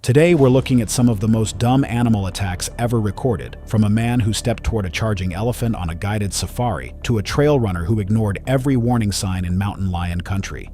Today, we're looking at some of the most dumb animal attacks ever recorded, from a man who stepped toward a charging elephant on a guided safari to a trail runner who ignored every warning sign in mountain lion country.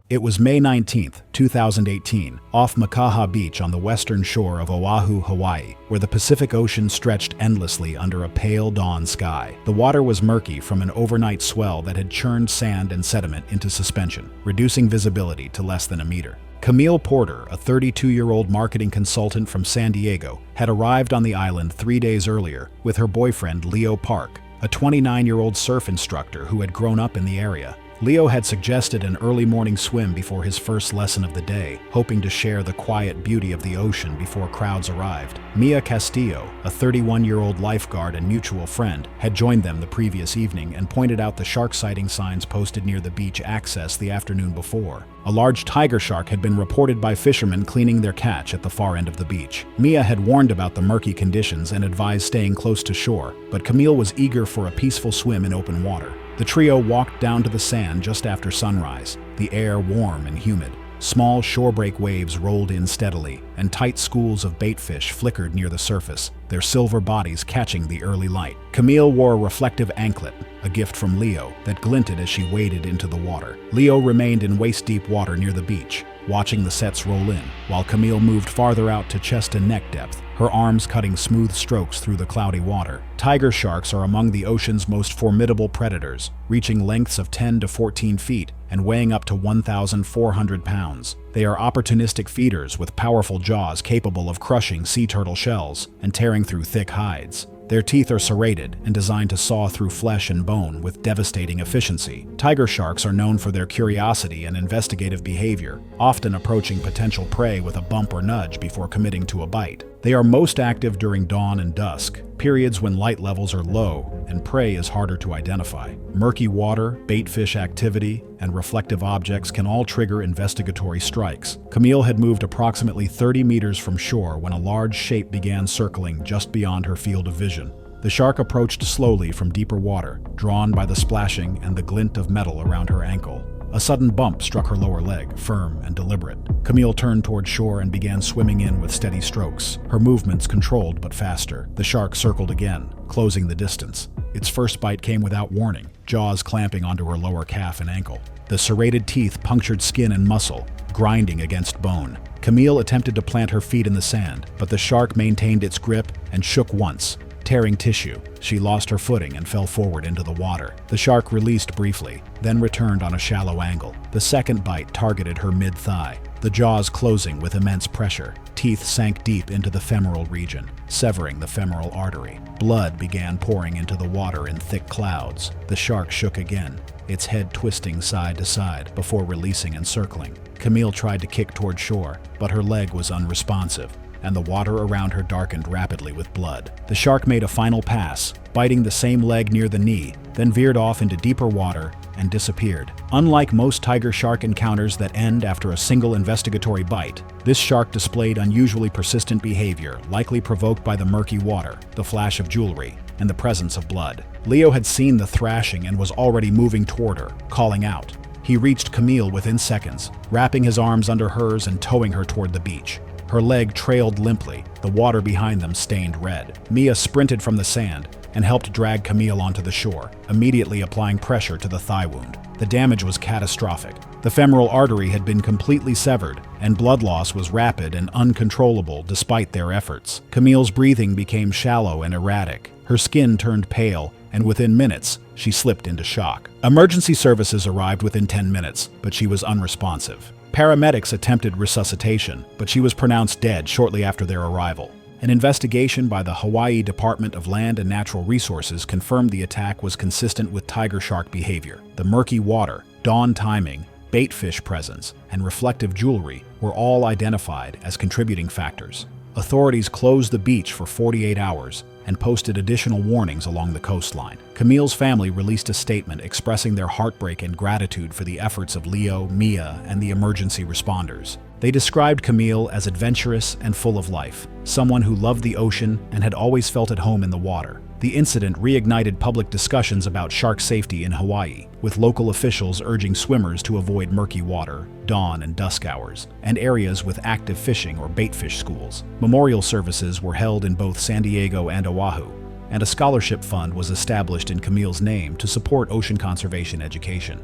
It was May 19, 2018, off Makaha Beach on the western shore of Oahu, Hawaii, where the Pacific Ocean stretched endlessly under a pale dawn sky. The water was murky from an overnight swell that had churned sand and sediment into suspension, reducing visibility to less than a meter. Camille Porter, a 32-year-old marketing consultant from San Diego, had arrived on the island 3 days earlier with her boyfriend Leo Park, a 29-year-old surf instructor who had grown up in the area. Leo had suggested an early morning swim before his first lesson of the day, hoping to share the quiet beauty of the ocean before crowds arrived. Mia Castillo, a 31-year-old lifeguard and mutual friend, had joined them the previous evening and pointed out the shark sighting signs posted near the beach access the afternoon before. A large tiger shark had been reported by fishermen cleaning their catch at the far end of the beach. Mia had warned about the murky conditions and advised staying close to shore, but Camille was eager for a peaceful swim in open water. The trio walked down to the sand just after sunrise, the air warm and humid. Small shorebreak waves rolled in steadily, and tight schools of baitfish flickered near the surface, their silver bodies catching the early light. Camille wore a reflective anklet, a gift from Leo, that glinted as she waded into the water. Leo remained in waist-deep water near the beach, watching the sets roll in, while Camille moved farther out to chest and neck depth, her arms cutting smooth strokes through the cloudy water. Tiger sharks are among the ocean's most formidable predators, reaching lengths of 10 to 14 feet and weighing up to 1,400 pounds. They are opportunistic feeders with powerful jaws capable of crushing sea turtle shells and tearing through thick hides. Their teeth are serrated and designed to saw through flesh and bone with devastating efficiency. Tiger sharks are known for their curiosity and investigative behavior, often approaching potential prey with a bump or nudge before committing to a bite. They are most active during dawn and dusk, periods when light levels are low and prey is harder to identify. Murky water, baitfish activity, and reflective objects can all trigger investigatory strikes. Camille had moved approximately 30 meters from shore when a large shape began circling just beyond her field of vision. The shark approached slowly from deeper water, drawn by the splashing and the glint of metal around her ankle. A sudden bump struck her lower leg, firm and deliberate. Camille turned toward shore and began swimming in with steady strokes, her movements controlled but faster. The shark circled again, closing the distance. Its first bite came without warning, jaws clamping onto her lower calf and ankle. The serrated teeth punctured skin and muscle, grinding against bone. Camille attempted to plant her feet in the sand, but the shark maintained its grip and shook once, tearing tissue. She lost her footing and fell forward into the water. The shark released briefly, then returned on a shallow angle. The second bite targeted her mid-thigh, the jaws closing with immense pressure. Teeth sank deep into the femoral region, severing the femoral artery. Blood began pouring into the water in thick clouds. The shark shook again, its head twisting side to side before releasing and circling. Camille tried to kick toward shore, but her leg was unresponsive, and the water around her darkened rapidly with blood. The shark made a final pass, biting the same leg near the knee, then veered off into deeper water and disappeared. Unlike most tiger shark encounters that end after a single investigatory bite, this shark displayed unusually persistent behavior, likely provoked by the murky water, the flash of jewelry, and the presence of blood. Leo had seen the thrashing and was already moving toward her, calling out. He reached Camille within seconds, wrapping his arms under hers and towing her toward the beach. Her leg trailed limply, the water behind them stained red. Mia sprinted from the sand and helped drag Camille onto the shore, immediately applying pressure to the thigh wound. The damage was catastrophic. The femoral artery had been completely severed, and blood loss was rapid and uncontrollable despite their efforts. Camille's breathing became shallow and erratic. Her skin turned pale, and within minutes, she slipped into shock. Emergency services arrived within 10 minutes, but she was unresponsive. Paramedics attempted resuscitation, but she was pronounced dead shortly after their arrival. An investigation by the Hawaii Department of Land and Natural Resources confirmed the attack was consistent with tiger shark behavior. The murky water, dawn timing, baitfish presence, and reflective jewelry were all identified as contributing factors. Authorities closed the beach for 48 hours and posted additional warnings along the coastline. Camille's family released a statement expressing their heartbreak and gratitude for the efforts of Leo, Mia, and the emergency responders. They described Camille as adventurous and full of life, someone who loved the ocean and had always felt at home in the water. The incident reignited public discussions about shark safety in Hawaii, with local officials urging swimmers to avoid murky water, dawn and dusk hours, and areas with active fishing or baitfish schools. Memorial services were held in both San Diego and Oahu, and a scholarship fund was established in Camille's name to support ocean conservation education.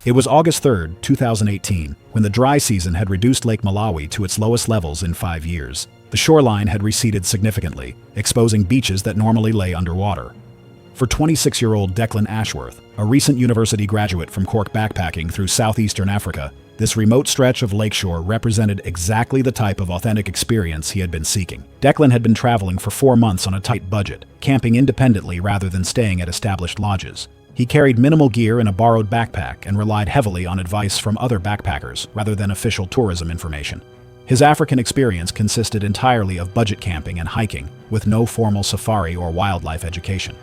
It was August 3, 2018, when the dry season had reduced Lake Malawi to its lowest levels in 5 years. The shoreline had receded significantly, exposing beaches that normally lay underwater. For 26-year-old Declan Ashworth, a recent university graduate from Cork backpacking through southeastern Africa, this remote stretch of lakeshore represented exactly the type of authentic experience he had been seeking. Declan had been traveling for 4 months on a tight budget, camping independently rather than staying at established lodges. He carried minimal gear in a borrowed backpack and relied heavily on advice from other backpackers rather than official tourism information. His African experience consisted entirely of budget camping and hiking, with no formal safari or wildlife education.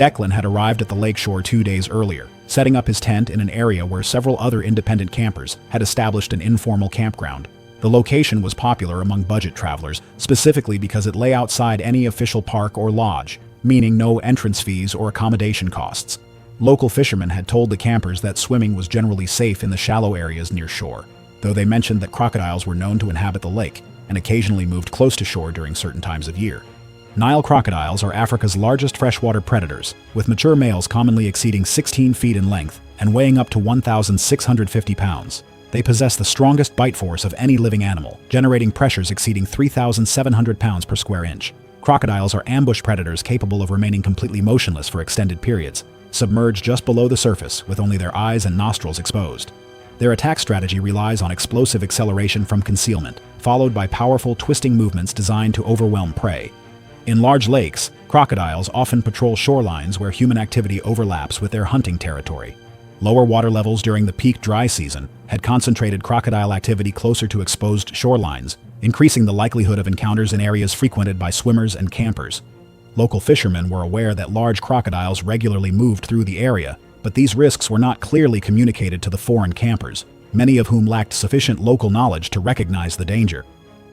Declan had arrived at the lakeshore 2 days earlier, setting up his tent in an area where several other independent campers had established an informal campground. The location was popular among budget travelers, specifically because it lay outside any official park or lodge, meaning no entrance fees or accommodation costs. Local fishermen had told the campers that swimming was generally safe in the shallow areas near shore, though they mentioned that crocodiles were known to inhabit the lake and occasionally moved close to shore during certain times of year. Nile crocodiles are Africa's largest freshwater predators, with mature males commonly exceeding 16 feet in length and weighing up to 1,650 pounds. They possess the strongest bite force of any living animal, generating pressures exceeding 3,700 pounds per square inch. Crocodiles are ambush predators capable of remaining completely motionless for extended periods, submerged just below the surface with only their eyes and nostrils exposed. Their attack strategy relies on explosive acceleration from concealment, followed by powerful twisting movements designed to overwhelm prey. In large lakes, crocodiles often patrol shorelines where human activity overlaps with their hunting territory. Lower water levels during the peak dry season had concentrated crocodile activity closer to exposed shorelines, increasing the likelihood of encounters in areas frequented by swimmers and campers. Local fishermen were aware that large crocodiles regularly moved through the area, but these risks were not clearly communicated to the foreign campers, many of whom lacked sufficient local knowledge to recognize the danger.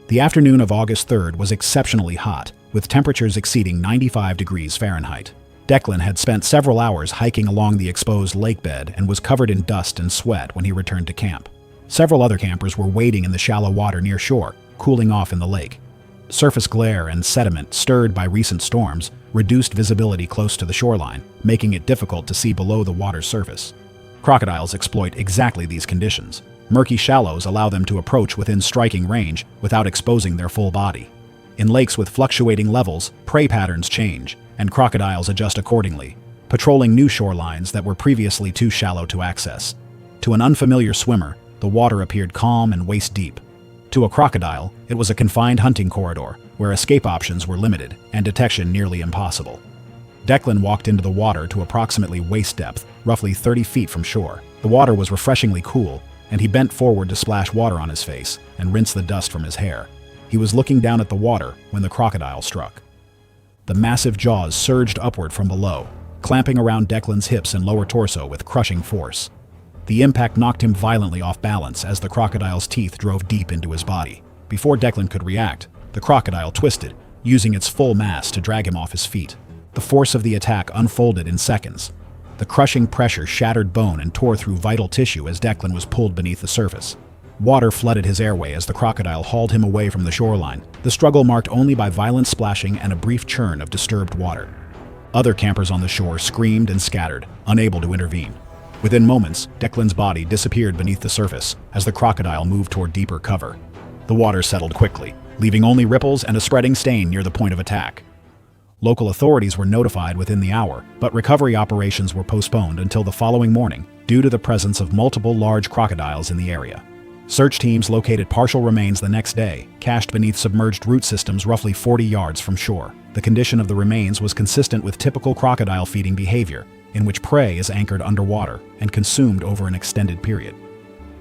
The afternoon of August 3rd was exceptionally hot, with temperatures exceeding 95 degrees Fahrenheit. Declan had spent several hours hiking along the exposed lake bed and was covered in dust and sweat when he returned to camp. Several other campers were wading in the shallow water near shore, cooling off in the lake. Surface glare and sediment stirred by recent storms reduced visibility close to the shoreline, making it difficult to see below the water's surface. Crocodiles exploit exactly these conditions. Murky shallows allow them to approach within striking range without exposing their full body. In lakes with fluctuating levels, prey patterns change, and crocodiles adjust accordingly, patrolling new shorelines that were previously too shallow to access. To an unfamiliar swimmer, the water appeared calm and waist-deep. To a crocodile, it was a confined hunting corridor, where escape options were limited and detection nearly impossible. Declan walked into the water to approximately waist depth, roughly 30 feet from shore. The water was refreshingly cool, and he bent forward to splash water on his face and rinse the dust from his hair. He was looking down at the water when the crocodile struck. The massive jaws surged upward from below, clamping around Declan's hips and lower torso with crushing force. The impact knocked him violently off balance as the crocodile's teeth drove deep into his body. Before Declan could react, the crocodile twisted, using its full mass to drag him off his feet. The force of the attack unfolded in seconds. The crushing pressure shattered bone and tore through vital tissue as Declan was pulled beneath the surface. Water flooded his airway as the crocodile hauled him away from the shoreline, the struggle marked only by violent splashing and a brief churn of disturbed water. Other campers on the shore screamed and scattered, unable to intervene. Within moments, Declan's body disappeared beneath the surface as the crocodile moved toward deeper cover. The water settled quickly, leaving only ripples and a spreading stain near the point of attack. Local authorities were notified within the hour, but recovery operations were postponed until the following morning due to the presence of multiple large crocodiles in the area. Search teams located partial remains the next day, cached beneath submerged root systems roughly 40 yards from shore. The condition of the remains was consistent with typical crocodile feeding behavior, in which prey is anchored underwater and consumed over an extended period.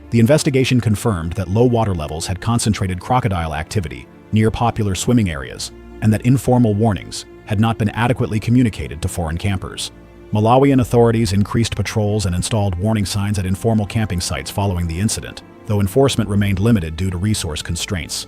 The investigation confirmed that low water levels had concentrated crocodile activity near popular swimming areas, and that informal warnings had not been adequately communicated to foreign campers. Malawian authorities increased patrols and installed warning signs at informal camping sites following the incident, though enforcement remained limited due to resource constraints.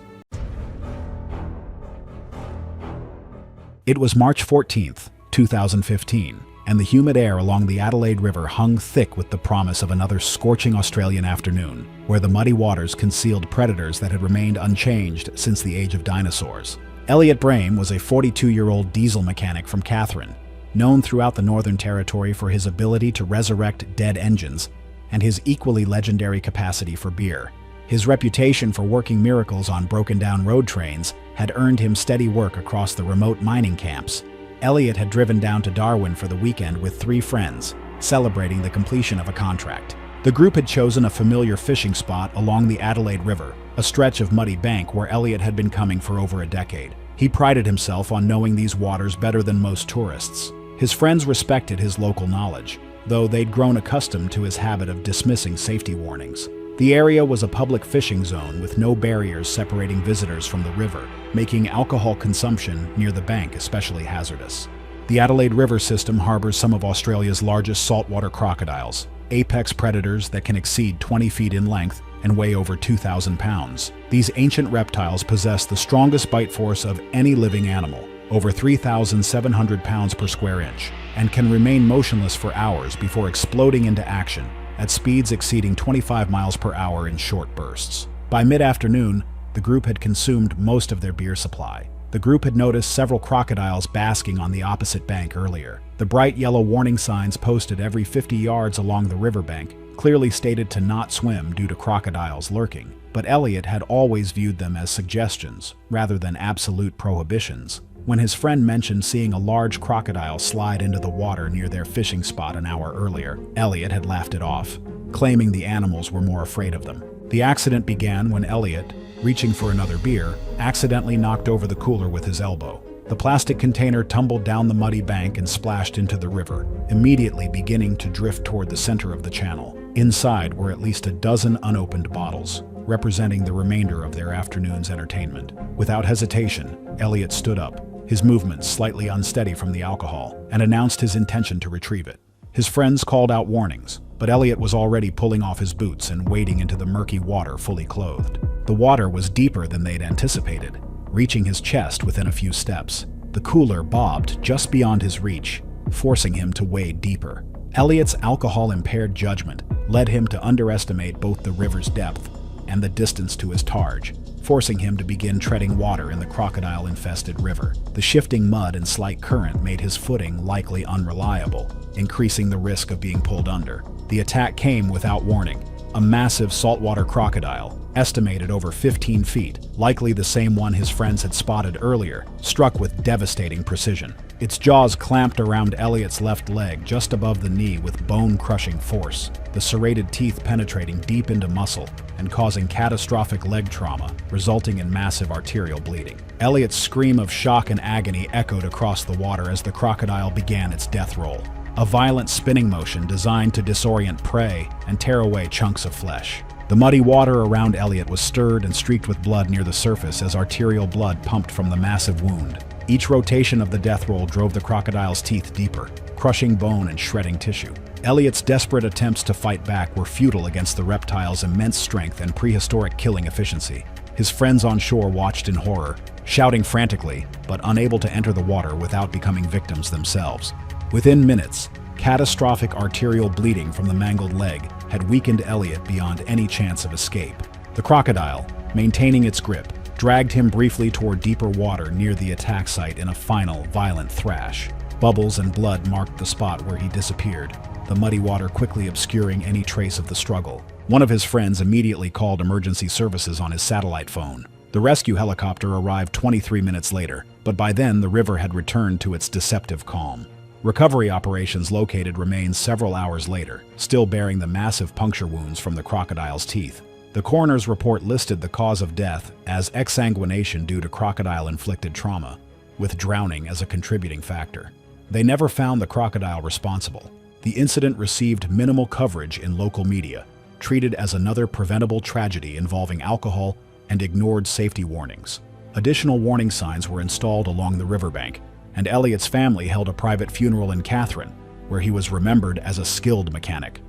It was March 14, 2015, and the humid air along the Adelaide River hung thick with the promise of another scorching Australian afternoon, where the muddy waters concealed predators that had remained unchanged since the age of dinosaurs. Elliot Brame was a 42-year-old diesel mechanic from Katherine, known throughout the Northern Territory for his ability to resurrect dead engines and his equally legendary capacity for beer. His reputation for working miracles on broken-down road trains had earned him steady work across the remote mining camps. Elliot had driven down to Darwin for the weekend with 3 friends, celebrating the completion of a contract. The group had chosen a familiar fishing spot along the Adelaide River, a stretch of muddy bank where Elliot had been coming for over a decade. He prided himself on knowing these waters better than most tourists. His friends respected his local knowledge, though they'd grown accustomed to his habit of dismissing safety warnings. The area was a public fishing zone with no barriers separating visitors from the river, making alcohol consumption near the bank especially hazardous. The Adelaide River system harbors some of Australia's largest saltwater crocodiles, apex predators that can exceed 20 feet in length and weigh over 2,000 pounds. These ancient reptiles possess the strongest bite force of any living animal, over 3,700 pounds per square inch, and can remain motionless for hours before exploding into action at speeds exceeding 25 miles per hour in short bursts. By mid-afternoon, the group had consumed most of their beer supply. The group had noticed several crocodiles basking on the opposite bank earlier. The bright yellow warning signs posted every 50 yards along the riverbank clearly stated to not swim due to crocodiles lurking, but Elliot had always viewed them as suggestions rather than absolute prohibitions. When his friend mentioned seeing a large crocodile slide into the water near their fishing spot an hour earlier, Elliot had laughed it off, claiming the animals were more afraid of them. The accident began when Elliot, reaching for another beer, accidentally knocked over the cooler with his elbow. The plastic container tumbled down the muddy bank and splashed into the river, immediately beginning to drift toward the center of the channel. Inside were at least a dozen unopened bottles, representing the remainder of their afternoon's entertainment. Without hesitation, Elliot stood up, his movements slightly unsteady from the alcohol, and announced his intention to retrieve it. His friends called out warnings, but Elliot was already pulling off his boots and wading into the murky water fully clothed. The water was deeper than they'd anticipated, reaching his chest within a few steps. The cooler bobbed just beyond his reach, forcing him to wade deeper. Elliot's alcohol-impaired judgment led him to underestimate both the river's depth and the distance to his targe, forcing him to begin treading water in the crocodile-infested river. The shifting mud and slight current made his footing likely unreliable, increasing the risk of being pulled under. The attack came without warning. A massive saltwater crocodile, estimated over 15 feet, likely the same one his friends had spotted earlier, struck with devastating precision. Its jaws clamped around Elliot's left leg just above the knee with bone-crushing force, the serrated teeth penetrating deep into muscle and causing catastrophic leg trauma, resulting in massive arterial bleeding. Elliot's scream of shock and agony echoed across the water as the crocodile began its death roll, a violent spinning motion designed to disorient prey and tear away chunks of flesh. The muddy water around Elliot was stirred and streaked with blood near the surface as arterial blood pumped from the massive wound. Each rotation of the death roll drove the crocodile's teeth deeper, crushing bone and shredding tissue. Elliot's desperate attempts to fight back were futile against the reptile's immense strength and prehistoric killing efficiency. His friends on shore watched in horror, shouting frantically, but unable to enter the water without becoming victims themselves. Within minutes, catastrophic arterial bleeding from the mangled leg had weakened Elliot beyond any chance of escape. The crocodile, maintaining its grip, dragged him briefly toward deeper water near the attack site in a final, violent thrash. Bubbles and blood marked the spot where he disappeared, the muddy water quickly obscuring any trace of the struggle. One of his friends immediately called emergency services on his satellite phone. The rescue helicopter arrived 23 minutes later, but by then the river had returned to its deceptive calm. Recovery operations located remains several hours later, still bearing the massive puncture wounds from the crocodile's teeth. The coroner's report listed the cause of death as exsanguination due to crocodile-inflicted trauma, with drowning as a contributing factor. They never found the crocodile responsible. The incident received minimal coverage in local media, treated as another preventable tragedy involving alcohol and ignored safety warnings. Additional warning signs were installed along the riverbank, and Elliot's family held a private funeral in Katherine, where he was remembered as a skilled mechanic.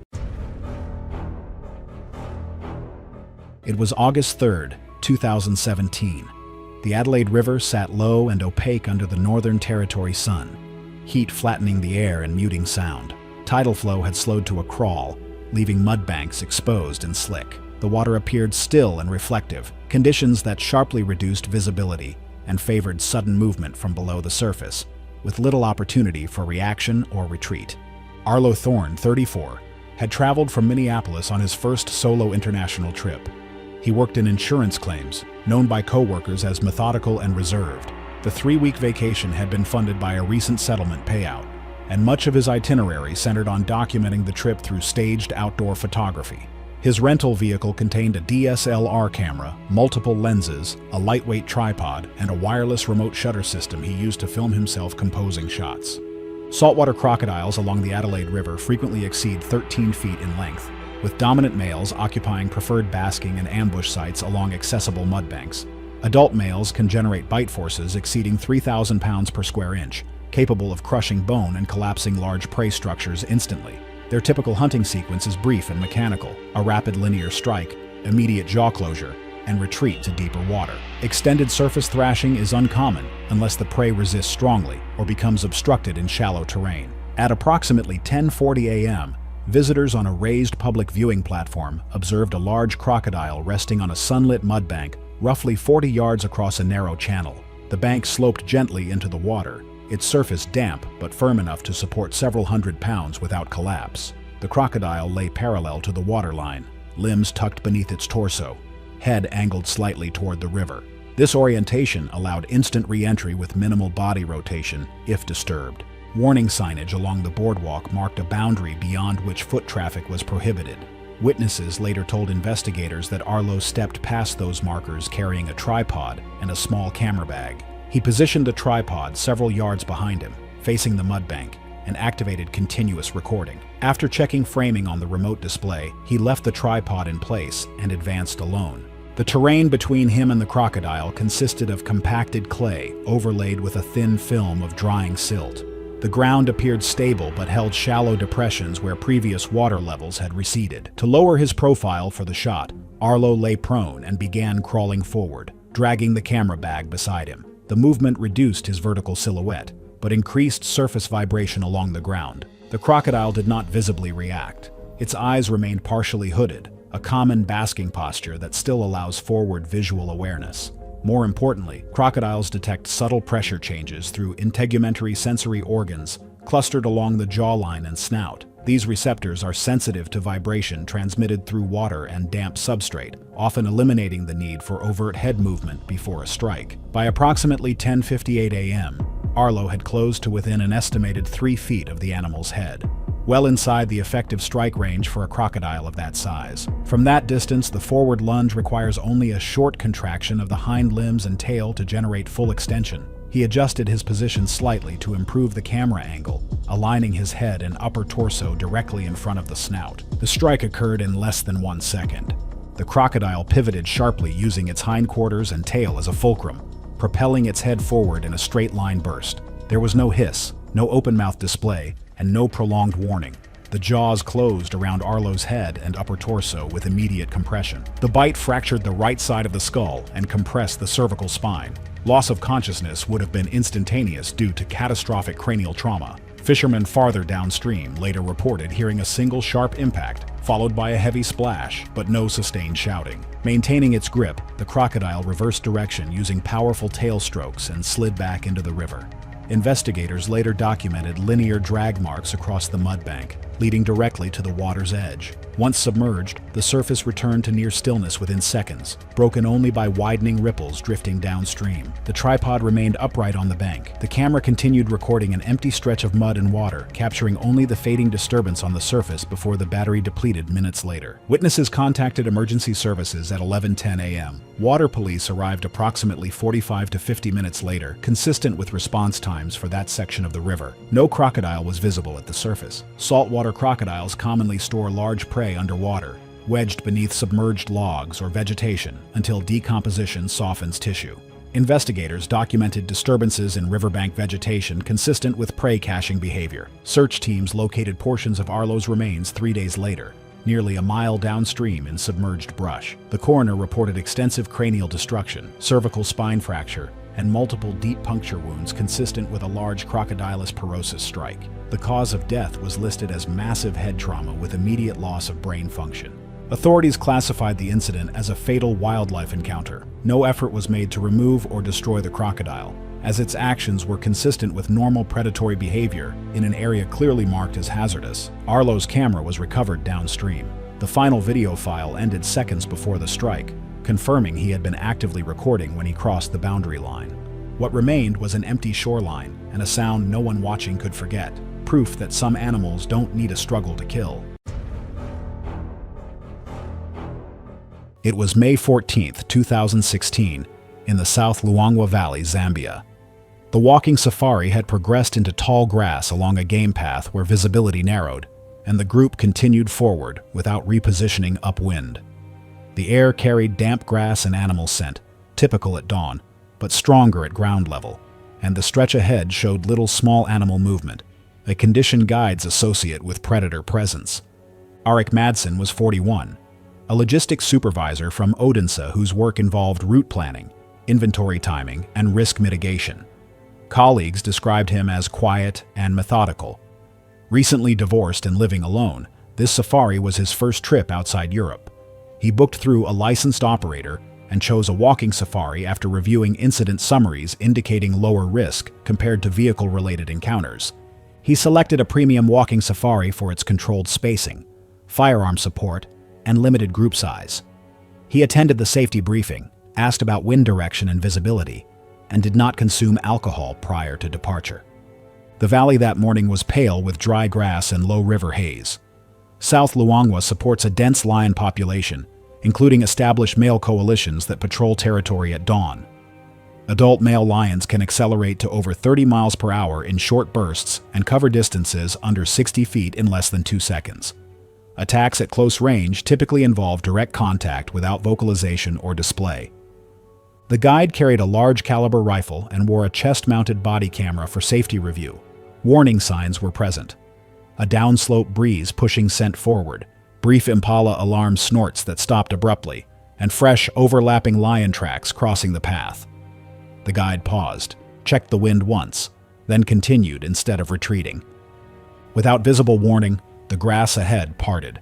It was August 3rd, 2017. The Adelaide River sat low and opaque under the Northern Territory sun, heat flattening the air and muting sound. Tidal flow had slowed to a crawl, leaving mudbanks exposed and slick. The water appeared still and reflective, conditions that sharply reduced visibility and favored sudden movement from below the surface, with little opportunity for reaction or retreat. Arlo Thorne, 34, had traveled from Minneapolis on his first solo international trip. He worked in insurance claims, known by coworkers as methodical and reserved. The 3-week vacation had been funded by a recent settlement payout, and much of his itinerary centered on documenting the trip through staged outdoor photography. His rental vehicle contained a DSLR camera, multiple lenses, a lightweight tripod, and a wireless remote shutter system he used to film himself composing shots. Saltwater crocodiles along the Adelaide River frequently exceed 13 feet in length, with dominant males occupying preferred basking and ambush sites along accessible mudbanks. Adult males can generate bite forces exceeding 3,000 pounds per square inch, capable of crushing bone and collapsing large prey structures instantly. Their typical hunting sequence is brief and mechanical: a rapid linear strike, immediate jaw closure, and retreat to deeper water. Extended surface thrashing is uncommon unless the prey resists strongly or becomes obstructed in shallow terrain. At approximately 10:40 a.m., visitors on a raised public viewing platform observed a large crocodile resting on a sunlit mudbank roughly 40 yards across a narrow channel. The bank sloped gently into the water, its surface damp but firm enough to support several hundred pounds without collapse. The crocodile lay parallel to the waterline, limbs tucked beneath its torso, head angled slightly toward the river. This orientation allowed instant re-entry with minimal body rotation if disturbed. Warning signage along the boardwalk marked a boundary beyond which foot traffic was prohibited. Witnesses later told investigators that Arlo stepped past those markers carrying a tripod and a small camera bag. He positioned the tripod several yards behind him, facing the mudbank, and activated continuous recording. After checking framing on the remote display, he left the tripod in place and advanced alone. The terrain between him and the crocodile consisted of compacted clay overlaid with a thin film of drying silt. The ground appeared stable but held shallow depressions where previous water levels had receded. To lower his profile for the shot, Arlo lay prone and began crawling forward, dragging the camera bag beside him. The movement reduced his vertical silhouette, but increased surface vibration along the ground. The crocodile did not visibly react. Its eyes remained partially hooded, a common basking posture that still allows forward visual awareness. More importantly, crocodiles detect subtle pressure changes through integumentary sensory organs clustered along the jawline and snout. These receptors are sensitive to vibration transmitted through water and damp substrate, often eliminating the need for overt head movement before a strike. By approximately 10:58 a.m., Arlo had closed to within an estimated 3 feet of the animal's head, well inside the effective strike range for a crocodile of that size. From that distance, the forward lunge requires only a short contraction of the hind limbs and tail to generate full extension. He adjusted his position slightly to improve the camera angle, aligning his head and upper torso directly in front of the snout. The strike occurred in less than 1 second. The crocodile pivoted sharply using its hindquarters and tail as a fulcrum, propelling its head forward in a straight-line burst. There was no hiss, no open-mouth display, and no prolonged warning. The jaws closed around Arlo's head and upper torso with immediate compression. The bite fractured the right side of the skull and compressed the cervical spine. Loss of consciousness would have been instantaneous due to catastrophic cranial trauma. Fishermen farther downstream later reported hearing a single sharp impact, followed by a heavy splash, but no sustained shouting. Maintaining its grip, the crocodile reversed direction using powerful tail strokes and slid back into the river. Investigators later documented linear drag marks across the mudbank, leading directly to the water's edge. Once submerged, the surface returned to near stillness within seconds, broken only by widening ripples drifting downstream. The tripod remained upright on the bank. The camera continued recording an empty stretch of mud and water, capturing only the fading disturbance on the surface before the battery depleted minutes later. Witnesses contacted emergency services at 11:10 a.m. Water police arrived approximately 45 to 50 minutes later, consistent with response times for that section of the river. No crocodile was visible at the surface. Saltwater crocodiles commonly store large prey underwater, wedged beneath submerged logs or vegetation until decomposition softens tissue. Investigators documented disturbances in riverbank vegetation consistent with prey caching behavior. Search teams located portions of Arlo's remains 3 days later, nearly a mile downstream in submerged brush. The coroner reported extensive cranial destruction, cervical spine fracture, and multiple deep puncture wounds consistent with a large Crocodylus porosus strike. The cause of death was listed as massive head trauma with immediate loss of brain function. Authorities classified the incident as a fatal wildlife encounter. No effort was made to remove or destroy the crocodile, as its actions were consistent with normal predatory behavior in an area clearly marked as hazardous. Arlo's camera was recovered downstream. The final video file ended seconds before the strike, confirming he had been actively recording when he crossed the boundary line. What remained was an empty shoreline and a sound no one watching could forget, proof that some animals don't need a struggle to kill. It was May 14, 2016, in the South Luangwa Valley, Zambia. The walking safari had progressed into tall grass along a game path where visibility narrowed, and the group continued forward without repositioning upwind. The air carried damp grass and animal scent, typical at dawn, but stronger at ground level, and the stretch ahead showed little small animal movement, a condition guides associate with predator presence. Arik Madsen was 41, a logistics supervisor from Odense whose work involved route planning, inventory timing, and risk mitigation. Colleagues described him as quiet and methodical. Recently divorced and living alone, this safari was his first trip outside Europe. He booked through a licensed operator and chose a walking safari after reviewing incident summaries indicating lower risk compared to vehicle-related encounters. He selected a premium walking safari for its controlled spacing, firearm support, and limited group size. He attended the safety briefing, asked about wind direction and visibility, and did not consume alcohol prior to departure. The valley that morning was pale with dry grass and low river haze. South Luangwa supports a dense lion population, including established male coalitions that patrol territory at dawn. Adult male lions can accelerate to over 30 miles per hour in short bursts and cover distances under 60 feet in less than 2 seconds. Attacks at close range typically involve direct contact without vocalization or display. The guide carried a large caliber rifle and wore a chest-mounted body camera for safety review. Warning signs were present. A downslope breeze pushing scent forward, brief impala alarm snorts that stopped abruptly, and fresh, overlapping lion tracks crossing the path. The guide paused, checked the wind once, then continued instead of retreating. Without visible warning, the grass ahead parted.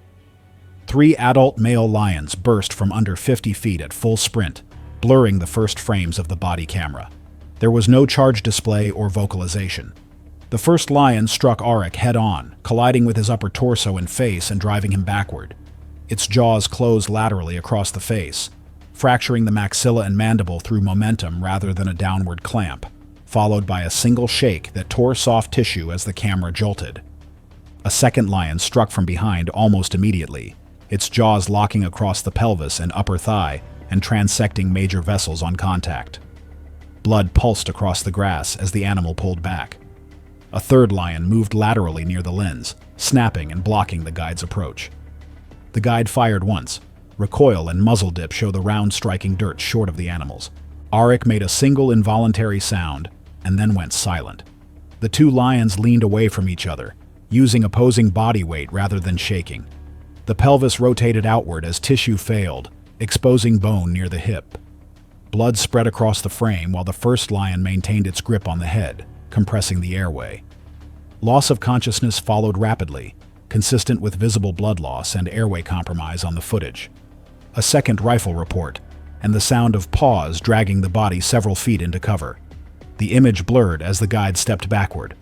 3 adult male lions burst from under 50 feet at full sprint, blurring the first frames of the body camera. There was no charge display or vocalization. The first lion struck Arik head-on, colliding with his upper torso and face and driving him backward. Its jaws closed laterally across the face, fracturing the maxilla and mandible through momentum rather than a downward clamp, followed by a single shake that tore soft tissue as the camera jolted. A second lion struck from behind almost immediately, its jaws locking across the pelvis and upper thigh and transecting major vessels on contact. Blood pulsed across the grass as the animal pulled back. A third lion moved laterally near the lens, snapping and blocking the guide's approach. The guide fired once. Recoil and muzzle dip show the round striking dirt short of the animals. Arik made a single involuntary sound and then went silent. The 2 lions leaned away from each other, using opposing body weight rather than shaking. The pelvis rotated outward as tissue failed, exposing bone near the hip. Blood spread across the frame while the first lion maintained its grip on the head, compressing the airway. Loss of consciousness followed rapidly, consistent with visible blood loss and airway compromise on the footage. A second rifle report, and the sound of paws dragging the body several feet into cover. The image blurred as the guide stepped backward.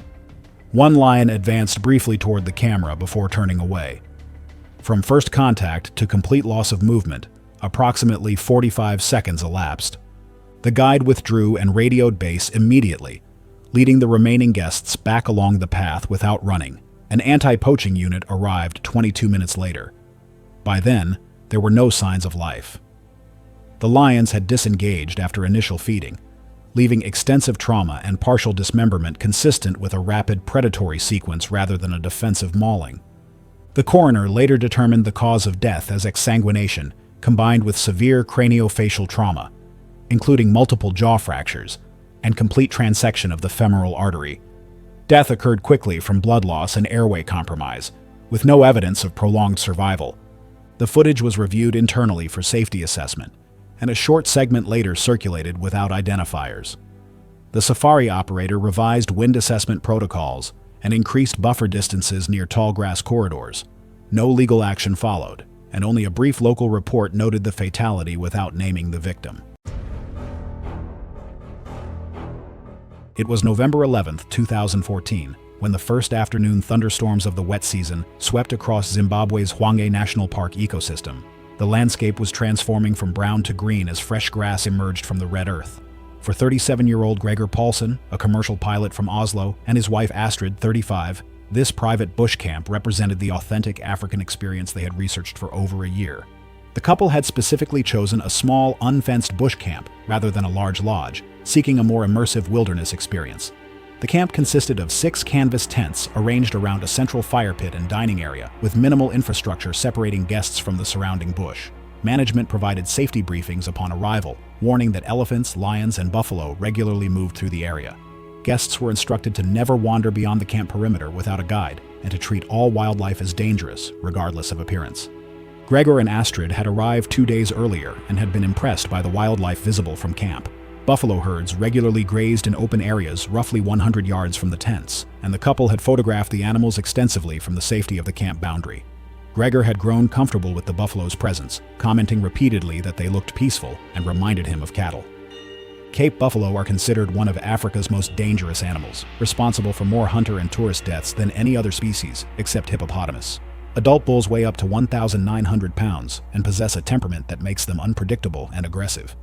1 lion advanced briefly toward the camera before turning away. From first contact to complete loss of movement, approximately 45 seconds elapsed. The guide withdrew and radioed base immediately, leading the remaining guests back along the path without running. An anti-poaching unit arrived 22 minutes later. By then, there were no signs of life. The lions had disengaged after initial feeding, leaving extensive trauma and partial dismemberment consistent with a rapid predatory sequence rather than a defensive mauling. The coroner later determined the cause of death as exsanguination, combined with severe craniofacial trauma. including multiple jaw fractures and complete transection of the femoral artery. Death occurred quickly from blood loss and airway compromise, with no evidence of prolonged survival. The footage was reviewed internally for safety assessment, and a short segment later circulated without identifiers. The safari operator revised wind assessment protocols and increased buffer distances near tall grass corridors. No legal action followed, and only a brief local report noted the fatality without naming the victim. It was November 11, 2014, when the first afternoon thunderstorms of the wet season swept across Zimbabwe's Hwange National Park ecosystem. The landscape was transforming from brown to green as fresh grass emerged from the red earth. For 37-year-old Gregor Paulsen, a commercial pilot from Oslo, and his wife Astrid, 35, this private bush camp represented the authentic African experience they had researched for over a year. The couple had specifically chosen a small, unfenced bush camp rather than a large lodge, seeking a more immersive wilderness experience. The camp consisted of 6 canvas tents arranged around a central fire pit and dining area, with minimal infrastructure separating guests from the surrounding bush. Management provided safety briefings upon arrival, warning that elephants, lions, and buffalo regularly moved through the area. Guests were instructed to never wander beyond the camp perimeter without a guide, and to treat all wildlife as dangerous, regardless of appearance. Gregor and Astrid had arrived 2 days earlier and had been impressed by the wildlife visible from camp. Buffalo herds regularly grazed in open areas roughly 100 yards from the tents, and the couple had photographed the animals extensively from the safety of the camp boundary. Gregor had grown comfortable with the buffalo's presence, commenting repeatedly that they looked peaceful and reminded him of cattle. Cape buffalo are considered one of Africa's most dangerous animals, responsible for more hunter and tourist deaths than any other species, except hippopotamus. Adult bulls weigh up to 1,900 pounds and possess a temperament that makes them unpredictable and aggressive.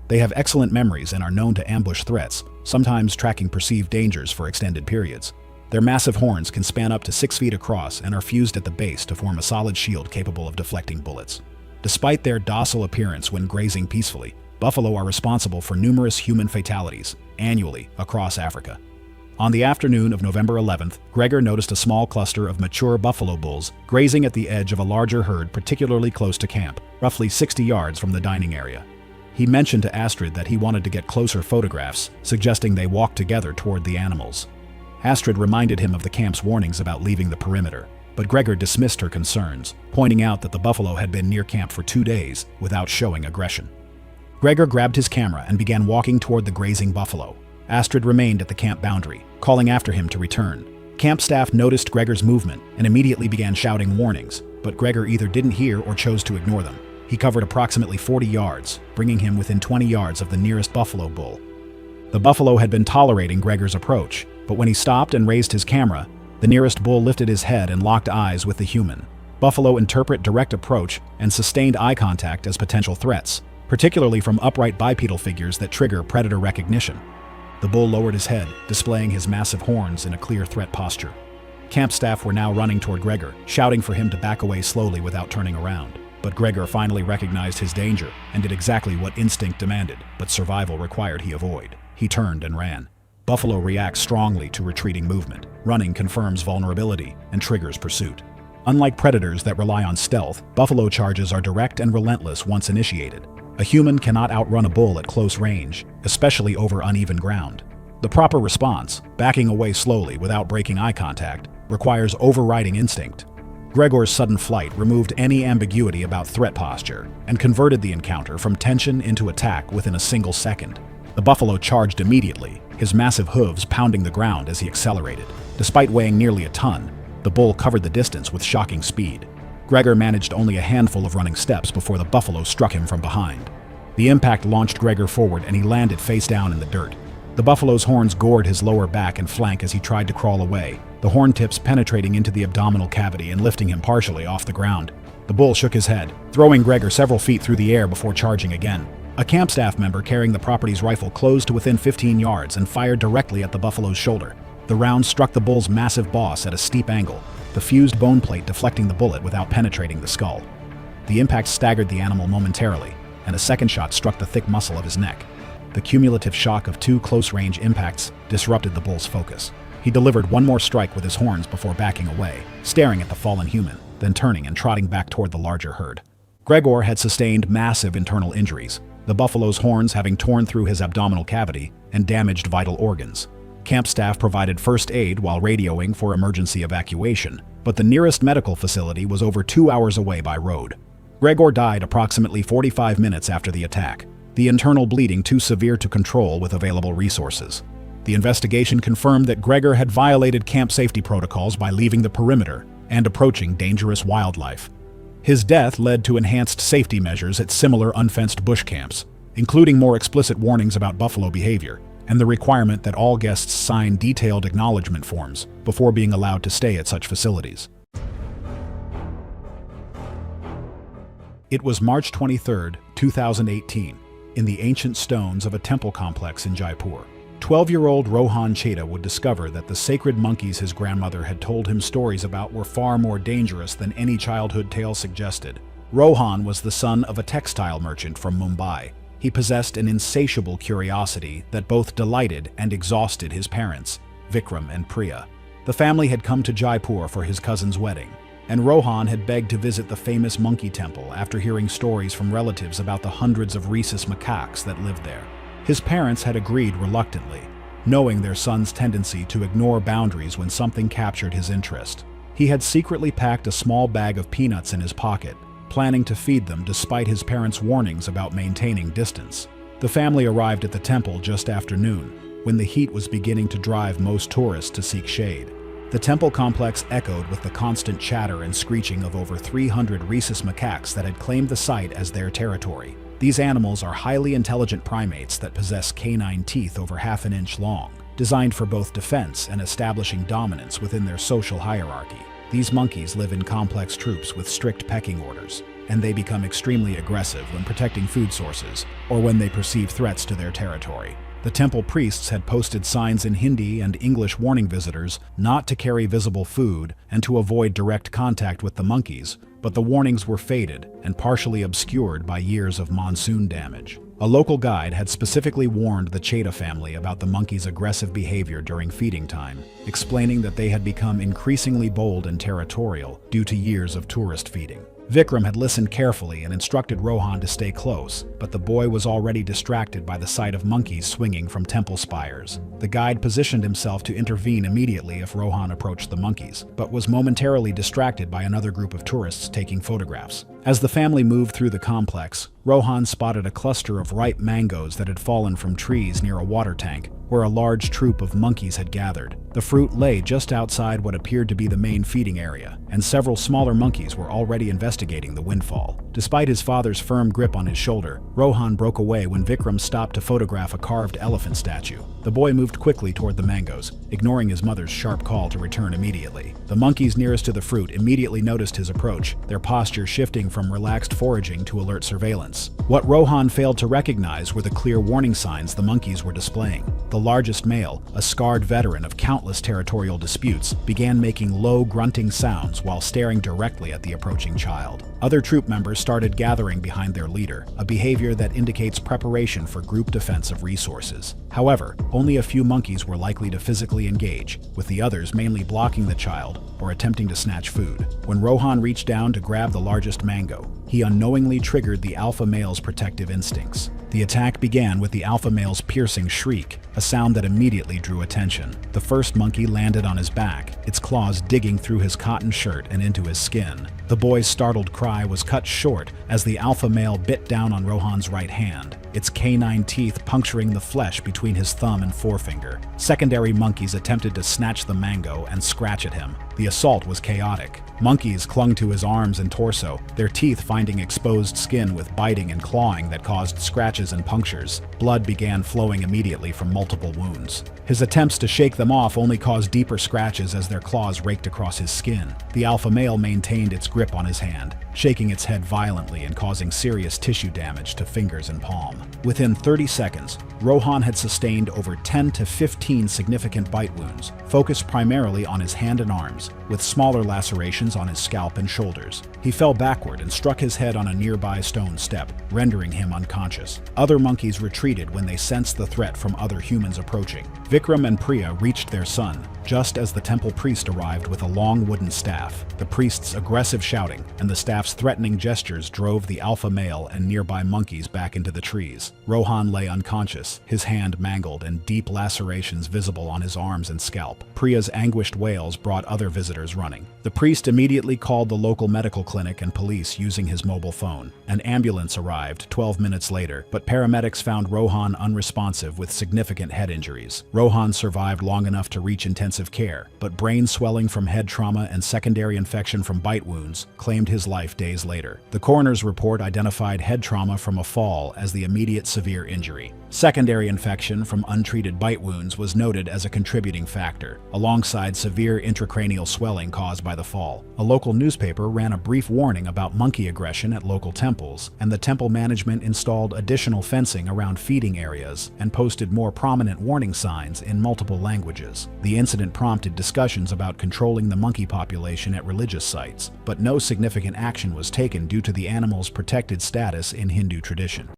They have excellent memories and are known to ambush threats, sometimes tracking perceived dangers for extended periods. Their massive horns can span up to 6 feet across and are fused at the base to form a solid shield capable of deflecting bullets. Despite their docile appearance when grazing peacefully, buffalo are responsible for numerous human fatalities annually across Africa. On the afternoon of November 11th, Gregor noticed a small cluster of mature buffalo bulls grazing at the edge of a larger herd particularly close to camp, roughly 60 yards from the dining area. He mentioned to Astrid that he wanted to get closer photographs, suggesting they walk together toward the animals. Astrid reminded him of the camp's warnings about leaving the perimeter, but Gregor dismissed her concerns, pointing out that the buffalo had been near camp for 2 days without showing aggression. Gregor grabbed his camera and began walking toward the grazing buffalo. Astrid remained at the camp boundary, calling after him to return. Camp staff noticed Gregor's movement and immediately began shouting warnings, but Gregor either didn't hear or chose to ignore them. He covered approximately 40 yards, bringing him within 20 yards of the nearest buffalo bull. The buffalo had been tolerating Gregor's approach, but when he stopped and raised his camera, the nearest bull lifted his head and locked eyes with the human. Buffalo interpret direct approach and sustained eye contact as potential threats, particularly from upright bipedal figures that trigger predator recognition. The bull lowered his head, displaying his massive horns in a clear threat posture. Camp staff were now running toward Gregor, shouting for him to back away slowly without turning around. But Gregor finally recognized his danger and did exactly what instinct demanded, but survival required he avoid. He turned and ran. Buffalo reacts strongly to retreating movement. Running confirms vulnerability and triggers pursuit. Unlike predators that rely on stealth, buffalo charges are direct and relentless once initiated. A human cannot outrun a bull at close range, especially over uneven ground. The proper response, backing away slowly without breaking eye contact, requires overriding instinct. Gregor's sudden flight removed any ambiguity about threat posture and converted the encounter from tension into attack within a single second. The buffalo charged immediately, his massive hooves pounding the ground as he accelerated. Despite weighing nearly a ton, the bull covered the distance with shocking speed. Gregor managed only a handful of running steps before the buffalo struck him from behind. The impact launched Gregor forward and he landed face down in the dirt. The buffalo's horns gored his lower back and flank as he tried to crawl away, the horn tips penetrating into the abdominal cavity and lifting him partially off the ground. The bull shook his head, throwing Gregor several feet through the air before charging again. A camp staff member carrying the property's rifle closed to within 15 yards and fired directly at the buffalo's shoulder. The round struck the bull's massive boss at a steep angle, the fused bone plate deflecting the bullet without penetrating the skull. The impact staggered the animal momentarily, and a second shot struck the thick muscle of his neck. The cumulative shock of 2 close-range impacts disrupted the bull's focus. He delivered one more strike with his horns before backing away, staring at the fallen human, then turning and trotting back toward the larger herd. Gregor had sustained massive internal injuries, the buffalo's horns having torn through his abdominal cavity and damaged vital organs. Camp staff provided first aid while radioing for emergency evacuation, but the nearest medical facility was over 2 hours away by road. Gregor died approximately 45 minutes after the attack, the internal bleeding too severe to control with available resources. The investigation confirmed that Gregor had violated camp safety protocols by leaving the perimeter and approaching dangerous wildlife. His death led to enhanced safety measures at similar unfenced bush camps, including more explicit warnings about buffalo behavior and the requirement that all guests sign detailed acknowledgement forms before being allowed to stay at such facilities. It was March 23, 2018, in the ancient stones of a temple complex in Jaipur. 12-year-old Rohan Cheda would discover that the sacred monkeys his grandmother had told him stories about were far more dangerous than any childhood tale suggested. Rohan was the son of a textile merchant from Mumbai. He possessed an insatiable curiosity that both delighted and exhausted his parents, Vikram and Priya. The family had come to Jaipur for his cousin's wedding, and Rohan had begged to visit the famous monkey temple after hearing stories from relatives about the hundreds of rhesus macaques that lived there. His parents had agreed reluctantly, knowing their son's tendency to ignore boundaries when something captured his interest. He had secretly packed a small bag of peanuts in his pocket, planning to feed them despite his parents' warnings about maintaining distance. The family arrived at the temple just after noon, when the heat was beginning to drive most tourists to seek shade. The temple complex echoed with the constant chatter and screeching of over 300 rhesus macaques that had claimed the site as their territory. These animals are highly intelligent primates that possess canine teeth over half an inch long, designed for both defense and establishing dominance within their social hierarchy. These monkeys live in complex troops with strict pecking orders, and they become extremely aggressive when protecting food sources or when they perceive threats to their territory. The temple priests had posted signs in Hindi and English warning visitors not to carry visible food and to avoid direct contact with the monkeys, but the warnings were faded and partially obscured by years of monsoon damage. A local guide had specifically warned the Cheda family about the monkeys' aggressive behavior during feeding time, explaining that they had become increasingly bold and territorial due to years of tourist feeding. Vikram had listened carefully and instructed Rohan to stay close, but the boy was already distracted by the sight of monkeys swinging from temple spires. The guide positioned himself to intervene immediately if Rohan approached the monkeys, but was momentarily distracted by another group of tourists taking photographs. As the family moved through the complex, Rohan spotted a cluster of ripe mangoes that had fallen from trees near a water tank, where a large troop of monkeys had gathered. The fruit lay just outside what appeared to be the main feeding area, and several smaller monkeys were already investigating the windfall. Despite his father's firm grip on his shoulder, Rohan broke away when Vikram stopped to photograph a carved elephant statue. The boy moved quickly toward the mangoes, ignoring his mother's sharp call to return immediately. The monkeys nearest to the fruit immediately noticed his approach, their posture shifting from relaxed foraging to alert surveillance. What Rohan failed to recognize were the clear warning signs the monkeys were displaying. The largest male, a scarred veteran of countless territorial disputes, began making low, grunting sounds while staring directly at the approaching child. Other troop members started gathering behind their leader, a behavior that indicates preparation for group defense of resources. However, only a few monkeys were likely to physically engage, with the others mainly blocking the child or attempting to snatch food. When Rohan reached down to grab the largest mango, he unknowingly triggered the alpha male's protective instincts. The attack began with the alpha male's piercing shriek, a sound that immediately drew attention. The first monkey landed on his back, its claws digging through his cotton shirt and into his skin. The boy's startled cry was cut short as the alpha male bit down on Rohan's right hand, its canine teeth puncturing the flesh between his thumb and forefinger. Secondary monkeys attempted to snatch the mango and scratch at him. The assault was chaotic. Monkeys clung to his arms and torso, their teeth finding exposed skin with biting and clawing that caused scratches and punctures. Blood began flowing immediately from multiple wounds. His attempts to shake them off only caused deeper scratches as their claws raked across his skin. The alpha male maintained its grip on his hand, shaking its head violently and causing serious tissue damage to fingers and palm. Within 30 seconds, Rohan had sustained over 10 to 15 significant bite wounds, focused primarily on his hand and arms, with smaller lacerations on his scalp and shoulders. He fell backward and struck his head on a nearby stone step, rendering him unconscious. Other monkeys retreated when they sensed the threat from other humans approaching. Vikram and Priya reached their son, just as the temple priest arrived with a long wooden staff. The priest's aggressive shouting and the staff's threatening gestures drove the alpha male and nearby monkeys back into the trees. Rohan lay unconscious, his hand mangled and deep lacerations visible on his arms and scalp. Priya's anguished wails brought other visitors running. The priest immediately called the local medical clinic and police using his mobile phone. An ambulance arrived 12 minutes later, but paramedics found Rohan unresponsive with significant head injuries. Rohan survived long enough to reach intensive care, but brain swelling from head trauma and secondary infection from bite wounds claimed his life days later. The coroner's report identified head trauma from a fall as the immediate severe injury. Secondary infection from untreated bite wounds was noted as a contributing factor, alongside severe intracranial swelling caused by the fall. A local newspaper ran a brief warning about monkey aggression at local temples, and the temple management installed additional fencing around feeding areas and posted more prominent warning signs in multiple languages. The incident prompted discussions about controlling the monkey population at religious sites, but no significant action was taken due to the animal's protected status in Hindu tradition.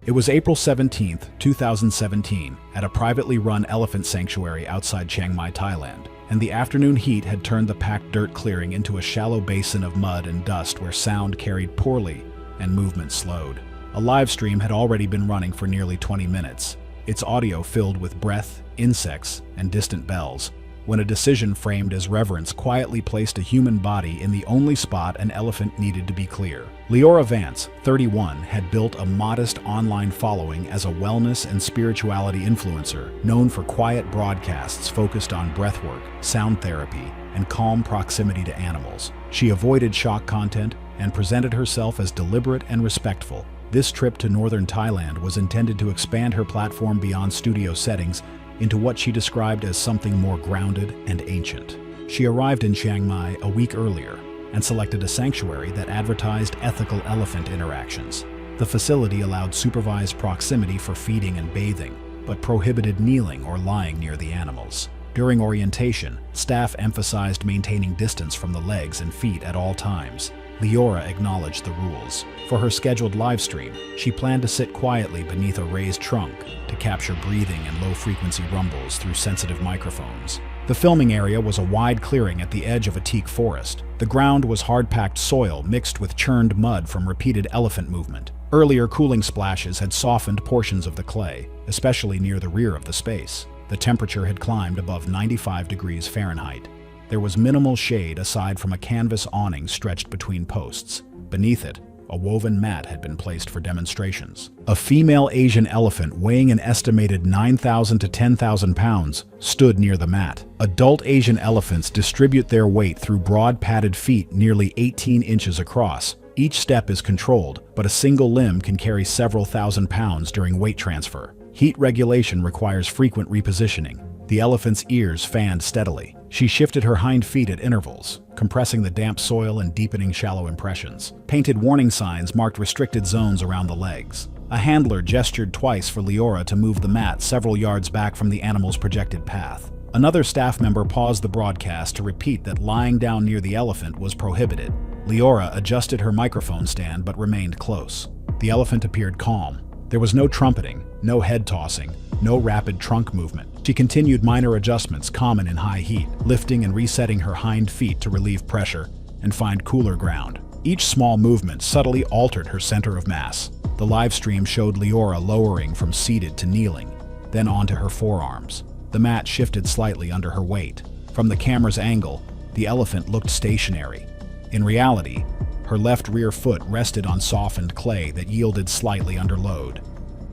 It was April 17, 2017, at a privately run elephant sanctuary outside Chiang Mai, Thailand, and the afternoon heat had turned the packed dirt clearing into a shallow basin of mud and dust where sound carried poorly and movement slowed. A live stream had already been running for nearly 20 minutes, its audio filled with breath, insects, and distant bells, when a decision framed as reverence quietly placed a human body in the only spot an elephant needed to be clear. Leora Vance, 31, had built a modest online following as a wellness and spirituality influencer, known for quiet broadcasts focused on breathwork, sound therapy, and calm proximity to animals. She avoided shock content and presented herself as deliberate and respectful. This trip to northern Thailand was intended to expand her platform beyond studio settings into what she described as something more grounded and ancient. She arrived in Chiang Mai a week earlier and selected a sanctuary that advertised ethical elephant interactions. The facility allowed supervised proximity for feeding and bathing, but prohibited kneeling or lying near the animals. During orientation, staff emphasized maintaining distance from the legs and feet at all times. Leora acknowledged the rules. For her scheduled live stream, she planned to sit quietly beneath a raised trunk to capture breathing and low-frequency rumbles through sensitive microphones. The filming area was a wide clearing at the edge of a teak forest. The ground was hard-packed soil mixed with churned mud from repeated elephant movement. Earlier cooling splashes had softened portions of the clay, especially near the rear of the space. The temperature had climbed above 95 degrees Fahrenheit. There was minimal shade aside from a canvas awning stretched between posts. Beneath it, a woven mat had been placed for demonstrations. A female Asian elephant weighing an estimated 9,000 to 10,000 pounds stood near the mat. Adult Asian elephants distribute their weight through broad padded feet nearly 18 inches across. Each step is controlled, but a single limb can carry several thousand pounds during weight transfer. Heat regulation requires frequent repositioning. The elephant's ears fanned steadily. She shifted her hind feet at intervals, compressing the damp soil and deepening shallow impressions. Painted warning signs marked restricted zones around the legs. A handler gestured twice for Leora to move the mat several yards back from the animal's projected path. Another staff member paused the broadcast to repeat that lying down near the elephant was prohibited. Leora adjusted her microphone stand but remained close. The elephant appeared calm. There was no trumpeting, no head tossing, no rapid trunk movement. She continued minor adjustments common in high heat, lifting and resetting her hind feet to relieve pressure and find cooler ground. Each small movement subtly altered her center of mass. The live stream showed Leora lowering from seated to kneeling, then onto her forearms. The mat shifted slightly under her weight. From the camera's angle, the elephant looked stationary. In reality, her left rear foot rested on softened clay that yielded slightly under load.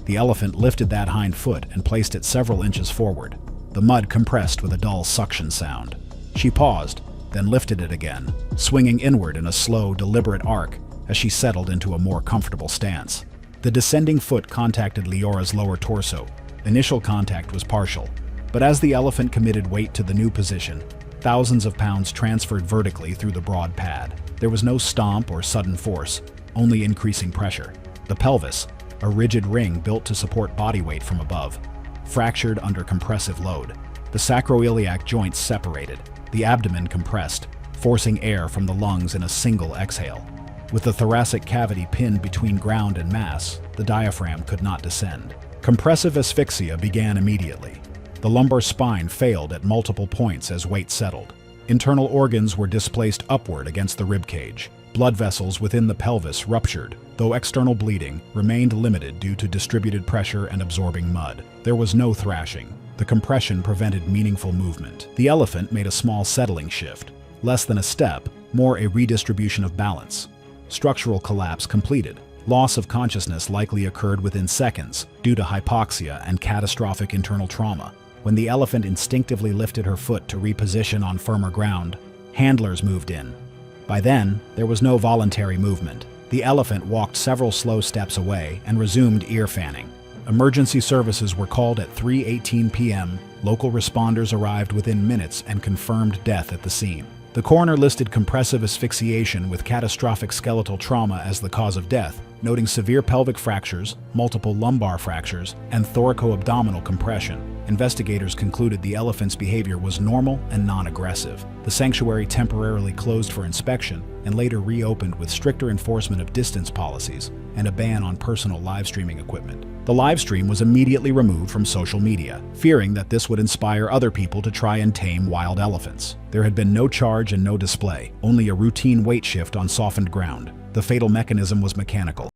The elephant lifted that hind foot and placed it several inches forward. The mud compressed with a dull suction sound. She paused, then lifted it again, swinging inward in a slow, deliberate arc as she settled into a more comfortable stance. The descending foot contacted Leora's lower torso. Initial contact was partial, but as the elephant committed weight to the new position, thousands of pounds transferred vertically through the broad pad. There was no stomp or sudden force, only increasing pressure. The pelvis, a rigid ring built to support body weight from above, fractured under compressive load. The sacroiliac joints separated, the abdomen compressed, forcing air from the lungs in a single exhale. With the thoracic cavity pinned between ground and mass, the diaphragm could not descend. Compressive asphyxia began immediately. The lumbar spine failed at multiple points as weight settled. Internal organs were displaced upward against the rib cage. Blood vessels within the pelvis ruptured, though external bleeding remained limited due to distributed pressure and absorbing mud. There was no thrashing. The compression prevented meaningful movement. The elephant made a small settling shift. Less than a step, more a redistribution of balance. Structural collapse completed. Loss of consciousness likely occurred within seconds due to hypoxia and catastrophic internal trauma. When the elephant instinctively lifted her foot to reposition on firmer ground, handlers moved in. By then, there was no voluntary movement. The elephant walked several slow steps away and resumed ear fanning. Emergency services were called at 3:18 p.m. Local responders arrived within minutes and confirmed death at the scene. The coroner listed compressive asphyxiation with catastrophic skeletal trauma as the cause of death, noting severe pelvic fractures, multiple lumbar fractures, and thoraco-abdominal compression. Investigators concluded the elephant's behavior was normal and non-aggressive. The sanctuary temporarily closed for inspection and later reopened with stricter enforcement of distance policies and a ban on personal live streaming equipment. The live stream was immediately removed from social media, fearing that this would inspire other people to try and tame wild elephants. There had been no charge and no display, only a routine weight shift on softened ground. The fatal mechanism was mechanical.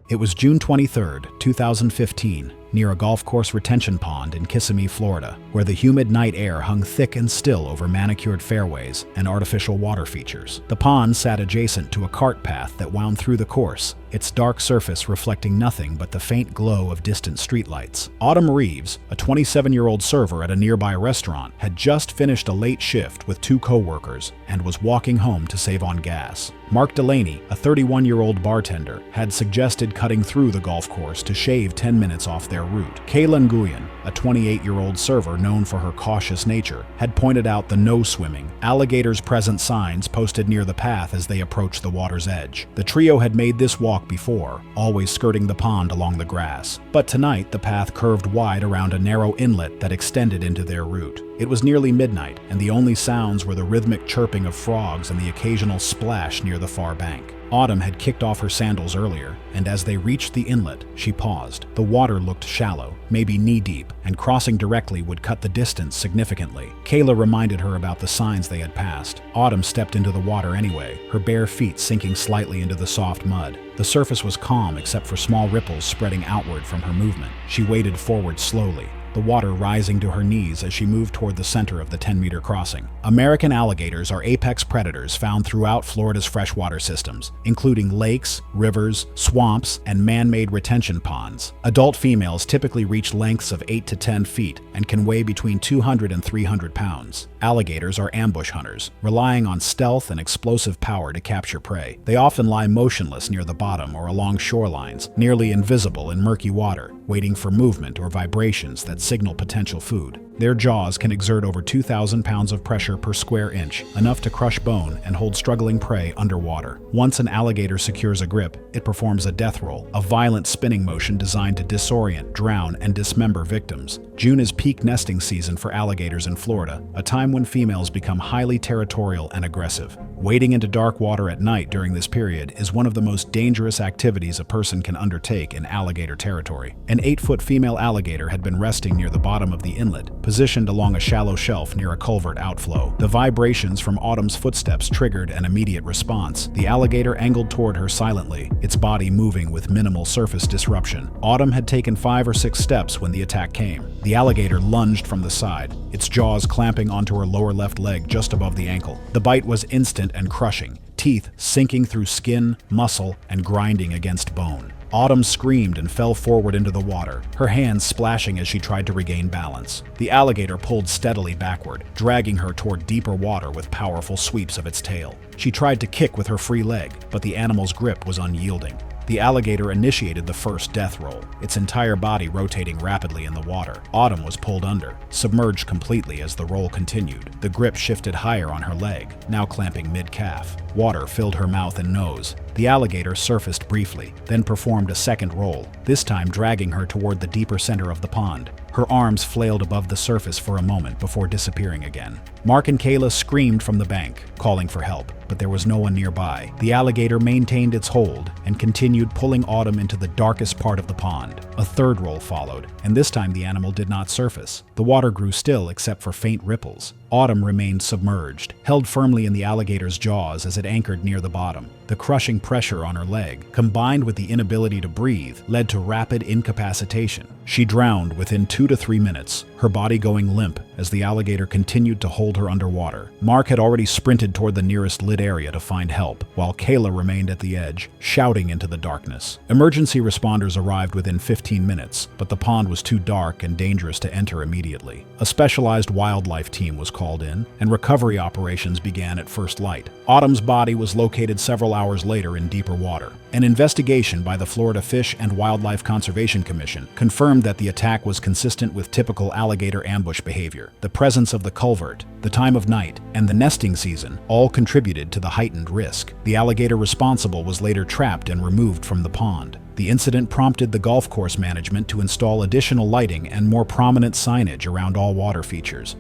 It was June 23, 2015, near a golf course retention pond in Kissimmee, Florida, where the humid night air hung thick and still over manicured fairways and artificial water features. The pond sat adjacent to a cart path that wound through the course, its dark surface reflecting nothing but the faint glow of distant streetlights. Autumn Reeves, a 27-year-old server at a nearby restaurant, had just finished a late shift with two co-workers and was walking home to save on gas. Mark Delaney, a 31-year-old bartender, had suggested cutting through the golf course to shave 10 minutes off their route. Kayla Nguyen, a 28-year-old server known for her cautious nature, had pointed out the no swimming, alligators present signs posted near the path as they approached the water's edge. The trio had made this walk before, always skirting the pond along the grass. But tonight, the path curved wide around a narrow inlet that extended into their route. It was nearly midnight, and the only sounds were the rhythmic chirping of frogs and the occasional splash near the far bank. Autumn had kicked off her sandals earlier, and as they reached the inlet, she paused. The water looked shallow, maybe knee-deep, and crossing directly would cut the distance significantly. Kayla reminded her about the signs they had passed. Autumn stepped into the water anyway, her bare feet sinking slightly into the soft mud. The surface was calm except for small ripples spreading outward from her movement. She waded forward slowly, the water rising to her knees as she moved toward the center of the 10-meter crossing. American alligators are apex predators found throughout Florida's freshwater systems, including lakes, rivers, swamps, and man-made retention ponds. Adult females typically reach lengths of 8 to 10 feet and can weigh between 200 and 300 pounds. Alligators are ambush hunters, relying on stealth and explosive power to capture prey. They often lie motionless near the bottom or along shorelines, nearly invisible in murky water, waiting for movement or vibrations that signal potential food. Their jaws can exert over 2,000 pounds of pressure per square inch, enough to crush bone and hold struggling prey underwater. Once an alligator secures a grip, it performs a death roll, a violent spinning motion designed to disorient, drown, and dismember victims. June is peak nesting season for alligators in Florida, a time when females become highly territorial and aggressive. Wading into dark water at night during this period is one of the most dangerous activities a person can undertake in alligator territory. An 8-foot female alligator had been resting near the bottom of the inlet, positioned along a shallow shelf near a culvert outflow. The vibrations from Autumn's footsteps triggered an immediate response. The alligator angled toward her silently, its body moving with minimal surface disruption. Autumn had taken 5 or 6 steps when the attack came. The alligator lunged from the side, its jaws clamping onto her lower left leg just above the ankle. The bite was instant and crushing, teeth sinking through skin, muscle, and grinding against bone. Autumn screamed and fell forward into the water, her hands splashing as she tried to regain balance. The alligator pulled steadily backward, dragging her toward deeper water with powerful sweeps of its tail. She tried to kick with her free leg, but the animal's grip was unyielding. The alligator initiated the first death roll, its entire body rotating rapidly in the water. Autumn was pulled under, submerged completely as the roll continued. The grip shifted higher on her leg, now clamping mid-calf. Water filled her mouth and nose, The alligator surfaced briefly, then performed a second roll, this time dragging her toward the deeper center of the pond. Her arms flailed above the surface for a moment before disappearing again. Mark and Kayla screamed from the bank, calling for help, but there was no one nearby. The alligator maintained its hold and continued pulling Autumn into the darkest part of the pond. A third roll followed, and this time the animal did not surface. The water grew still except for faint ripples. Autumn remained submerged, held firmly in the alligator's jaws as it anchored near the bottom. The crushing pressure on her leg, combined with the inability to breathe, led to rapid incapacitation. She drowned within 2 to 3 minutes, her body going limp as the alligator continued to hold her underwater. Mark had already sprinted toward the nearest lit area to find help, while Kayla remained at the edge, shouting into the darkness. Emergency responders arrived within 15 minutes, but the pond was too dark and dangerous to enter immediately. A specialized wildlife team was called in, and recovery operations began at first light. Autumn's body was located several hours later in deeper water. An investigation by the Florida Fish and Wildlife Conservation Commission confirmed that the attack was consistent with typical alligator ambush behavior. The presence of the culvert, the time of night, and the nesting season all contributed to the heightened risk. The alligator responsible was later trapped and removed from the pond. The incident prompted the golf course management to install additional lighting and more prominent signage around all water features.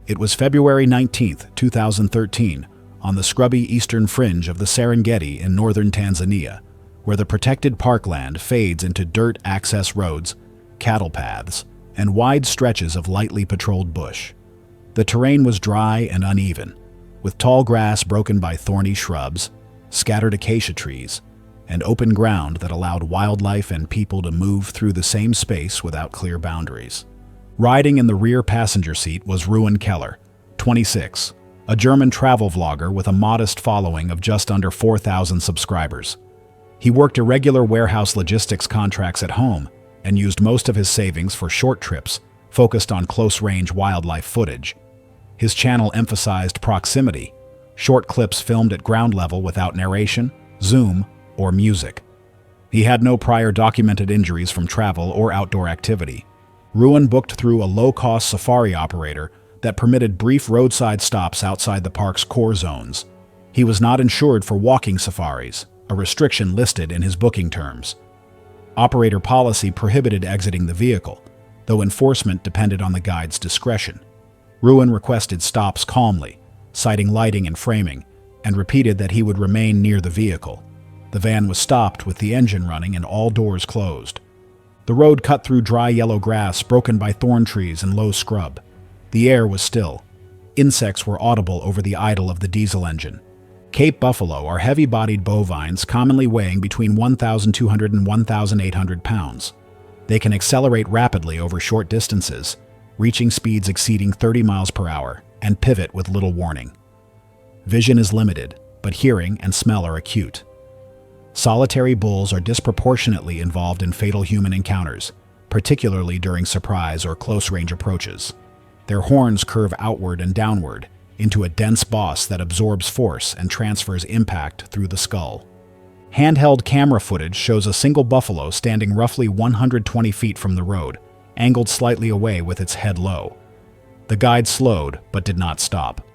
It was February 19, 2013, on the scrubby eastern fringe of the Serengeti in northern Tanzania, where the protected parkland fades into dirt access roads, cattle paths, and wide stretches of lightly patrolled bush. The terrain was dry and uneven, with tall grass broken by thorny shrubs, scattered acacia trees, and open ground that allowed wildlife and people to move through the same space without clear boundaries. Riding in the rear passenger seat was Ruan Keller, 26, a German travel vlogger with a modest following of just under 4,000 subscribers. He worked irregular warehouse logistics contracts at home and used most of his savings for short trips focused on close-range wildlife footage. His channel emphasized proximity, short clips filmed at ground level without narration, zoom, or music. He had no prior documented injuries from travel or outdoor activity. Ruan booked through a low-cost safari operator that permitted brief roadside stops outside the park's core zones. He was not insured for walking safaris, a restriction listed in his booking terms. Operator policy prohibited exiting the vehicle, though enforcement depended on the guide's discretion. Ruan requested stops calmly, citing lighting and framing, and repeated that he would remain near the vehicle. The van was stopped with the engine running and all doors closed. The road cut through dry yellow grass broken by thorn trees and low scrub. The air was still. Insects were audible over the idle of the diesel engine. Cape buffalo are heavy-bodied bovines commonly weighing between 1,200 and 1,800 pounds. They can accelerate rapidly over short distances, reaching speeds exceeding 30 miles per hour, and pivot with little warning. Vision is limited, but hearing and smell are acute. Solitary bulls are disproportionately involved in fatal human encounters, particularly during surprise or close-range approaches. Their horns curve outward and downward into a dense boss that absorbs force and transfers impact through the skull. Handheld camera footage shows a single buffalo standing roughly 120 feet from the road, angled slightly away with its head low. The guide slowed, but did not stop.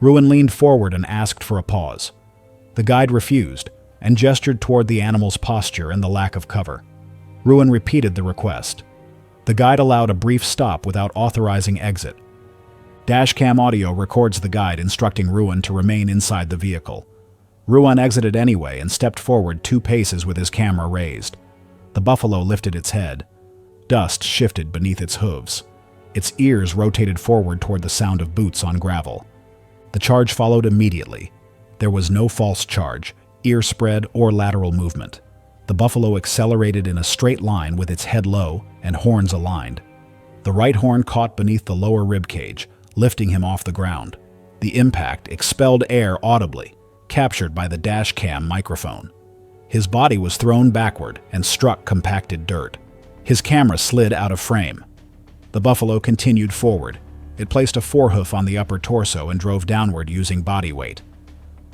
Ruan leaned forward and asked for a pause. The guide refused, and gestured toward the animal's posture and the lack of cover. Ruan repeated the request. The guide allowed a brief stop without authorizing exit. Dashcam audio records the guide instructing Ruan to remain inside the vehicle. Ruan exited anyway and stepped forward 2 paces with his camera raised. The buffalo lifted its head. Dust shifted beneath its hooves. Its ears rotated forward toward the sound of boots on gravel. The charge followed immediately. There was no false charge, ear spread, or lateral movement. The buffalo accelerated in a straight line with its head low and horns aligned. The right horn caught beneath the lower rib cage, lifting him off the ground. The impact expelled air audibly, captured by the dash cam microphone. His body was thrown backward and struck compacted dirt. His camera slid out of frame. The buffalo continued forward. It placed a forehoof on the upper torso and drove downward using body weight.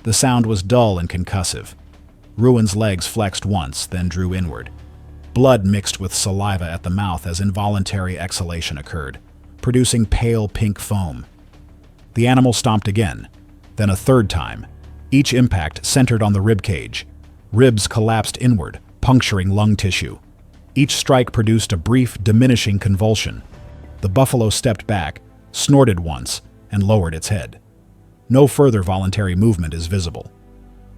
The sound was dull and concussive. Ruan's legs flexed once, then drew inward. Blood mixed with saliva at the mouth as involuntary exhalation occurred, producing pale pink foam. The animal stomped again, then a third time. Each impact centered on the rib cage. Ribs collapsed inward, puncturing lung tissue. Each strike produced a brief, diminishing convulsion. The buffalo stepped back, snorted once, and lowered its head. No further voluntary movement is visible.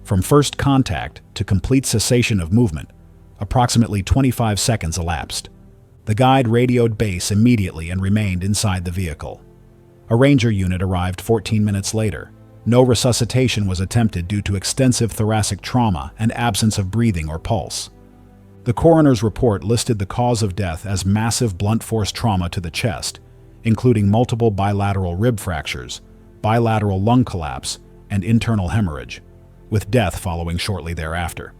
From first contact to complete cessation of movement, approximately 25 seconds elapsed. The guide radioed base immediately and remained inside the vehicle. A ranger unit arrived 14 minutes later. No resuscitation was attempted due to extensive thoracic trauma and absence of breathing or pulse. The coroner's report listed the cause of death as massive blunt force trauma to the chest, including multiple bilateral rib fractures, bilateral lung collapse, and internal hemorrhage, with death following shortly thereafter.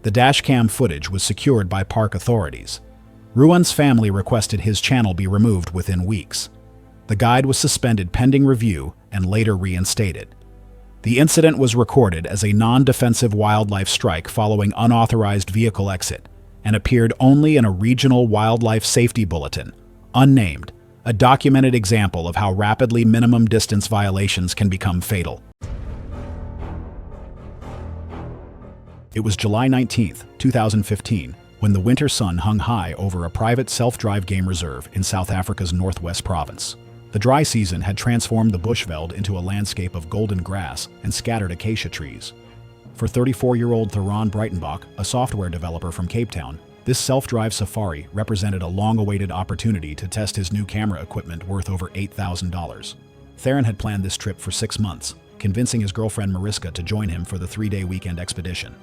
The dashcam footage was secured by park authorities. Ruan's family requested his channel be removed within weeks. The guide was suspended pending review and later reinstated. The incident was recorded as a non-defensive wildlife strike following unauthorized vehicle exit and appeared only in a regional wildlife safety bulletin, unnamed, a documented example of how rapidly minimum distance violations can become fatal. It was July 19, 2015, when the winter sun hung high over a private self-drive game reserve in South Africa's northwest province. The dry season had transformed the Bushveld into a landscape of golden grass and scattered acacia trees. For 34-year-old Theron Breitenbach, a software developer from Cape Town, this self-drive safari represented a long-awaited opportunity to test his new camera equipment worth over $8,000. Theron had planned this trip for 6 months, convincing his girlfriend Mariska to join him for the 3-day weekend expedition.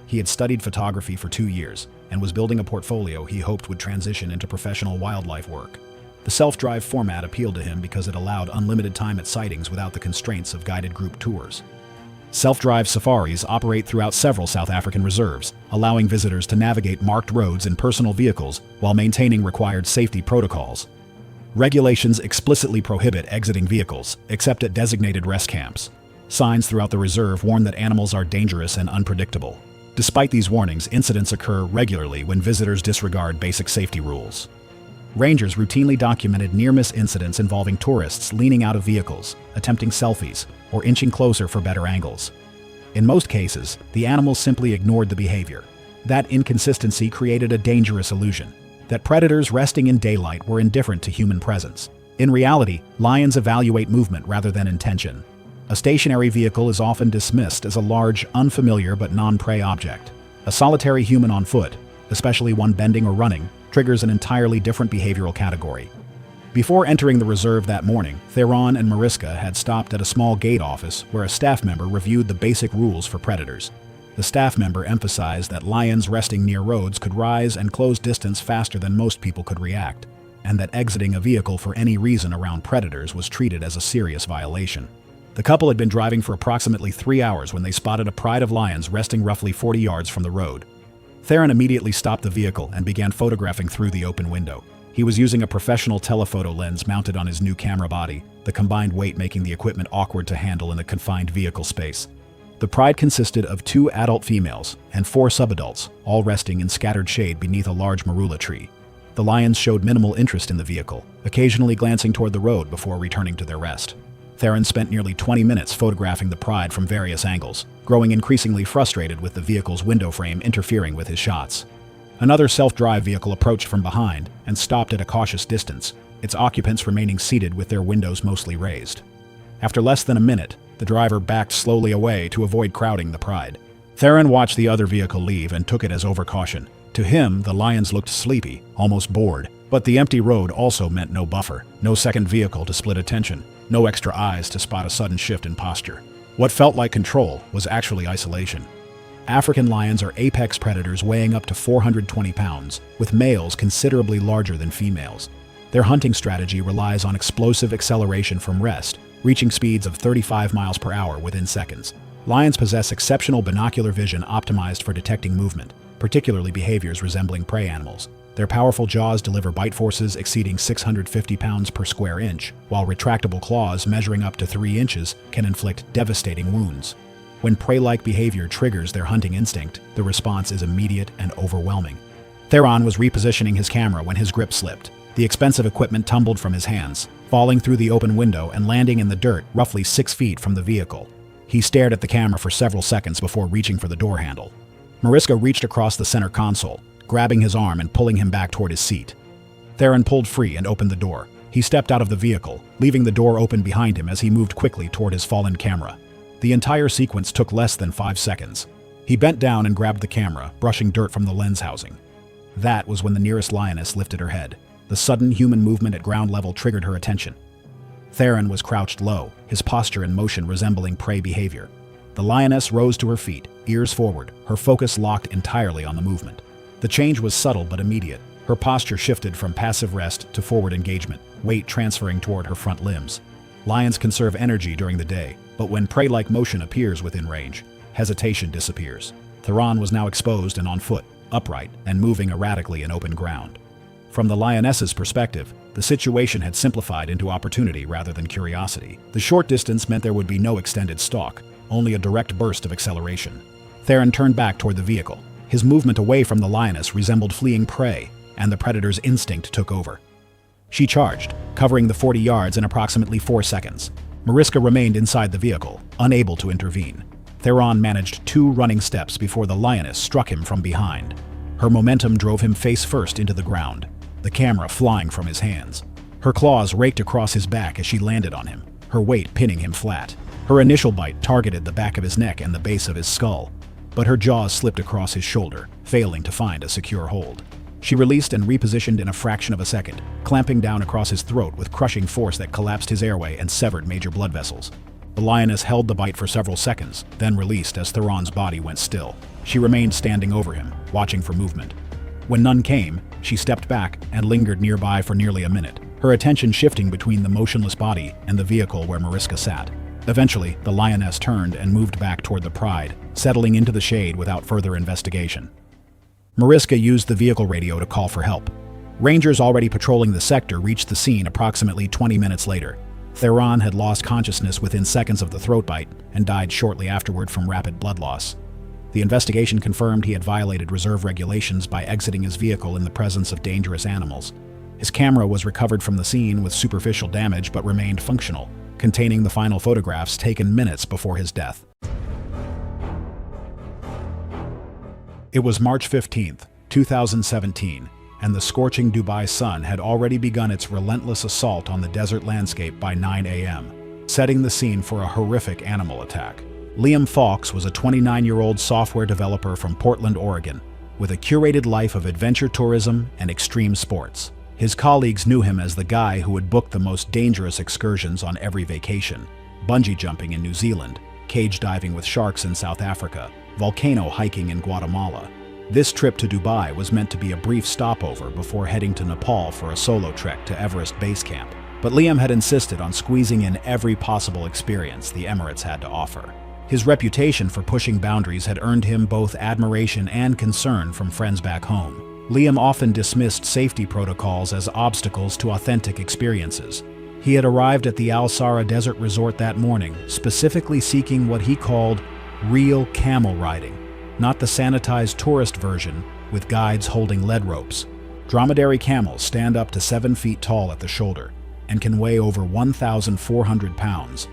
He had studied photography for 2 years and was building a portfolio he hoped would transition into professional wildlife work. The self-drive format appealed to him because it allowed unlimited time at sightings without the constraints of guided group tours. Self-drive safaris operate throughout several South African reserves, allowing visitors to navigate marked roads in personal vehicles while maintaining required safety protocols. Regulations explicitly prohibit exiting vehicles, except at designated rest camps. Signs throughout the reserve warn that animals are dangerous and unpredictable. Despite these warnings, incidents occur regularly when visitors disregard basic safety rules. Rangers routinely documented near-miss incidents involving tourists leaning out of vehicles, attempting selfies, or inching closer for better angles. In most cases, the animals simply ignored the behavior. That inconsistency created a dangerous illusion that predators resting in daylight were indifferent to human presence. In reality, lions evaluate movement rather than intention. A stationary vehicle is often dismissed as a large, unfamiliar but non-prey object. A solitary human on foot, especially one bending or running, triggers an entirely different behavioral category. Before entering the reserve that morning, Theron and Mariska had stopped at a small gate office where a staff member reviewed the basic rules for predators. The staff member emphasized that lions resting near roads could rise and close distance faster than most people could react, and that exiting a vehicle for any reason around predators was treated as a serious violation. The couple had been driving for approximately 3 hours when they spotted a pride of lions resting roughly 40 yards from the road. Theron immediately stopped the vehicle and began photographing through the open window. He was using a professional telephoto lens mounted on his new camera body, the combined weight making the equipment awkward to handle in a confined vehicle space. The pride consisted of 2 adult females and 4 subadults, all resting in scattered shade beneath a large marula tree. The lions showed minimal interest in the vehicle, occasionally glancing toward the road before returning to their rest. Theron spent nearly 20 minutes photographing the pride from various angles, growing increasingly frustrated with the vehicle's window frame interfering with his shots. Another self-drive vehicle approached from behind and stopped at a cautious distance, its occupants remaining seated with their windows mostly raised. After less than a minute, the driver backed slowly away to avoid crowding the pride. Theron watched the other vehicle leave and took it as overcaution. To him, the lions looked sleepy, almost bored, but the empty road also meant no buffer, no second vehicle to split attention, no extra eyes to spot a sudden shift in posture. What felt like control was actually isolation. African lions are apex predators weighing up to 420 pounds, with males considerably larger than females. Their hunting strategy relies on explosive acceleration from rest, reaching speeds of 35 miles per hour within seconds. Lions possess exceptional binocular vision optimized for detecting movement, particularly behaviors resembling prey animals. Their powerful jaws deliver bite forces exceeding 650 pounds per square inch, while retractable claws measuring up to 3 inches can inflict devastating wounds. When prey-like behavior triggers their hunting instinct, the response is immediate and overwhelming. Theron was repositioning his camera when his grip slipped. The expensive equipment tumbled from his hands, falling through the open window and landing in the dirt roughly 6 feet from the vehicle. He stared at the camera for several seconds before reaching for the door handle. Mariska reached across the center console, grabbing his arm and pulling him back toward his seat. Theron pulled free and opened the door. He stepped out of the vehicle, leaving the door open behind him as he moved quickly toward his fallen camera. The entire sequence took less than 5 seconds. He bent down and grabbed the camera, brushing dirt from the lens housing. That was when the nearest lioness lifted her head. The sudden human movement at ground level triggered her attention. Theron was crouched low, his posture and motion resembling prey behavior. The lioness rose to her feet, ears forward, her focus locked entirely on the movement. The change was subtle but immediate. Her posture shifted from passive rest to forward engagement, weight transferring toward her front limbs. Lions conserve energy during the day, but when prey-like motion appears within range, hesitation disappears. Theron was now exposed and on foot, upright, and moving erratically in open ground. From the lioness's perspective, the situation had simplified into opportunity rather than curiosity. The short distance meant there would be no extended stalk, only a direct burst of acceleration. Theron turned back toward the vehicle. His movement away from the lioness resembled fleeing prey, and the predator's instinct took over. She charged, covering the 40 yards in approximately 4 seconds. Mariska remained inside the vehicle, unable to intervene. Theron managed 2 running steps before the lioness struck him from behind. Her momentum drove him face first into the ground, the camera flying from his hands. Her claws raked across his back as she landed on him, her weight pinning him flat. Her initial bite targeted the back of his neck and the base of his skull, but her jaws slipped across his shoulder, failing to find a secure hold. She released and repositioned in a fraction of a second, clamping down across his throat with crushing force that collapsed his airway and severed major blood vessels. The lioness held the bite for several seconds, then released as Theron's body went still. She remained standing over him, watching for movement. When none came, she stepped back and lingered nearby for nearly a minute, her attention shifting between the motionless body and the vehicle where Mariska sat. Eventually, the lioness turned and moved back toward the Pride, settling into the shade without further investigation. Mariska used the vehicle radio to call for help. Rangers already patrolling the sector reached the scene approximately 20 minutes later. Theron had lost consciousness within seconds of the throat bite and died shortly afterward from rapid blood loss. The investigation confirmed he had violated reserve regulations by exiting his vehicle in the presence of dangerous animals. His camera was recovered from the scene with superficial damage but remained functional, containing the final photographs taken minutes before his death. It was March 15, 2017, and the scorching Dubai sun had already begun its relentless assault on the desert landscape by 9 a.m., setting the scene for a horrific animal attack. Liam Fawkes was a 29-year-old software developer from Portland, Oregon, with a curated life of adventure tourism and extreme sports. His colleagues knew him as the guy who would book the most dangerous excursions on every vacation: bungee jumping in New Zealand, cage diving with sharks in South Africa, volcano hiking in Guatemala. This trip to Dubai was meant to be a brief stopover before heading to Nepal for a solo trek to Everest Base Camp. But Liam had insisted on squeezing in every possible experience the Emirates had to offer. His reputation for pushing boundaries had earned him both admiration and concern from friends back home. Liam often dismissed safety protocols as obstacles to authentic experiences. He had arrived at the Al Sara Desert Resort that morning, specifically seeking what he called real camel riding, not the sanitized tourist version with guides holding lead ropes. Dromedary camels stand up to 7 feet tall at the shoulder and can weigh over 1,400 pounds.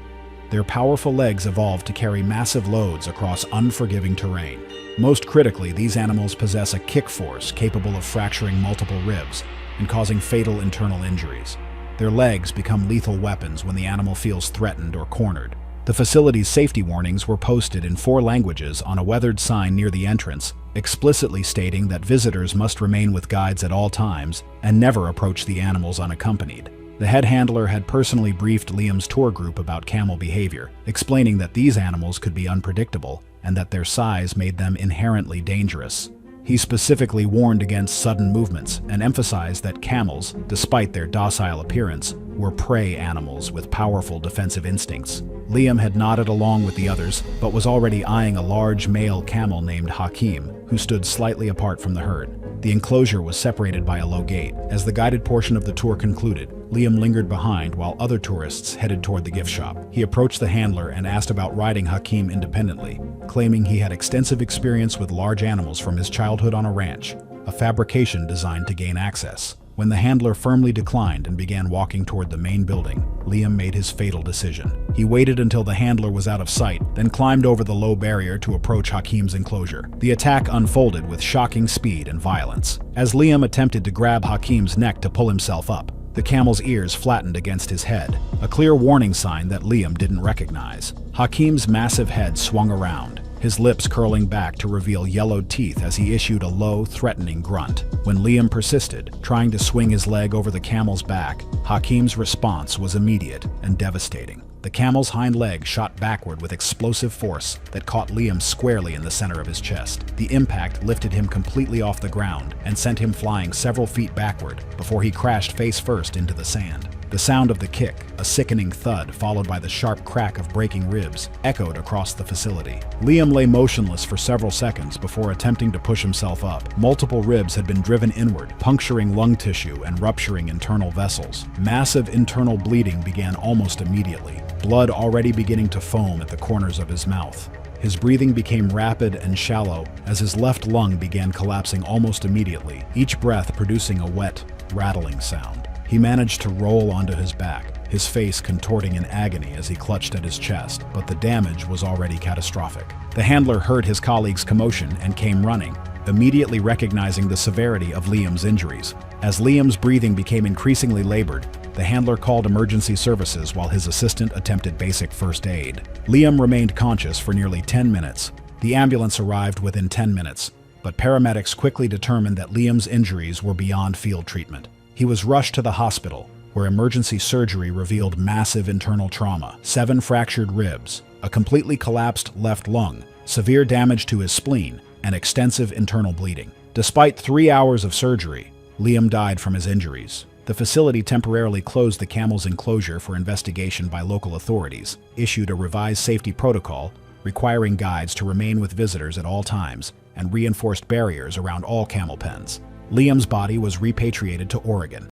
Their powerful legs evolved to carry massive loads across unforgiving terrain. Most critically, these animals possess a kick force capable of fracturing multiple ribs and causing fatal internal injuries. Their legs become lethal weapons when the animal feels threatened or cornered. The facility's safety warnings were posted in 4 languages on a weathered sign near the entrance, explicitly stating that visitors must remain with guides at all times and never approach the animals unaccompanied. The head handler had personally briefed Liam's tour group about camel behavior, explaining that these animals could be unpredictable and that their size made them inherently dangerous. He specifically warned against sudden movements and emphasized that camels, despite their docile appearance, were prey animals with powerful defensive instincts. Liam had nodded along with the others, but was already eyeing a large male camel named Hakim, who stood slightly apart from the herd. The enclosure was separated by a low gate. As the guided portion of the tour concluded, Liam lingered behind while other tourists headed toward the gift shop. He approached the handler and asked about riding Hakim independently, claiming he had extensive experience with large animals from his childhood on a ranch, a fabrication designed to gain access. When the handler firmly declined and began walking toward the main building, Liam made his fatal decision. He waited until the handler was out of sight, then climbed over the low barrier to approach Hakeem's enclosure. The attack unfolded with shocking speed and violence. As Liam attempted to grab Hakeem's neck to pull himself up, the camel's ears flattened against his head, a clear warning sign that Liam didn't recognize. Hakeem's massive head swung around, his lips curling back to reveal yellowed teeth as he issued a low, threatening grunt. When Liam persisted, trying to swing his leg over the camel's back, Hakeem's response was immediate and devastating. The camel's hind leg shot backward with explosive force that caught Liam squarely in the center of his chest. The impact lifted him completely off the ground and sent him flying several feet backward before he crashed face first into the sand. The sound of the kick, a sickening thud followed by the sharp crack of breaking ribs, echoed across the facility. Liam lay motionless for several seconds before attempting to push himself up. Multiple ribs had been driven inward, puncturing lung tissue and rupturing internal vessels. Massive internal bleeding began almost immediately, blood already beginning to foam at the corners of his mouth. His breathing became rapid and shallow as his left lung began collapsing almost immediately, each breath producing a wet, rattling sound. He managed to roll onto his back, his face contorting in agony as he clutched at his chest, but the damage was already catastrophic. The handler heard his colleague's commotion and came running, immediately recognizing the severity of Liam's injuries. As Liam's breathing became increasingly labored, the handler called emergency services while his assistant attempted basic first aid. Liam remained conscious for nearly 10 minutes. The ambulance arrived within 10 minutes, but paramedics quickly determined that Liam's injuries were beyond field treatment. He was rushed to the hospital, where emergency surgery revealed massive internal trauma, 7 fractured ribs, a completely collapsed left lung, severe damage to his spleen, and extensive internal bleeding. Despite 3 hours of surgery, Liam died from his injuries. The facility temporarily closed the camel's enclosure for investigation by local authorities, issued a revised safety protocol requiring guides to remain with visitors at all times, and reinforced barriers around all camel pens. Liam's body was repatriated to Oregon.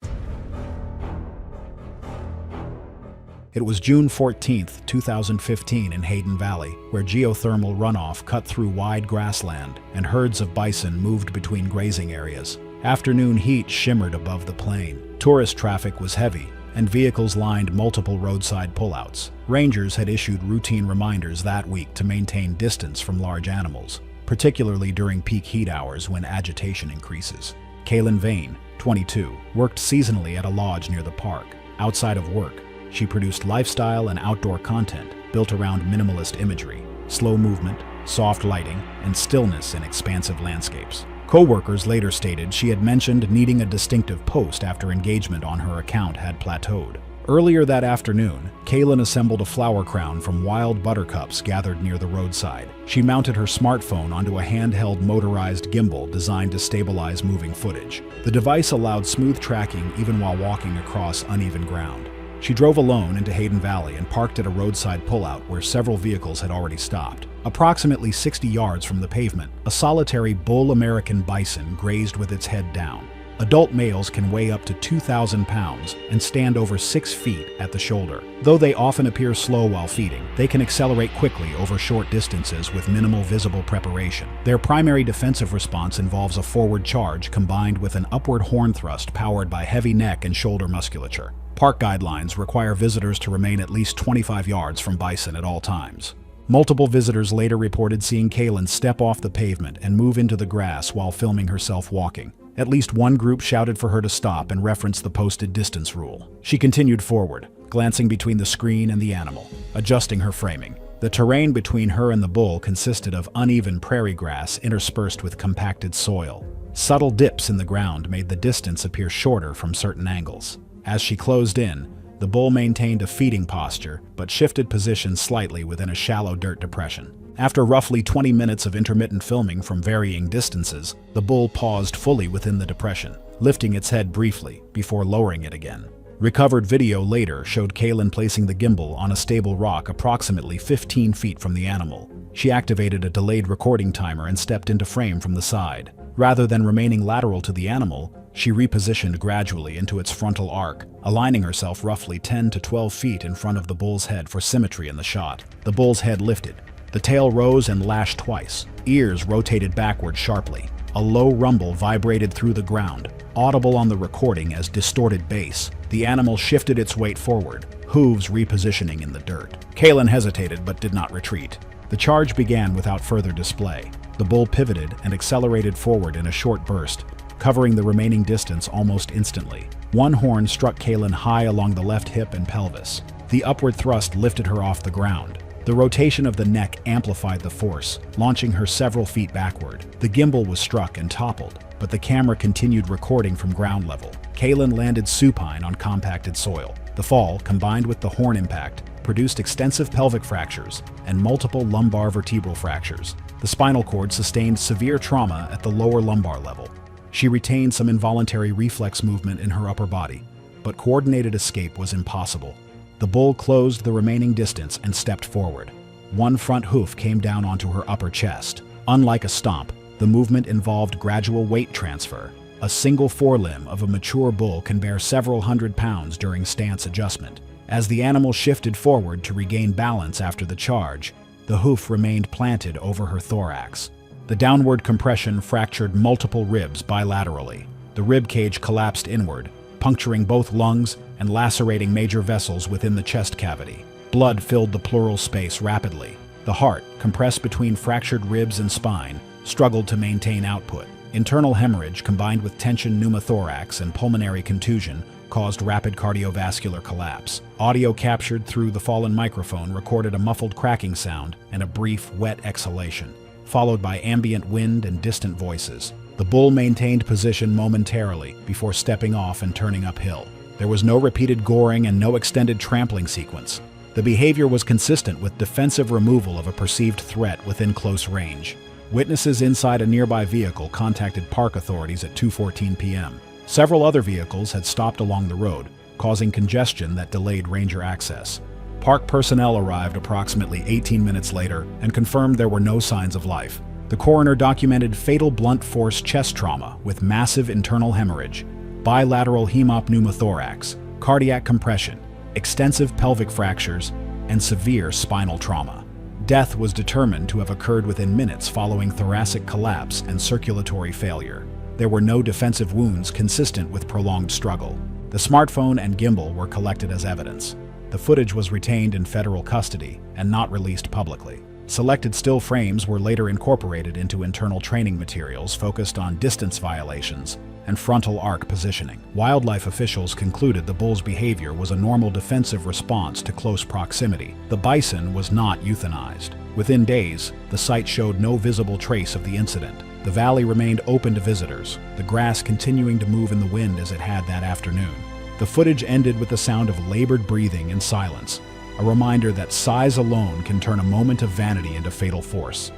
It was June 14, 2015 in Hayden Valley, where geothermal runoff cut through wide grassland and herds of bison moved between grazing areas. Afternoon heat shimmered above the plain. Tourist traffic was heavy, and vehicles lined multiple roadside pullouts. Rangers had issued routine reminders that week to maintain distance from large animals, particularly during peak heat hours when agitation increases. Kaylin Vane, 22, worked seasonally at a lodge near the park. Outside of work, she produced lifestyle and outdoor content built around minimalist imagery, slow movement, soft lighting, and stillness in expansive landscapes. Co-workers later stated she had mentioned needing a distinctive post after engagement on her account had plateaued. Earlier that afternoon, Kaylin assembled a flower crown from wild buttercups gathered near the roadside. She mounted her smartphone onto a handheld motorized gimbal designed to stabilize moving footage. The device allowed smooth tracking even while walking across uneven ground. She drove alone into Hayden Valley and parked at a roadside pullout where several vehicles had already stopped. Approximately 60 yards from the pavement, a solitary bull American bison grazed with its head down. Adult males can weigh up to 2,000 pounds and stand over 6 feet at the shoulder. Though they often appear slow while feeding, they can accelerate quickly over short distances with minimal visible preparation. Their primary defensive response involves a forward charge combined with an upward horn thrust powered by heavy neck and shoulder musculature. Park guidelines require visitors to remain at least 25 yards from bison at all times. Multiple visitors later reported seeing Kaylin step off the pavement and move into the grass while filming herself walking. At least one group shouted for her to stop and referenced the posted distance rule. She continued forward, glancing between the screen and the animal, adjusting her framing. The terrain between her and the bull consisted of uneven prairie grass interspersed with compacted soil. Subtle dips in the ground made the distance appear shorter from certain angles. As she closed in, the bull maintained a feeding posture, but shifted position slightly within a shallow dirt depression. After roughly 20 minutes of intermittent filming from varying distances, the bull paused fully within the depression, lifting its head briefly before lowering it again. Recovered video later showed Kaylin placing the gimbal on a stable rock approximately 15 feet from the animal. She activated a delayed recording timer and stepped into frame from the side. Rather than remaining lateral to the animal, she repositioned gradually into its frontal arc, aligning herself roughly 10 to 12 feet in front of the bull's head for symmetry in the shot. The bull's head lifted. The tail rose and lashed twice. Ears rotated backward sharply. A low rumble vibrated through the ground, audible on the recording as distorted bass. The animal shifted its weight forward, hooves repositioning in the dirt. Kaylin hesitated but did not retreat. The charge began without further display. The bull pivoted and accelerated forward in a short burst, covering the remaining distance almost instantly. One horn struck Kaylin high along the left hip and pelvis. The upward thrust lifted her off the ground. The rotation of the neck amplified the force, launching her several feet backward. The gimbal was struck and toppled, but the camera continued recording from ground level. Kaylin landed supine on compacted soil. The fall, combined with the horn impact, produced extensive pelvic fractures and multiple lumbar vertebral fractures. The spinal cord sustained severe trauma at the lower lumbar level. She retained some involuntary reflex movement in her upper body, but coordinated escape was impossible. The bull closed the remaining distance and stepped forward. One front hoof came down onto her upper chest. Unlike a stomp, the movement involved gradual weight transfer. A single forelimb of a mature bull can bear several hundred pounds during stance adjustment. As the animal shifted forward to regain balance after the charge, the hoof remained planted over her thorax. The downward compression fractured multiple ribs bilaterally. The rib cage collapsed inward, puncturing both lungs and lacerating major vessels within the chest cavity. Blood filled the pleural space rapidly. The heart, compressed between fractured ribs and spine, struggled to maintain output. Internal hemorrhage combined with tension pneumothorax and pulmonary contusion caused rapid cardiovascular collapse. Audio captured through the fallen microphone recorded a muffled cracking sound and a brief, wet exhalation, followed by ambient wind and distant voices. The bull maintained position momentarily before stepping off and turning uphill. There was no repeated goring and no extended trampling sequence. The behavior was consistent with defensive removal of a perceived threat within close range. Witnesses inside a nearby vehicle contacted park authorities at 2:14 p.m. Several other vehicles had stopped along the road, causing congestion that delayed ranger access. Park personnel arrived approximately 18 minutes later and confirmed there were no signs of life. The coroner documented fatal blunt force chest trauma with massive internal hemorrhage, bilateral hemopneumothorax, cardiac compression, extensive pelvic fractures, and severe spinal trauma. Death was determined to have occurred within minutes following thoracic collapse and circulatory failure. There were no defensive wounds consistent with prolonged struggle. The smartphone and gimbal were collected as evidence. The footage was retained in federal custody and not released publicly. Selected still frames were later incorporated into internal training materials focused on distance violations and frontal arc positioning. Wildlife officials concluded the bull's behavior was a normal defensive response to close proximity. The bison was not euthanized. Within days, the site showed no visible trace of the incident. The valley remained open to visitors, the grass continuing to move in the wind as it had that afternoon. The footage ended with the sound of labored breathing and silence, a reminder that size alone can turn a moment of vanity into fatal force.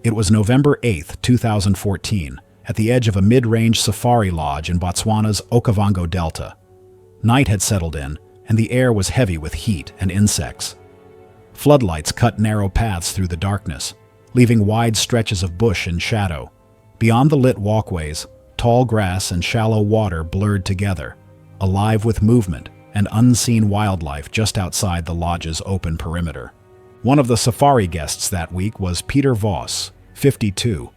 It was November 8, 2014, at the edge of a mid-range safari lodge in Botswana's Okavango Delta. Night had settled in, and the air was heavy with heat and insects. Floodlights cut narrow paths through the darkness, leaving wide stretches of bush in shadow. Beyond the lit walkways, tall grass and shallow water blurred together, alive with movement and unseen wildlife just outside the lodge's open perimeter. One of the safari guests that week was Peter Voss, 52,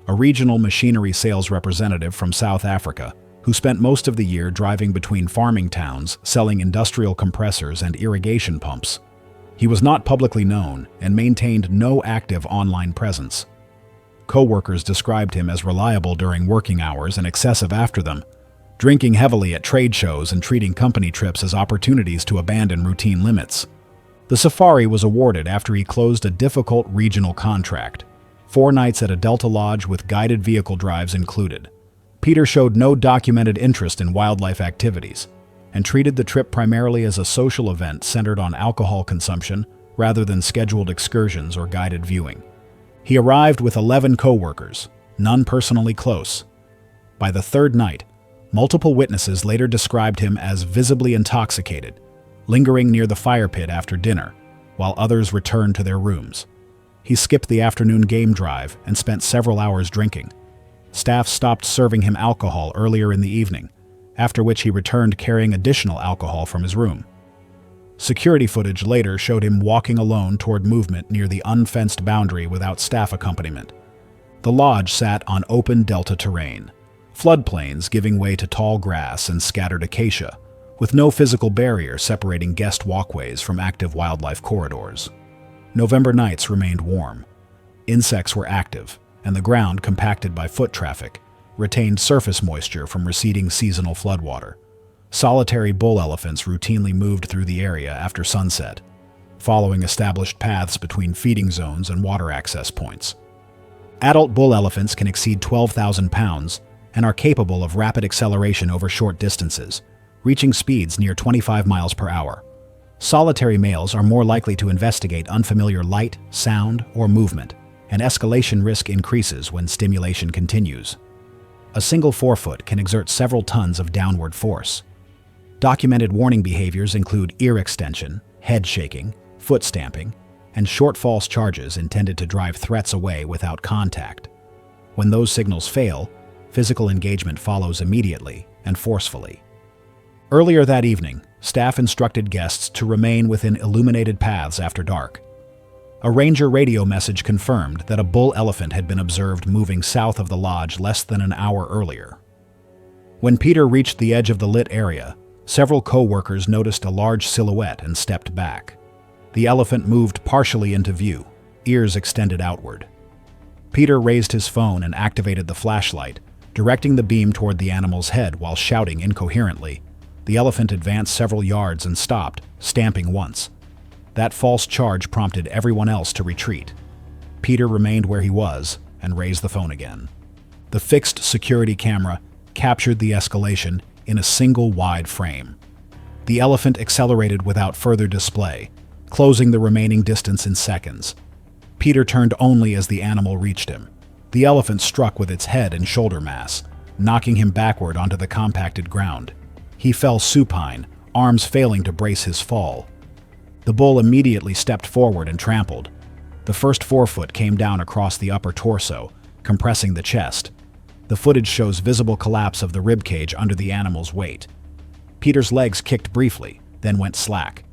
a regional machinery sales representative from South Africa, who spent most of the year driving between farming towns selling industrial compressors and irrigation pumps. He was not publicly known and maintained no active online presence. Co-workers described him as reliable during working hours and excessive after them, drinking heavily at trade shows and treating company trips as opportunities to abandon routine limits. The safari was awarded after he closed a difficult regional contract, 4 nights at a Delta lodge with guided vehicle drives included. Peter showed no documented interest in wildlife activities and treated the trip primarily as a social event centered on alcohol consumption rather than scheduled excursions or guided viewing. He arrived with 11 co-workers, none personally close. By the 3rd night, multiple witnesses later described him as visibly intoxicated, lingering near the fire pit after dinner, while others returned to their rooms. He skipped the afternoon game drive and spent several hours drinking. Staff stopped serving him alcohol earlier in the evening, after which he returned carrying additional alcohol from his room. Security footage later showed him walking alone toward movement near the unfenced boundary without staff accompaniment. The lodge sat on open delta terrain, floodplains giving way to tall grass and scattered acacia, with no physical barrier separating guest walkways from active wildlife corridors. November nights remained warm. Insects were active, and the ground, compacted by foot traffic, retained surface moisture from receding seasonal floodwater. Solitary bull elephants routinely moved through the area after sunset, following established paths between feeding zones and water access points. Adult bull elephants can exceed 12,000 pounds and are capable of rapid acceleration over short distances, reaching speeds near 25 miles per hour. Solitary males are more likely to investigate unfamiliar light, sound, or movement, and escalation risk increases when stimulation continues. A single forefoot can exert several tons of downward force. Documented warning behaviors include ear extension, head shaking, foot stamping, and short false charges intended to drive threats away without contact. When those signals fail, physical engagement follows immediately and forcefully. Earlier that evening, staff instructed guests to remain within illuminated paths after dark. A ranger radio message confirmed that a bull elephant had been observed moving south of the lodge less than an hour earlier. When Peter reached the edge of the lit area, several co-workers noticed a large silhouette and stepped back. The elephant moved partially into view, ears extended outward. Peter raised his phone and activated the flashlight, directing the beam toward the animal's head while shouting incoherently. The elephant advanced several yards and stopped, stamping once. That false charge prompted everyone else to retreat. Peter remained where he was and raised the phone again. The fixed security camera captured the escalation in a single wide frame. The elephant accelerated without further display, closing the remaining distance in seconds. Peter turned only as the animal reached him. The elephant struck with its head and shoulder mass, knocking him backward onto the compacted ground. He fell supine, arms failing to brace his fall. The bull immediately stepped forward and trampled. The first forefoot came down across the upper torso, compressing the chest. The footage shows visible collapse of the ribcage under the animal's weight. Peter's legs kicked briefly, then went slack.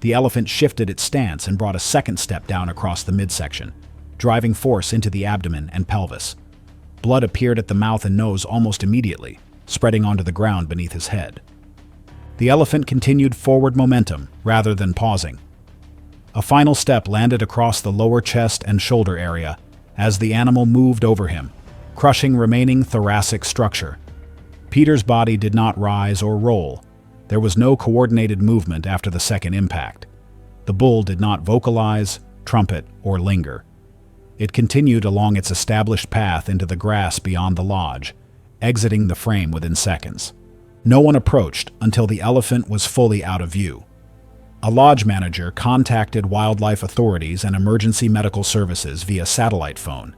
The elephant shifted its stance and brought a second step down across the midsection, driving force into the abdomen and pelvis. Blood appeared at the mouth and nose almost immediately, spreading onto the ground beneath his head. The elephant continued forward momentum rather than pausing. A final step landed across the lower chest and shoulder area as the animal moved over him, crushing remaining thoracic structure. Peter's body did not rise or roll. There was no coordinated movement after the second impact. The bull did not vocalize, trumpet, or linger. It continued along its established path into the grass beyond the lodge, exiting the frame within seconds. No one approached until the elephant was fully out of view. A lodge manager contacted wildlife authorities and emergency medical services via satellite phone,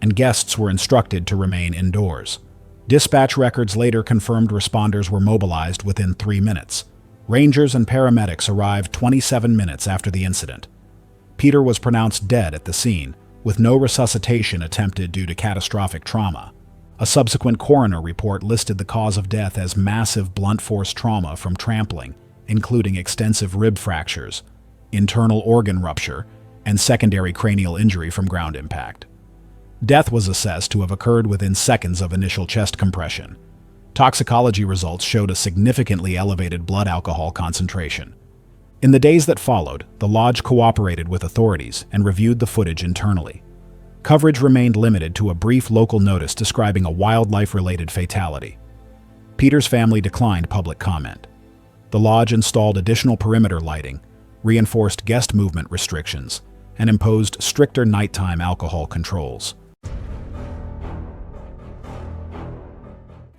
and guests were instructed to remain indoors. Dispatch records later confirmed responders were mobilized within 3 minutes. Rangers and paramedics arrived 27 minutes after the incident. Peter was pronounced dead at the scene, with no resuscitation attempted due to catastrophic trauma. A subsequent coroner report listed the cause of death as massive blunt force trauma from trampling, including extensive rib fractures, internal organ rupture, and secondary cranial injury from ground impact. Death was assessed to have occurred within seconds of initial chest compression. Toxicology results showed a significantly elevated blood alcohol concentration. In the days that followed, the lodge cooperated with authorities and reviewed the footage internally. Coverage remained limited to a brief local notice describing a wildlife-related fatality. Peter's family declined public comment. The lodge installed additional perimeter lighting, reinforced guest movement restrictions, and imposed stricter nighttime alcohol controls.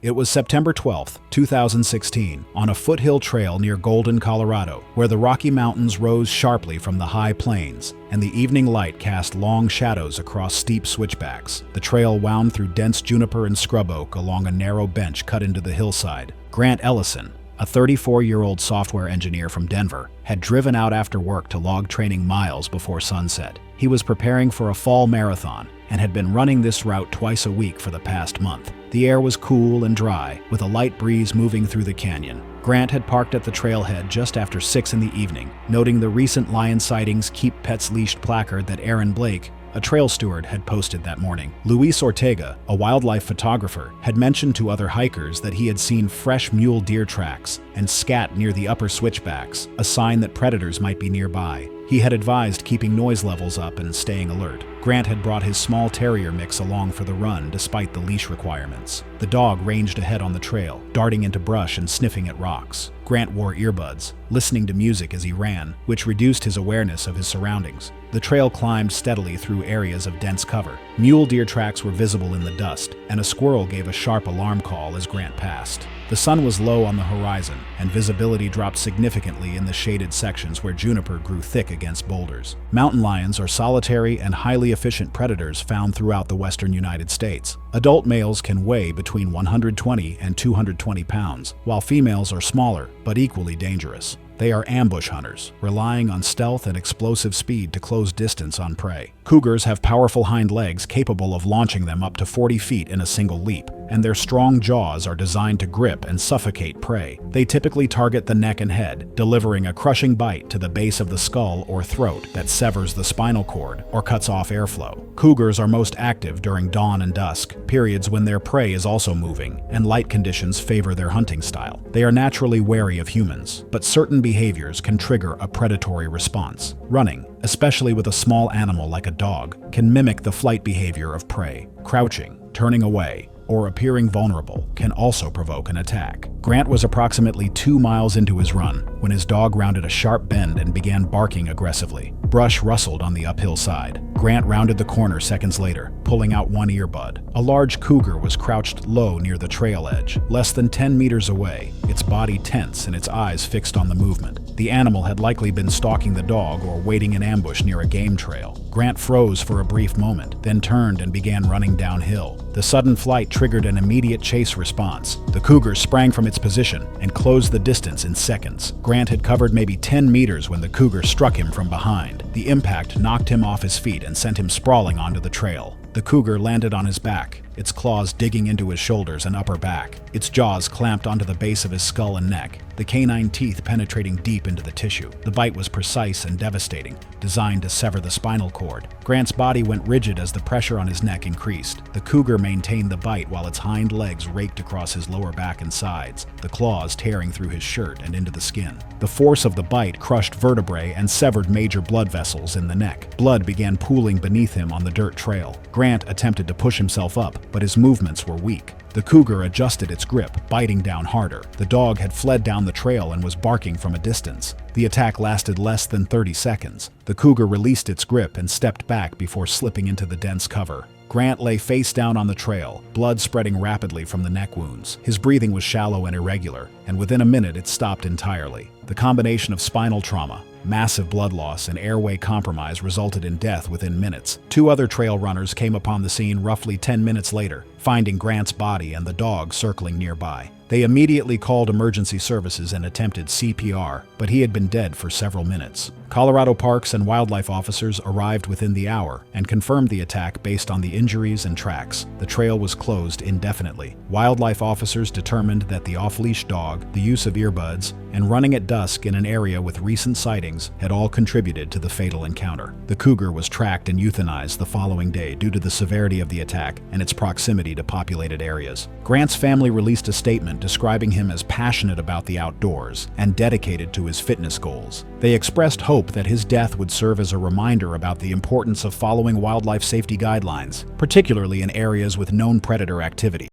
It was September 12, 2016, on a foothill trail near Golden, Colorado, where the Rocky Mountains rose sharply from the high plains, and the evening light cast long shadows across steep switchbacks. The trail wound through dense juniper and scrub oak along a narrow bench cut into the hillside. Grant Ellison, a 34-year-old software engineer from Denver, had driven out after work to log training miles before sunset. He was preparing for a fall marathon and had been running this route twice a week for the past month. The air was cool and dry, with a light breeze moving through the canyon. Grant had parked at the trailhead just after 6 in the evening, noting the recent lion sightings Keep Pets Leashed placard that Aaron Blake, a trail steward, had posted that morning. Luis Ortega, a wildlife photographer, had mentioned to other hikers that he had seen fresh mule deer tracks and scat near the upper switchbacks, a sign that predators might be nearby. He had advised keeping noise levels up and staying alert. Grant had brought his small terrier mix along for the run despite the leash requirements. The dog ranged ahead on the trail, darting into brush and sniffing at rocks. Grant wore earbuds, listening to music as he ran, which reduced his awareness of his surroundings. The trail climbed steadily through areas of dense cover. Mule deer tracks were visible in the dust, and a squirrel gave a sharp alarm call as Grant passed. The sun was low on the horizon, and visibility dropped significantly in the shaded sections where juniper grew thick against boulders. Mountain lions are solitary and highly efficient predators found throughout the western United States. Adult males can weigh between 120 and 220 pounds, while females are smaller but equally dangerous. They are ambush hunters, relying on stealth and explosive speed to close distance on prey. Cougars have powerful hind legs capable of launching them up to 40 feet in a single leap, and their strong jaws are designed to grip and suffocate prey. They typically target the neck and head, delivering a crushing bite to the base of the skull or throat that severs the spinal cord or cuts off airflow. Cougars are most active during dawn and dusk, periods when their prey is also moving, and light conditions favor their hunting style. They are naturally wary of humans, but certain behaviors can trigger a predatory response. Running, especially with a small animal like a dog, can mimic the flight behavior of prey. Crouching, turning away, or appearing vulnerable can also provoke an attack. Grant was approximately 2 miles into his run when his dog rounded a sharp bend and began barking aggressively. Brush rustled on the uphill side. Grant rounded the corner seconds later, pulling out one earbud. A large cougar was crouched low near the trail edge, less than 10 meters away, its body tense and its eyes fixed on the movement. The animal had likely been stalking the dog or waiting in ambush near a game trail. Grant froze for a brief moment, then turned and began running downhill. The sudden flight triggered an immediate chase response. The cougar sprang from its position and closed the distance in seconds. Grant had covered maybe 10 meters when the cougar struck him from behind. The impact knocked him off his feet and sent him sprawling onto the trail. The cougar landed on his back, its claws digging into his shoulders and upper back, its jaws clamped onto the base of his skull and neck, the canine teeth penetrating deep into the tissue. The bite was precise and devastating, designed to sever the spinal cord. Grant's body went rigid as the pressure on his neck increased. The cougar maintained the bite while its hind legs raked across his lower back and sides, the claws tearing through his shirt and into the skin. The force of the bite crushed vertebrae and severed major blood vessels in the neck. Blood began pooling beneath him on the dirt trail. Grant attempted to push himself up, but his movements were weak. The cougar adjusted its grip, biting down harder. The dog had fled down the trail and was barking from a distance. The attack lasted less than 30 seconds. The cougar released its grip and stepped back before slipping into the dense cover. Grant lay face down on the trail, blood spreading rapidly from the neck wounds. His breathing was shallow and irregular, and within a minute it stopped entirely. The combination of spinal trauma, massive blood loss, and airway compromise resulted in death within minutes. 2 other trail runners came upon the scene roughly 10 minutes later, finding Grant's body and the dog circling nearby. They immediately called emergency services and attempted CPR, but he had been dead for several minutes. Colorado Parks and Wildlife officers arrived within the hour and confirmed the attack based on the injuries and tracks. The trail was closed indefinitely. Wildlife officers determined that the off-leash dog, the use of earbuds, and running at dusk in an area with recent sightings had all contributed to the fatal encounter. The cougar was tracked and euthanized the following day due to the severity of the attack and its proximity to populated areas. Grant's family released a statement describing him as passionate about the outdoors and dedicated to his fitness goals. They expressed hope that his death would serve as a reminder about the importance of following wildlife safety guidelines, particularly in areas with known predator activity.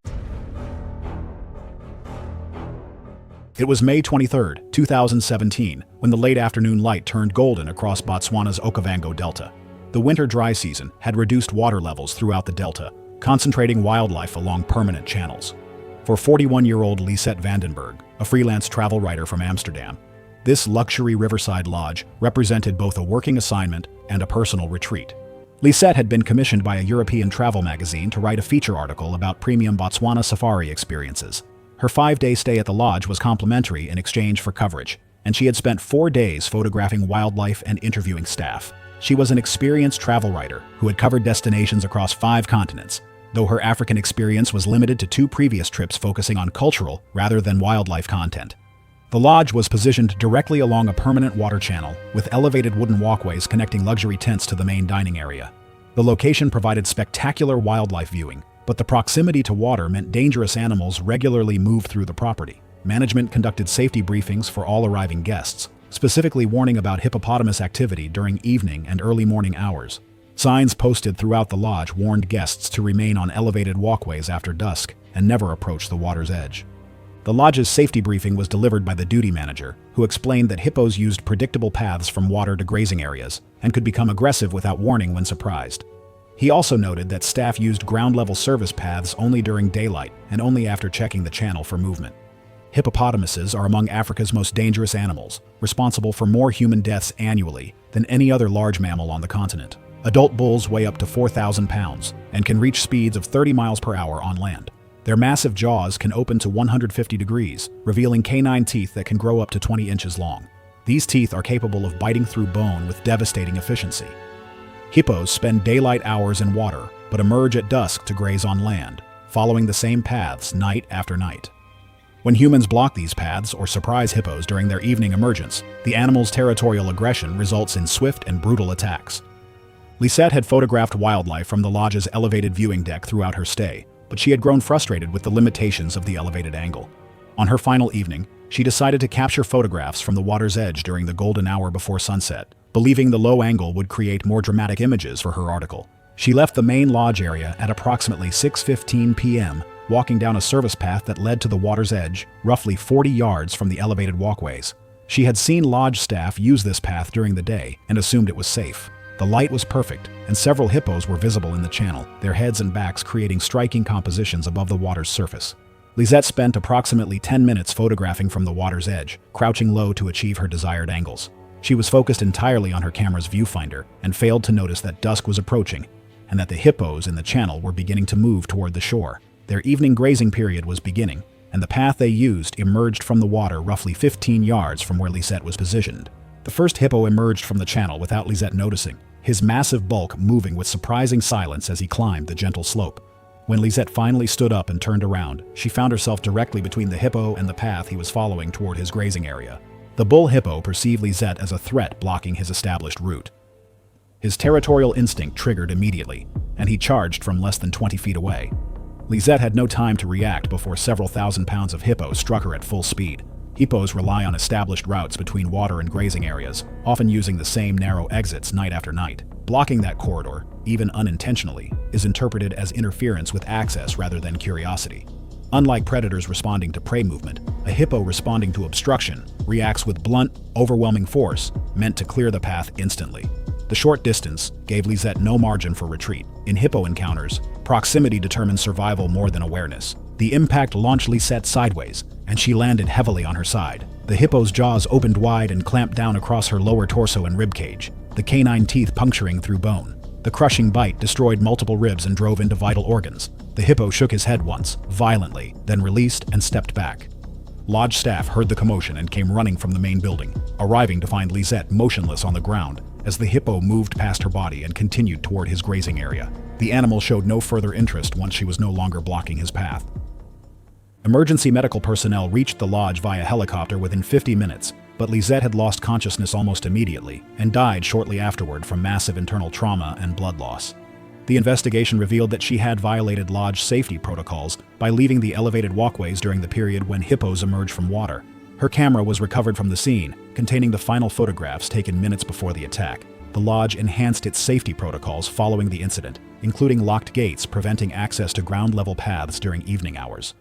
It was May 23, 2017, when the late afternoon light turned golden across Botswana's Okavango Delta. The winter dry season had reduced water levels throughout the delta, concentrating wildlife along permanent channels. For 41-year-old Lisette Vandenberg, a freelance travel writer from Amsterdam, this luxury riverside lodge represented both a working assignment and a personal retreat. Lisette had been commissioned by a European travel magazine to write a feature article about premium Botswana safari experiences. Her 5-day stay at the lodge was complimentary in exchange for coverage, and she had spent 4 days photographing wildlife and interviewing staff. She was an experienced travel writer who had covered destinations across 5 continents, though her African experience was limited to 2 previous trips focusing on cultural rather than wildlife content. The lodge was positioned directly along a permanent water channel, with elevated wooden walkways connecting luxury tents to the main dining area. The location provided spectacular wildlife viewing, but the proximity to water meant dangerous animals regularly moved through the property. Management conducted safety briefings for all arriving guests, specifically warning about hippopotamus activity during evening and early morning hours. Signs posted throughout the lodge warned guests to remain on elevated walkways after dusk and never approach the water's edge. The lodge's safety briefing was delivered by the duty manager, who explained that hippos used predictable paths from water to grazing areas and could become aggressive without warning when surprised. He also noted that staff used ground-level service paths only during daylight and only after checking the channel for movement. Hippopotamuses are among Africa's most dangerous animals, responsible for more human deaths annually than any other large mammal on the continent. Adult bulls weigh up to 4,000 pounds and can reach speeds of 30 miles per hour on land. Their massive jaws can open to 150 degrees, revealing canine teeth that can grow up to 20 inches long. These teeth are capable of biting through bone with devastating efficiency. Hippos spend daylight hours in water, but emerge at dusk to graze on land, following the same paths night after night. When humans block these paths or surprise hippos during their evening emergence, the animal's territorial aggression results in swift and brutal attacks. Lisette had photographed wildlife from the lodge's elevated viewing deck throughout her stay, but she had grown frustrated with the limitations of the elevated angle. On her final evening, she decided to capture photographs from the water's edge during the golden hour before sunset, believing the low angle would create more dramatic images for her article. She left the main lodge area at approximately 6:15 p.m., walking down a service path that led to the water's edge, roughly 40 yards from the elevated walkways. She had seen lodge staff use this path during the day and assumed it was safe. The light was perfect, and several hippos were visible in the channel, their heads and backs creating striking compositions above the water's surface. Lisette spent approximately 10 minutes photographing from the water's edge, crouching low to achieve her desired angles. She was focused entirely on her camera's viewfinder and failed to notice that dusk was approaching and that the hippos in the channel were beginning to move toward the shore. Their evening grazing period was beginning, and the path they used emerged from the water roughly 15 yards from where Lisette was positioned. The first hippo emerged from the channel without Lisette noticing, his massive bulk moving with surprising silence as he climbed the gentle slope. When Lisette finally stood up and turned around, she found herself directly between the hippo and the path he was following toward his grazing area. The bull hippo perceived Lisette as a threat blocking his established route. His territorial instinct triggered immediately, and he charged from less than 20 feet away. Lisette had no time to react before several thousand pounds of hippo struck her at full speed. Hippos rely on established routes between water and grazing areas, often using the same narrow exits night after night. Blocking that corridor, even unintentionally, is interpreted as interference with access rather than curiosity. Unlike predators responding to prey movement, a hippo responding to obstruction reacts with blunt, overwhelming force meant to clear the path instantly. The short distance gave Lisette no margin for retreat. In hippo encounters, proximity determines survival more than awareness. The impact launched Lisette sideways, and she landed heavily on her side. The hippo's jaws opened wide and clamped down across her lower torso and ribcage, the canine teeth puncturing through bone. The crushing bite destroyed multiple ribs and drove into vital organs. The hippo shook his head once, violently, then released and stepped back. Lodge staff heard the commotion and came running from the main building, arriving to find Lisette motionless on the ground as the hippo moved past her body and continued toward his grazing area. The animal showed no further interest once she was no longer blocking his path. Emergency medical personnel reached the lodge via helicopter within 50 minutes, but Lisette had lost consciousness almost immediately and died shortly afterward from massive internal trauma and blood loss. The investigation revealed that she had violated lodge safety protocols by leaving the elevated walkways during the period when hippos emerged from water. Her camera was recovered from the scene, containing the final photographs taken minutes before the attack. The lodge enhanced its safety protocols following the incident, including locked gates preventing access to ground-level paths during evening hours.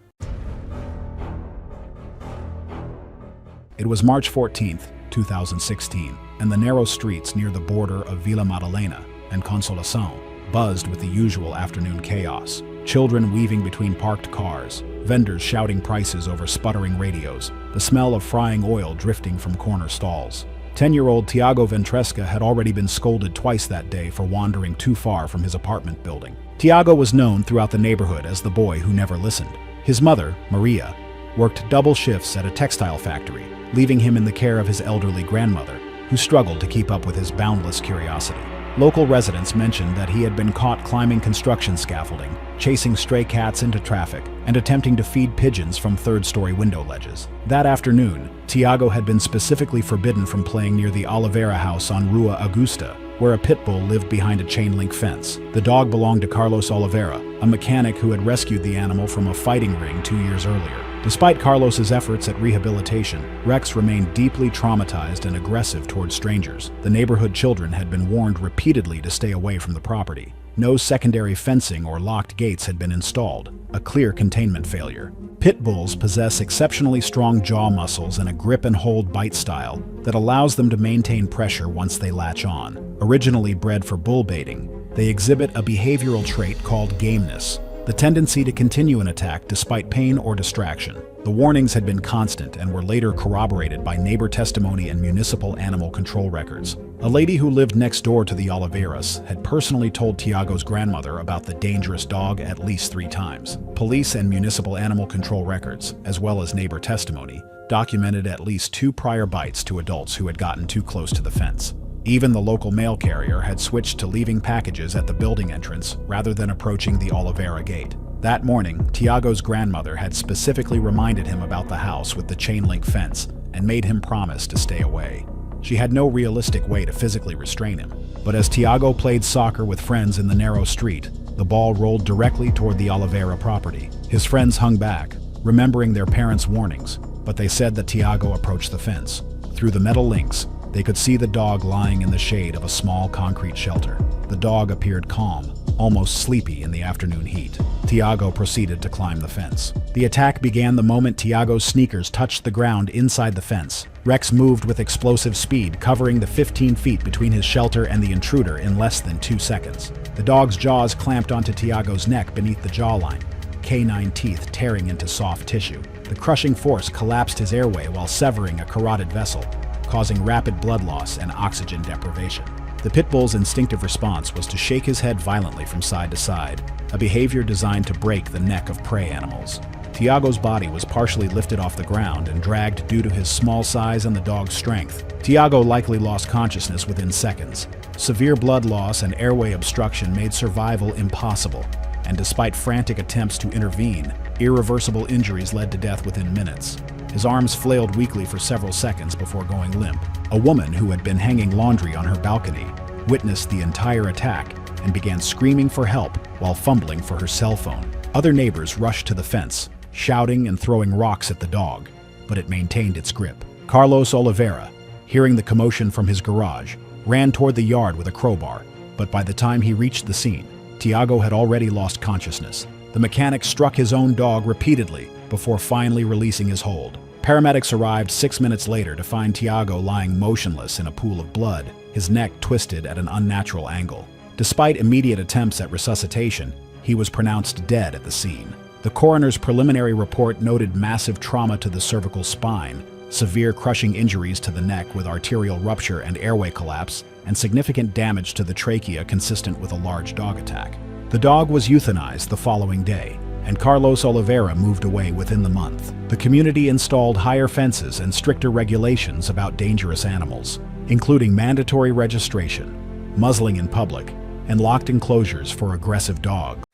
It was March 14, 2016, and the narrow streets near the border of Vila Madalena and Consolação buzzed with the usual afternoon chaos. Children weaving between parked cars, vendors shouting prices over sputtering radios, the smell of frying oil drifting from corner stalls. 10-year-old Tiago Ventresca had already been scolded twice that day for wandering too far from his apartment building. Tiago was known throughout the neighborhood as the boy who never listened. His mother, Maria, worked double shifts at a textile factory, leaving him in the care of his elderly grandmother, who struggled to keep up with his boundless curiosity. Local residents mentioned that he had been caught climbing construction scaffolding, chasing stray cats into traffic, and attempting to feed pigeons from third-story window ledges. That afternoon, Tiago had been specifically forbidden from playing near the Oliveira house on Rua Augusta, where a pit bull lived behind a chain-link fence. The dog belonged to Carlos Oliveira, a mechanic who had rescued the animal from a fighting ring 2 years earlier. Despite Carlos's efforts at rehabilitation, Rex remained deeply traumatized and aggressive towards strangers. The neighborhood children had been warned repeatedly to stay away from the property. No secondary fencing or locked gates had been installed, a clear containment failure. Pit bulls possess exceptionally strong jaw muscles and a grip-and-hold bite style that allows them to maintain pressure once they latch on. Originally bred for bull baiting, they exhibit a behavioral trait called gameness, the tendency to continue an attack despite pain or distraction. The warnings had been constant and were later corroborated by neighbor testimony and municipal animal control records. A lady who lived next door to the Oliveiras had personally told Tiago's grandmother about the dangerous dog at least 3 times. Police and municipal animal control records, as well as neighbor testimony, documented at least 2 prior bites to adults who had gotten too close to the fence. Even the local mail carrier had switched to leaving packages at the building entrance rather than approaching the Oliveira gate. That morning, Tiago's grandmother had specifically reminded him about the house with the chain-link fence and made him promise to stay away. She had no realistic way to physically restrain him, but as Tiago played soccer with friends in the narrow street, the ball rolled directly toward the Oliveira property. His friends hung back, remembering their parents' warnings, but they said that Tiago approached the fence. Through the metal links, they could see the dog lying in the shade of a small concrete shelter. The dog appeared calm, almost sleepy in the afternoon heat. Tiago proceeded to climb the fence. The attack began the moment Tiago's sneakers touched the ground inside the fence. Rex moved with explosive speed, covering the 15 feet between his shelter and the intruder in less than 2 seconds. The dog's jaws clamped onto Tiago's neck beneath the jawline, canine teeth tearing into soft tissue. The crushing force collapsed his airway while severing a carotid vessel, causing rapid blood loss and oxygen deprivation. The pit bull's instinctive response was to shake his head violently from side to side, a behavior designed to break the neck of prey animals. Tiago's body was partially lifted off the ground and dragged due to his small size and the dog's strength. Tiago likely lost consciousness within seconds. Severe blood loss and airway obstruction made survival impossible, and despite frantic attempts to intervene, irreversible injuries led to death within minutes. His arms flailed weakly for several seconds before going limp. A woman who had been hanging laundry on her balcony witnessed the entire attack and began screaming for help while fumbling for her cell phone. Other neighbors rushed to the fence, shouting and throwing rocks at the dog, but it maintained its grip. Carlos Oliveira, hearing the commotion from his garage, ran toward the yard with a crowbar, but by the time he reached the scene, Tiago had already lost consciousness. The mechanic struck his own dog repeatedly before finally releasing his hold. Paramedics arrived 6 minutes later to find Tiago lying motionless in a pool of blood, his neck twisted at an unnatural angle. Despite immediate attempts at resuscitation, he was pronounced dead at the scene. The coroner's preliminary report noted massive trauma to the cervical spine, severe crushing injuries to the neck with arterial rupture and airway collapse, and significant damage to the trachea consistent with a large dog attack. The dog was euthanized the following day, and Carlos Oliveira moved away within the month. The community installed higher fences and stricter regulations about dangerous animals, including mandatory registration, muzzling in public, and locked enclosures for aggressive dogs.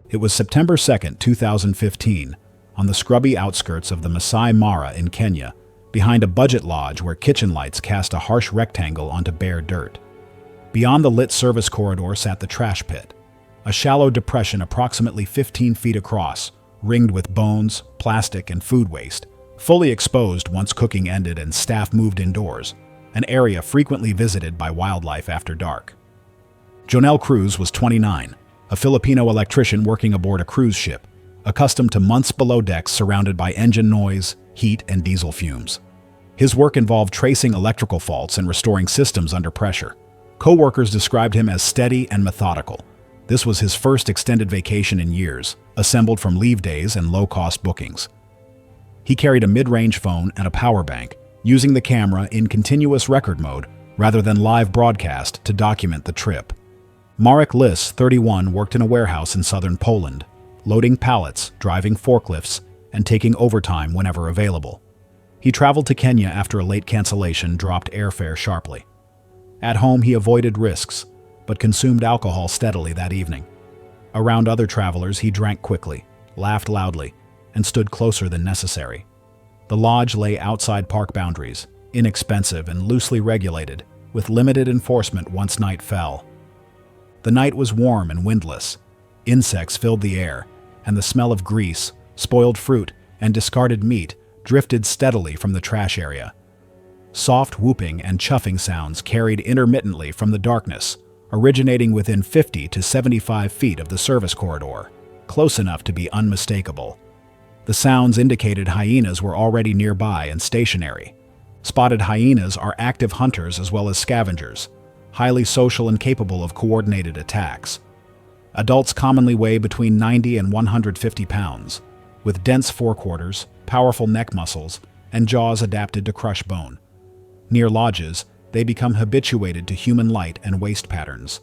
It was September 2, 2015, on the scrubby outskirts of the Masai Mara in Kenya, behind a budget lodge where kitchen lights cast a harsh rectangle onto bare dirt. Beyond the lit service corridor sat the trash pit, a shallow depression approximately 15 feet across, ringed with bones, plastic, and food waste, fully exposed once cooking ended and staff moved indoors, an area frequently visited by wildlife after dark. Jonel Cruz was 29, a Filipino electrician working aboard a cruise ship, accustomed to months below decks surrounded by engine noise, heat, and diesel fumes. His work involved tracing electrical faults and restoring systems under pressure. Co-workers described him as steady and methodical. This was his first extended vacation in years, assembled from leave days and low-cost bookings. He carried a mid-range phone and a power bank, using the camera in continuous record mode rather than live broadcast to document the trip. Marek Lis, 31, worked in a warehouse in southern Poland, loading pallets, driving forklifts, and taking overtime whenever available. He traveled to Kenya after a late cancellation dropped airfare sharply. At home, he avoided risks, but consumed alcohol steadily that evening. Around other travelers, he drank quickly, laughed loudly, and stood closer than necessary. The lodge lay outside park boundaries, inexpensive and loosely regulated, with limited enforcement once night fell. The night was warm and windless. Insects filled the air, and the smell of grease, spoiled fruit, and discarded meat drifted steadily from the trash area. Soft whooping and chuffing sounds carried intermittently from the darkness, originating within 50 to 75 feet of the service corridor, close enough to be unmistakable. The sounds indicated hyenas were already nearby and stationary. Spotted hyenas are active hunters as well as scavengers, highly social and capable of coordinated attacks. Adults commonly weigh between 90 and 150 pounds, with dense forequarters, powerful neck muscles, and jaws adapted to crush bone. Near lodges, they become habituated to human light and waste patterns.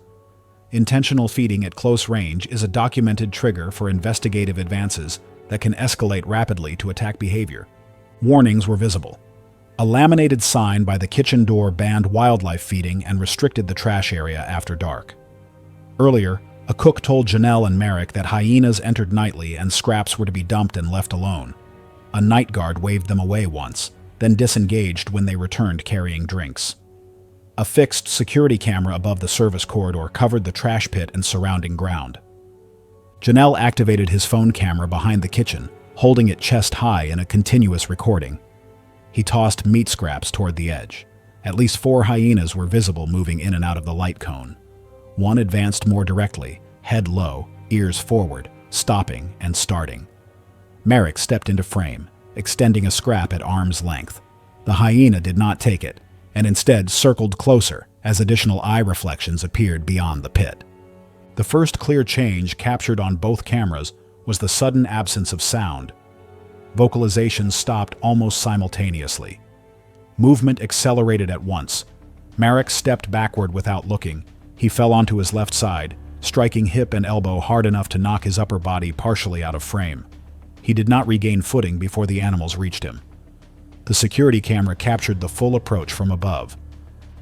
Intentional feeding at close range is a documented trigger for investigative advances that can escalate rapidly to attack behavior. Warnings were visible. A laminated sign by the kitchen door banned wildlife feeding and restricted the trash area after dark. Earlier, a cook told Janelle and Merrick that hyenas entered nightly and scraps were to be dumped and left alone. A night guard waved them away once, then disengaged when they returned carrying drinks. A fixed security camera above the service corridor covered the trash pit and surrounding ground. Janelle activated his phone camera behind the kitchen, holding it chest high in a continuous recording. He tossed meat scraps toward the edge. At least 4 hyenas were visible moving in and out of the light cone. One advanced more directly, head low, ears forward, stopping and starting. Merrick stepped into frame, extending a scrap at arm's length. The hyena did not take it, and instead circled closer as additional eye reflections appeared beyond the pit. The first clear change captured on both cameras was the sudden absence of sound. Vocalizations stopped almost simultaneously. Movement accelerated at once. Merrick stepped backward without looking. He fell onto his left side, striking hip and elbow hard enough to knock his upper body partially out of frame. He did not regain footing before the animals reached him. The security camera captured the full approach from above.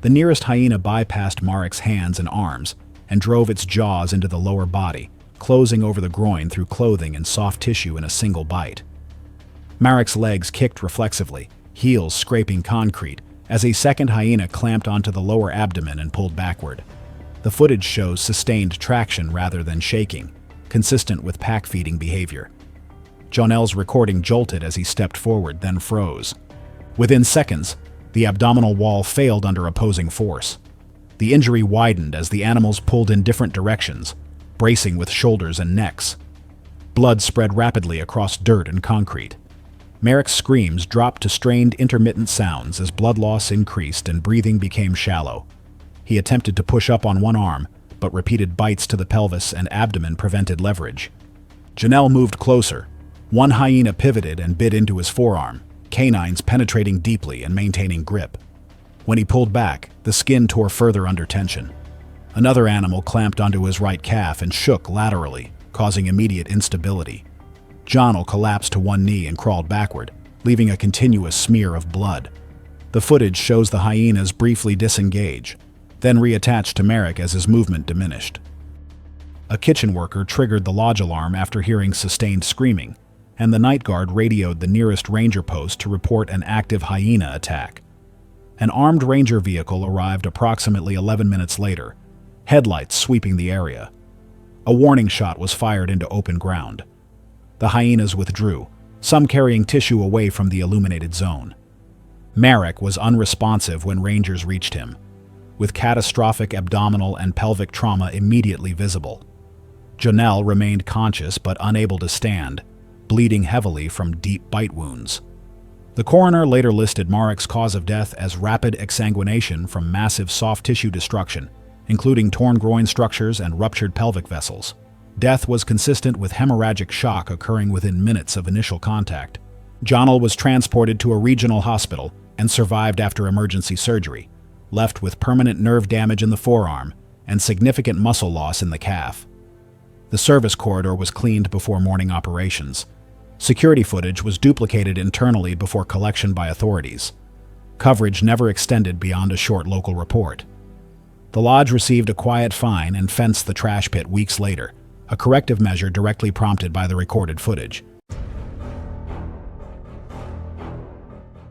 The nearest hyena bypassed Merrick's hands and arms and drove its jaws into the lower body, closing over the groin through clothing and soft tissue in a single bite. Merrick's legs kicked reflexively, heels scraping concrete, as a second hyena clamped onto the lower abdomen and pulled backward. The footage shows sustained traction rather than shaking, consistent with pack-feeding behavior. Janelle's recording jolted as he stepped forward, then froze. Within seconds, the abdominal wall failed under opposing force. The injury widened as the animals pulled in different directions, bracing with shoulders and necks. Blood spread rapidly across dirt and concrete. Merrick's screams dropped to strained intermittent sounds as blood loss increased and breathing became shallow. He attempted to push up on one arm, but repeated bites to the pelvis and abdomen prevented leverage. Janelle moved closer. One hyena pivoted and bit into his forearm, canines penetrating deeply and maintaining grip. When he pulled back, the skin tore further under tension. Another animal clamped onto his right calf and shook laterally, causing immediate instability. Janelle collapsed to one knee and crawled backward, leaving a continuous smear of blood. The footage shows the hyenas briefly disengage, then reattach to Merrick as his movement diminished. A kitchen worker triggered the lodge alarm after hearing sustained screaming, and the night guard radioed the nearest ranger post to report an active hyena attack. An armed ranger vehicle arrived approximately 11 minutes later, headlights sweeping the area. A warning shot was fired into open ground. The hyenas withdrew, some carrying tissue away from the illuminated zone. Merrick was unresponsive when rangers reached him, with catastrophic abdominal and pelvic trauma immediately visible. Janelle remained conscious but unable to stand, bleeding heavily from deep bite wounds. The coroner later listed Merrick's cause of death as rapid exsanguination from massive soft tissue destruction, including torn groin structures and ruptured pelvic vessels. Death was consistent with hemorrhagic shock occurring within minutes of initial contact. Janelle was transported to a regional hospital and survived after emergency surgery, left with permanent nerve damage in the forearm and significant muscle loss in the calf. The service corridor was cleaned before morning operations. Security footage was duplicated internally before collection by authorities. Coverage never extended beyond a short local report. The lodge received a quiet fine and fenced the trash pit weeks later, a corrective measure directly prompted by the recorded footage.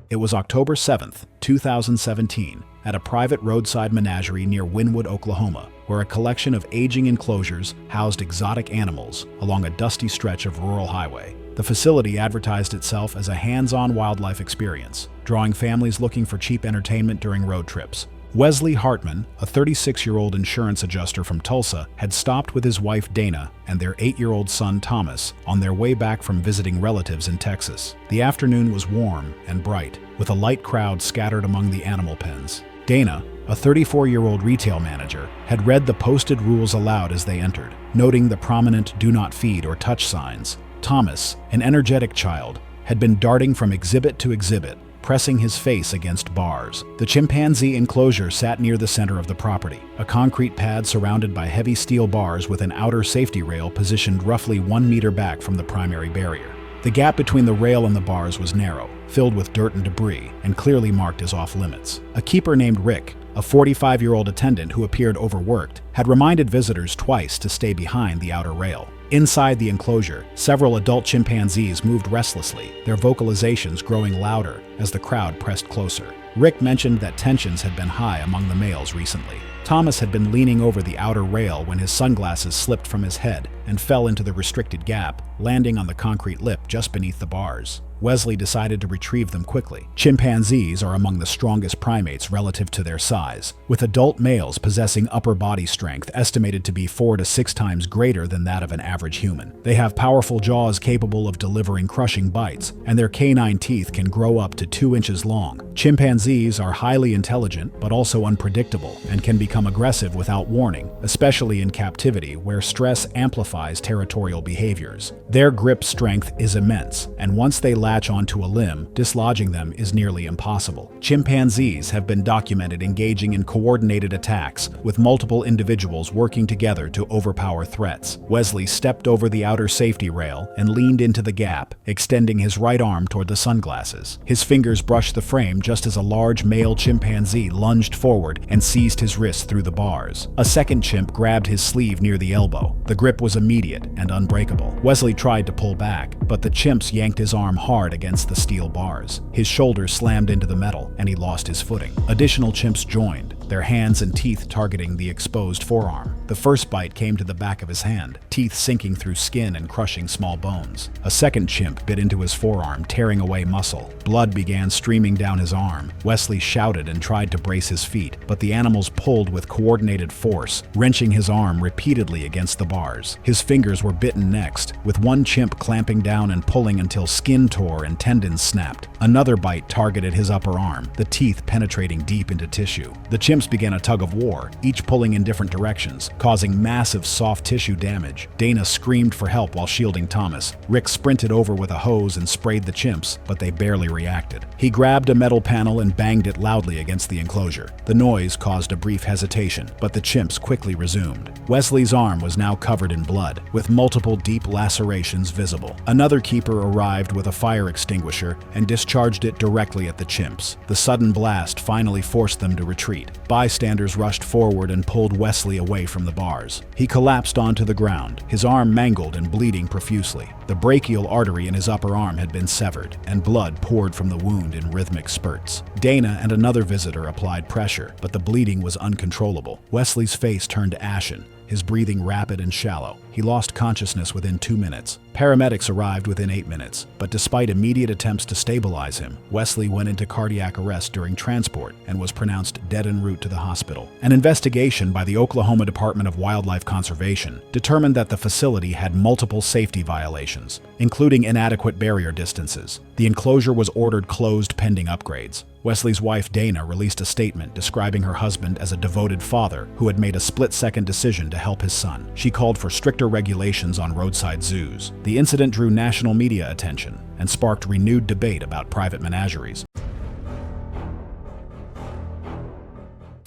It was October 7, 2017, at a private roadside menagerie near Wynwood, Oklahoma, where a collection of aging enclosures housed exotic animals along a dusty stretch of rural highway. The facility advertised itself as a hands-on wildlife experience, drawing families looking for cheap entertainment during road trips. Wesley Hartman, a 36-year-old insurance adjuster from Tulsa, had stopped with his wife Dana and their 8-year-old son Thomas on their way back from visiting relatives in Texas. The afternoon was warm and bright, with a light crowd scattered among the animal pens. Dana, a 34-year-old retail manager, had read the posted rules aloud as they entered, noting the prominent "Do Not Feed" or touch signs. Thomas, an energetic child, had been darting from exhibit to exhibit, pressing his face against bars. The chimpanzee enclosure sat near the center of the property, a concrete pad surrounded by heavy steel bars with an outer safety rail positioned roughly 1 meter back from the primary barrier. The gap between the rail and the bars was narrow, filled with dirt and debris, and clearly marked as off-limits. A keeper named Rick, a 45-year-old attendant who appeared overworked, had reminded visitors twice to stay behind the outer rail. Inside the enclosure, several adult chimpanzees moved restlessly, their vocalizations growing louder as the crowd pressed closer. Rick mentioned that tensions had been high among the males recently. Thomas had been leaning over the outer rail when his sunglasses slipped from his head and fell into the restricted gap, landing on the concrete lip just beneath the bars. Wesley decided to retrieve them quickly. Chimpanzees are among the strongest primates relative to their size, with adult males possessing upper body strength estimated to be 4 to 6 times greater than that of an average human. They have powerful jaws capable of delivering crushing bites, and their canine teeth can grow up to 2 inches long. Chimpanzees are highly intelligent but also unpredictable and can become aggressive without warning, especially in captivity where stress amplifies territorial behaviors. Their grip strength is immense, and once they latch onto a limb, dislodging them is nearly impossible. Chimpanzees have been documented engaging in coordinated attacks, with multiple individuals working together to overpower threats. Wesley stepped over the outer safety rail and leaned into the gap, extending his right arm toward the sunglasses. His fingers brushed the frame just as a large male chimpanzee lunged forward and seized his wrist through the bars. A second chimp grabbed his sleeve near the elbow. The grip was immediate and unbreakable. Wesley tried to pull back, but the chimps yanked his arm hard against the steel bars. His shoulder slammed into the metal, and he lost his footing. Additional chimps joined, their hands and teeth targeting the exposed forearm. The first bite came to the back of his hand, teeth sinking through skin and crushing small bones. A second chimp bit into his forearm, tearing away muscle. Blood began streaming down his arm. Wesley shouted and tried to brace his feet, but the animals pulled with coordinated force, wrenching his arm repeatedly against the bars. His fingers were bitten next, with one chimp clamping down and pulling until skin tore and tendons snapped. Another bite targeted his upper arm, the teeth penetrating deep into tissue. The chimps began a tug of war, each pulling in different directions, causing massive soft tissue damage. Dana screamed for help while shielding Thomas. Rick sprinted over with a hose and sprayed the chimps, but they barely reacted. He grabbed a metal panel and banged it loudly against the enclosure. The noise caused a brief hesitation, but the chimps quickly resumed. Wesley's arm was now covered in blood, with multiple deep lacerations visible. Another keeper arrived with a fire extinguisher and discharged it directly at the chimps. The sudden blast finally forced them to retreat. Bystanders rushed forward and pulled Wesley away from the bars. He collapsed onto the ground, his arm mangled and bleeding profusely. The brachial artery in his upper arm had been severed, and blood poured from the wound in rhythmic spurts. Dana and another visitor applied pressure, but the bleeding was uncontrollable. Wesley's face turned ashen, his breathing rapid and shallow. He lost consciousness within 2 minutes. Paramedics arrived within 8 minutes, but despite immediate attempts to stabilize him, Wesley went into cardiac arrest during transport and was pronounced dead en route to the hospital. An investigation by the Oklahoma Department of Wildlife Conservation determined that the facility had multiple safety violations, including inadequate barrier distances. The enclosure was ordered closed pending upgrades. Wesley's wife Dana released a statement describing her husband as a devoted father who had made a split-second decision to help his son. She called for stricter regulations on roadside zoos. The incident drew national media attention and sparked renewed debate about private menageries.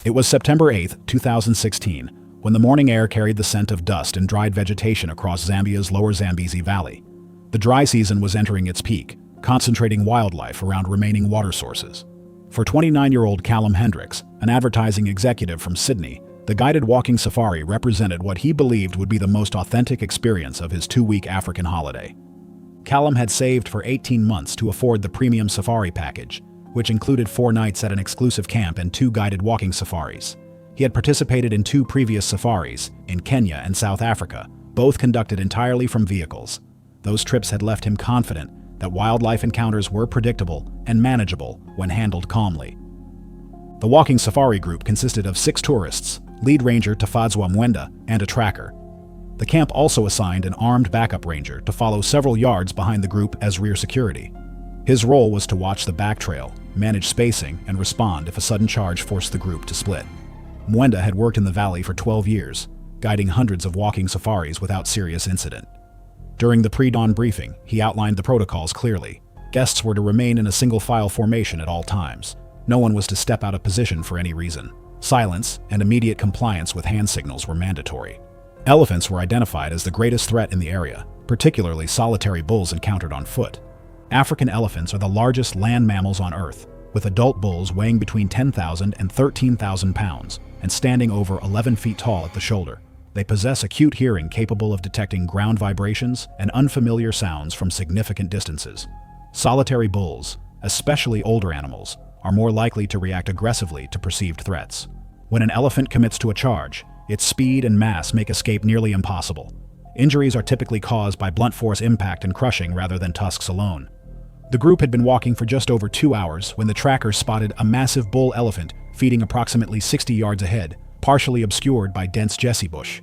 It was September 8, 2016, when the morning air carried the scent of dust and dried vegetation across Zambia's lower Zambezi Valley. The dry season was entering its peak, concentrating wildlife around remaining water sources. For 29-year-old Callum Hendricks, an advertising executive from Sydney, the guided walking safari represented what he believed would be the most authentic experience of his 2-week African holiday. Callum had saved for 18 months to afford the premium safari package, which included 4 nights at an exclusive camp and 2 guided walking safaris. He had participated in 2 previous safaris, in Kenya and South Africa, both conducted entirely from vehicles. Those trips had left him confident that wildlife encounters were predictable and manageable when handled calmly. The walking safari group consisted of 6 tourists, lead ranger Tafadzwa Mwenda, and a tracker. The camp also assigned an armed backup ranger to follow several yards behind the group as rear security. His role was to watch the back trail, manage spacing, and respond if a sudden charge forced the group to split. Mwenda had worked in the valley for 12 years, guiding hundreds of walking safaris without serious incident. During the pre-dawn briefing, he outlined the protocols clearly. Guests were to remain in a single-file formation at all times. No one was to step out of position for any reason. Silence and immediate compliance with hand signals were mandatory. Elephants were identified as the greatest threat in the area, particularly solitary bulls encountered on foot. African elephants are the largest land mammals on Earth, with adult bulls weighing between 10,000 and 13,000 pounds and standing over 11 feet tall at the shoulder. They possess acute hearing capable of detecting ground vibrations and unfamiliar sounds from significant distances. Solitary bulls, especially older animals, are more likely to react aggressively to perceived threats. When an elephant commits to a charge, its speed and mass make escape nearly impossible. Injuries are typically caused by blunt force impact and crushing rather than tusks alone. The group had been walking for just over 2 hours when the trackers spotted a massive bull elephant feeding approximately 60 yards ahead, partially obscured by dense Jesse bush.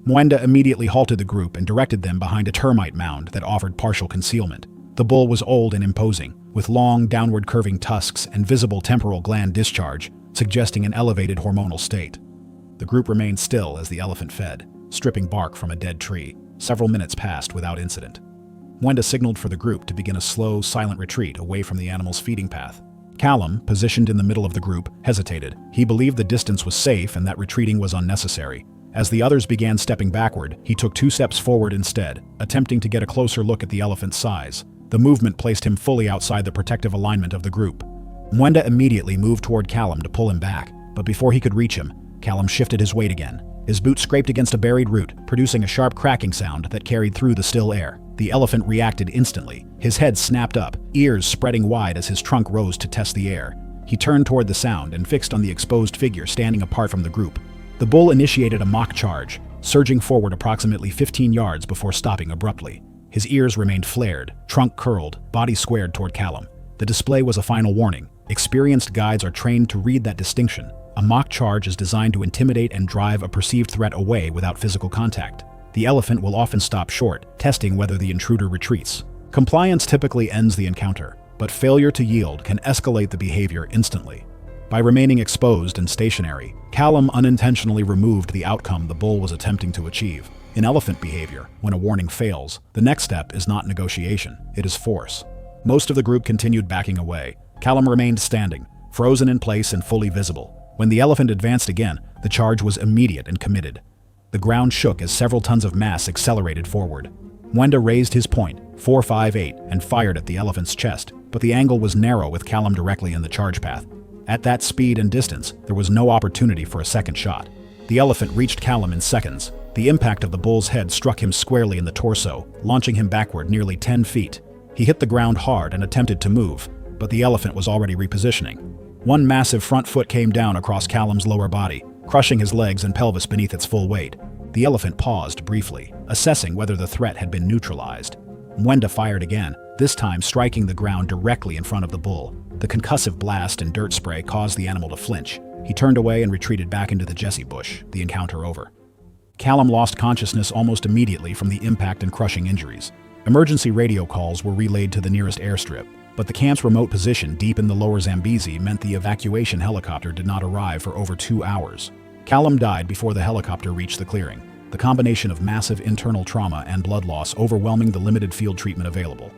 Mwenda immediately halted the group and directed them behind a termite mound that offered partial concealment. The bull was old and imposing, with long, downward curving tusks and visible temporal gland discharge, suggesting an elevated hormonal state. The group remained still as the elephant fed, stripping bark from a dead tree. Several minutes passed without incident. Mwenda signaled for the group to begin a slow, silent retreat away from the animal's feeding path. Callum, positioned in the middle of the group, hesitated. He believed the distance was safe and that retreating was unnecessary. As the others began stepping backward, he took 2 steps forward instead, attempting to get a closer look at the elephant's size. The movement placed him fully outside the protective alignment of the group. Mwenda immediately moved toward Callum to pull him back, but before he could reach him, Callum shifted his weight again. His boot scraped against a buried root, producing a sharp cracking sound that carried through the still air. The elephant reacted instantly. His head snapped up, ears spreading wide as his trunk rose to test the air. He turned toward the sound and fixed on the exposed figure standing apart from the group. The bull initiated a mock charge, surging forward approximately 15 yards before stopping abruptly. His ears remained flared, trunk curled, body squared toward Callum. The display was a final warning. Experienced guides are trained to read that distinction. A mock charge is designed to intimidate and drive a perceived threat away without physical contact. The elephant will often stop short, testing whether the intruder retreats. Compliance typically ends the encounter, but failure to yield can escalate the behavior instantly. By remaining exposed and stationary, Callum unintentionally removed the outcome the bull was attempting to achieve. In elephant behavior, when a warning fails, the next step is not negotiation, it is force. Most of the group continued backing away. Callum remained standing, frozen in place and fully visible. When the elephant advanced again, the charge was immediate and committed. The ground shook as several tons of mass accelerated forward. Mwenda raised his point, .458, and fired at the elephant's chest, but the angle was narrow with Callum directly in the charge path. At that speed and distance, there was no opportunity for a second shot. The elephant reached Callum in seconds. The impact of the bull's head struck him squarely in the torso, launching him backward nearly 10 feet. He hit the ground hard and attempted to move, but the elephant was already repositioning. One massive front foot came down across Callum's lower body, crushing his legs and pelvis beneath its full weight. The elephant paused briefly, assessing whether the threat had been neutralized. Mwenda fired again, this time striking the ground directly in front of the bull. The concussive blast and dirt spray caused the animal to flinch. He turned away and retreated back into the Jesse bush, the encounter over. Callum lost consciousness almost immediately from the impact and crushing injuries. Emergency radio calls were relayed to the nearest airstrip, but the camp's remote position deep in the lower Zambezi meant the evacuation helicopter did not arrive for over 2 hours. Callum died before the helicopter reached the clearing, the combination of massive internal trauma and blood loss overwhelming the limited field treatment available.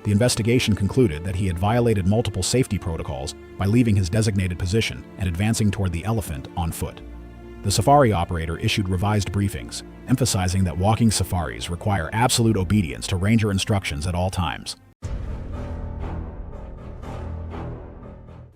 The investigation concluded that he had violated multiple safety protocols by leaving his designated position and advancing toward the elephant on foot. the safari operator issued revised briefings, emphasizing that walking safaris require absolute obedience to ranger instructions at all times.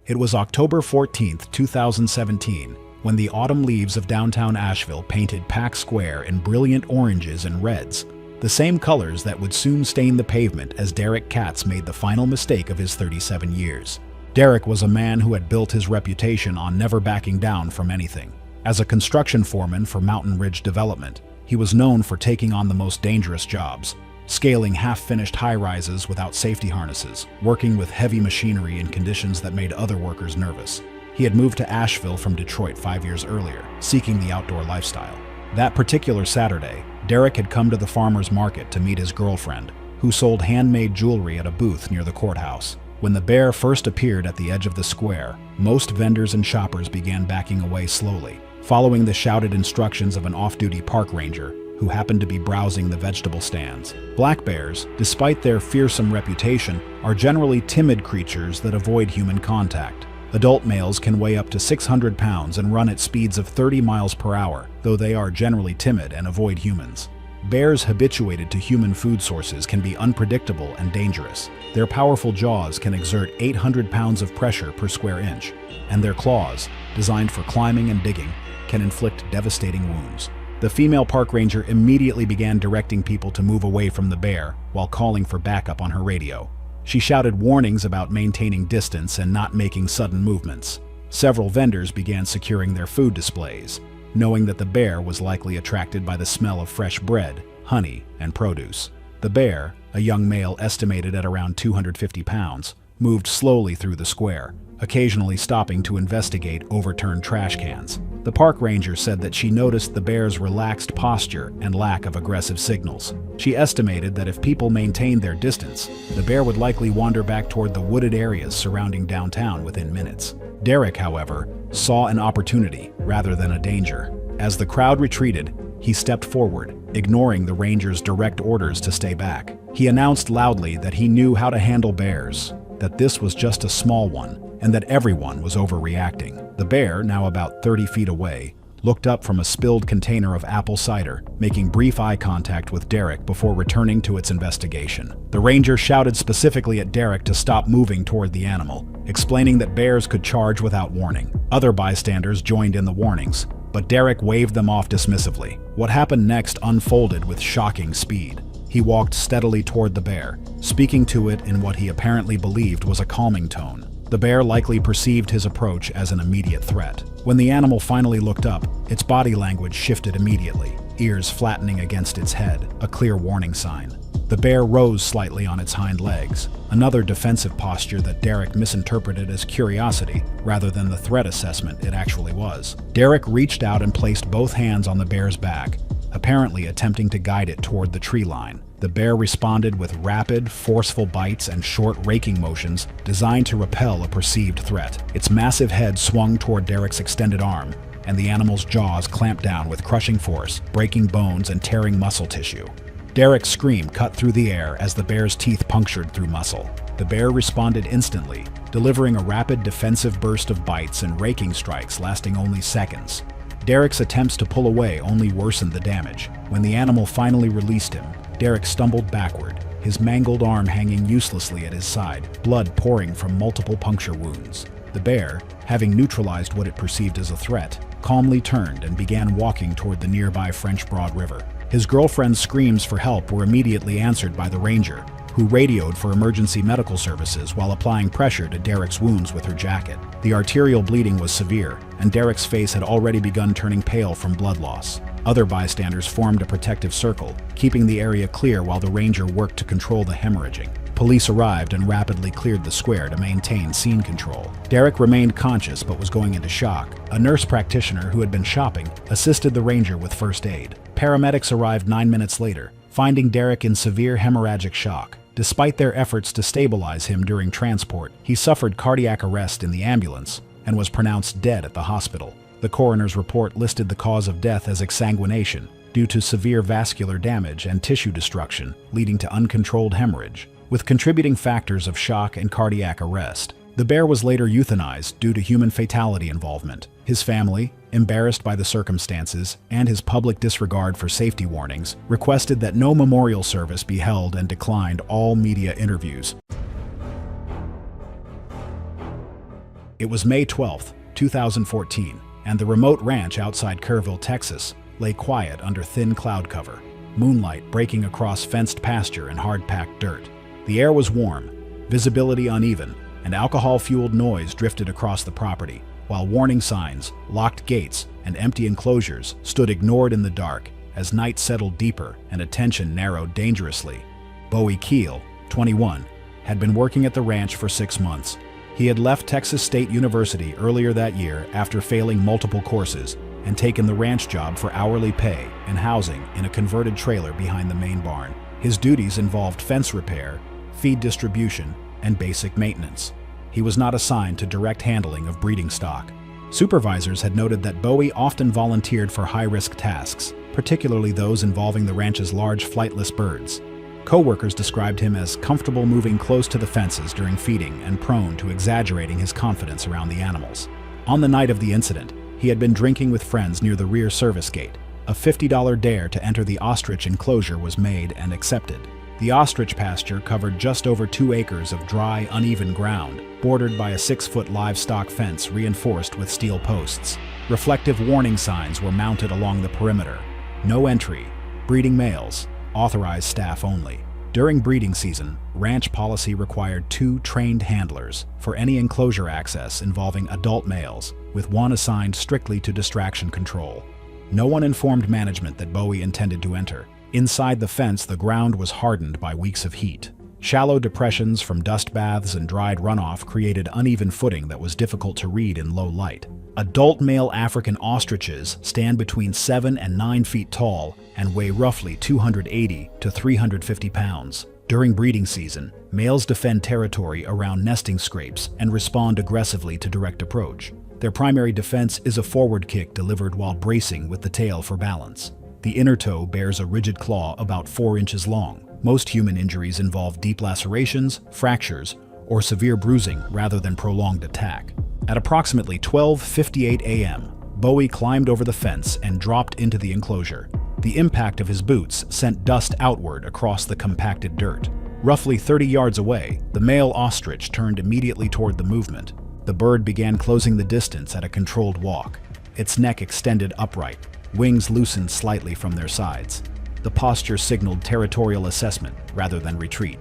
It was October 14, 2017, when the autumn leaves of downtown Asheville painted Pack Square in brilliant oranges and reds, the same colors that would soon stain the pavement as Derek Katz made the final mistake of his 37 years. Derek was a man who had built his reputation on never backing down from anything. As a construction foreman for Mountain Ridge Development, he was known for taking on the most dangerous jobs, scaling half-finished high-rises without safety harnesses, working with heavy machinery in conditions that made other workers nervous. He had moved to Asheville from Detroit 5 years earlier, seeking the outdoor lifestyle. That particular Saturday, Derek had come to the farmer's market to meet his girlfriend, who sold handmade jewelry at a booth near the courthouse. When the bear first appeared at the edge of the square, most vendors and shoppers began backing away slowly, following the shouted instructions of an off-duty park ranger who happened to be browsing the vegetable stands. Black bears, despite their fearsome reputation, are generally timid creatures that avoid human contact. Adult males can weigh up to 600 pounds and run at speeds of 30 miles per hour, though they are generally timid and avoid humans. Bears habituated to human food sources can be unpredictable and dangerous. Their powerful jaws can exert 800 pounds of pressure per square inch, and their claws, designed for climbing and digging, can inflict devastating wounds. The female park ranger immediately began directing people to move away from the bear while calling for backup on her radio. She shouted warnings about maintaining distance and not making sudden movements. Several vendors began securing their food displays, knowing that the bear was likely attracted by the smell of fresh bread, honey, and produce. The bear, a young male estimated at around 250 pounds, moved slowly through the square, occasionally stopping to investigate overturned trash cans. The park ranger said that she noticed the bear's relaxed posture and lack of aggressive signals. She estimated that if people maintained their distance, the bear would likely wander back toward the wooded areas surrounding downtown within minutes. Derek, however, saw an opportunity rather than a danger. As the crowd retreated, he stepped forward, ignoring the ranger's direct orders to stay back. He announced loudly that he knew how to handle bears, that this was just a small one, and that everyone was overreacting. The bear, now about 30 feet away, looked up from a spilled container of apple cider, making brief eye contact with Derek before returning to its investigation. The ranger shouted specifically at Derek to stop moving toward the animal, explaining that bears could charge without warning. Other bystanders joined in the warnings, but Derek waved them off dismissively. What happened next unfolded with shocking speed. He walked steadily toward the bear, speaking to it in what he apparently believed was a calming tone. The bear likely perceived his approach as an immediate threat. When the animal finally looked up, its body language shifted immediately, ears flattening against its head, a clear warning sign. The bear rose slightly on its hind legs, another defensive posture that Derek misinterpreted as curiosity rather than the threat assessment it actually was. Derek reached out and placed both hands on the bear's back, apparently attempting to guide it toward the tree line. The bear responded with rapid, forceful bites and short raking motions designed to repel a perceived threat. Its massive head swung toward Derek's extended arm, and the animal's jaws clamped down with crushing force, breaking bones and tearing muscle tissue. Derek's scream cut through the air as the bear's teeth punctured through muscle. The bear responded instantly, delivering a rapid defensive burst of bites and raking strikes lasting only seconds. Derek's attempts to pull away only worsened the damage. When the animal finally released him, Derek stumbled backward, his mangled arm hanging uselessly at his side, blood pouring from multiple puncture wounds. The bear, having neutralized what it perceived as a threat, calmly turned and began walking toward the nearby French Broad River. His girlfriend's screams for help were immediately answered by the ranger, who radioed for emergency medical services while applying pressure to Derek's wounds with her jacket. The arterial bleeding was severe, and Derek's face had already begun turning pale from blood loss. Other bystanders formed a protective circle, keeping the area clear while the ranger worked to control the hemorrhaging. Police arrived and rapidly cleared the square to maintain scene control. Derek remained conscious but was going into shock. A nurse practitioner who had been shopping assisted the ranger with first aid. Paramedics arrived 9 minutes later, finding Derek in severe hemorrhagic shock. Despite their efforts to stabilize him during transport, he suffered cardiac arrest in the ambulance and was pronounced dead at the hospital. The coroner's report listed the cause of death as exsanguination due to severe vascular damage and tissue destruction, leading to uncontrolled hemorrhage. With contributing factors of shock and cardiac arrest, The bear was later euthanized due to human fatality involvement. His family, embarrassed by the circumstances and his public disregard for safety warnings, requested that no memorial service be held and declined all media interviews. It was May 12, 2014, and the remote ranch outside Kerrville, Texas, lay quiet under thin cloud cover, moonlight breaking across fenced pasture and hard-packed dirt. The air was warm, visibility uneven, and alcohol-fueled noise drifted across the property, while warning signs, locked gates, and empty enclosures stood ignored in the dark as night settled deeper and attention narrowed dangerously. Bowie Keel, 21, had been working at the ranch for 6 months. He had left Texas State University earlier that year after failing multiple courses and taken the ranch job for hourly pay and housing in a converted trailer behind the main barn. His duties involved fence repair, feed distribution, and basic maintenance. He was not assigned to direct handling of breeding stock. Supervisors had noted that Bowie often volunteered for high-risk tasks, particularly those involving the ranch's large flightless birds. Co-workers described him as comfortable moving close to the fences during feeding and prone to exaggerating his confidence around the animals. On the night of the incident, he had been drinking with friends near the rear service gate. A $50 dare to enter the ostrich enclosure was made and accepted. The ostrich pasture covered just over 2 acres of dry, uneven ground, bordered by a 6-foot livestock fence reinforced with steel posts. Reflective warning signs were mounted along the perimeter. No entry, breeding males, authorized staff only. During breeding season, ranch policy required 2 trained handlers for any enclosure access involving adult males, with 1 assigned strictly to distraction control. No one informed management that Bowie intended to enter. Inside the fence, the ground was hardened by weeks of heat. Shallow depressions from dust baths and dried runoff created uneven footing that was difficult to read in low light. Adult male African ostriches stand between 7 and 9 feet tall and weigh roughly 280 to 350 pounds. During breeding season, males defend territory around nesting scrapes and respond aggressively to direct approach. Their primary defense is a forward kick delivered while bracing with the tail for balance. The inner toe bears a rigid claw about 4 inches long. Most human injuries involve deep lacerations, fractures, or severe bruising rather than prolonged attack. At approximately 12:58 a.m., Bowie climbed over the fence and dropped into the enclosure. The impact of his boots sent dust outward across the compacted dirt. Roughly 30 yards away, the male ostrich turned immediately toward the movement. The bird began closing the distance at a controlled walk. Its neck extended upright, wings loosened slightly from their sides. The posture signaled territorial assessment rather than retreat.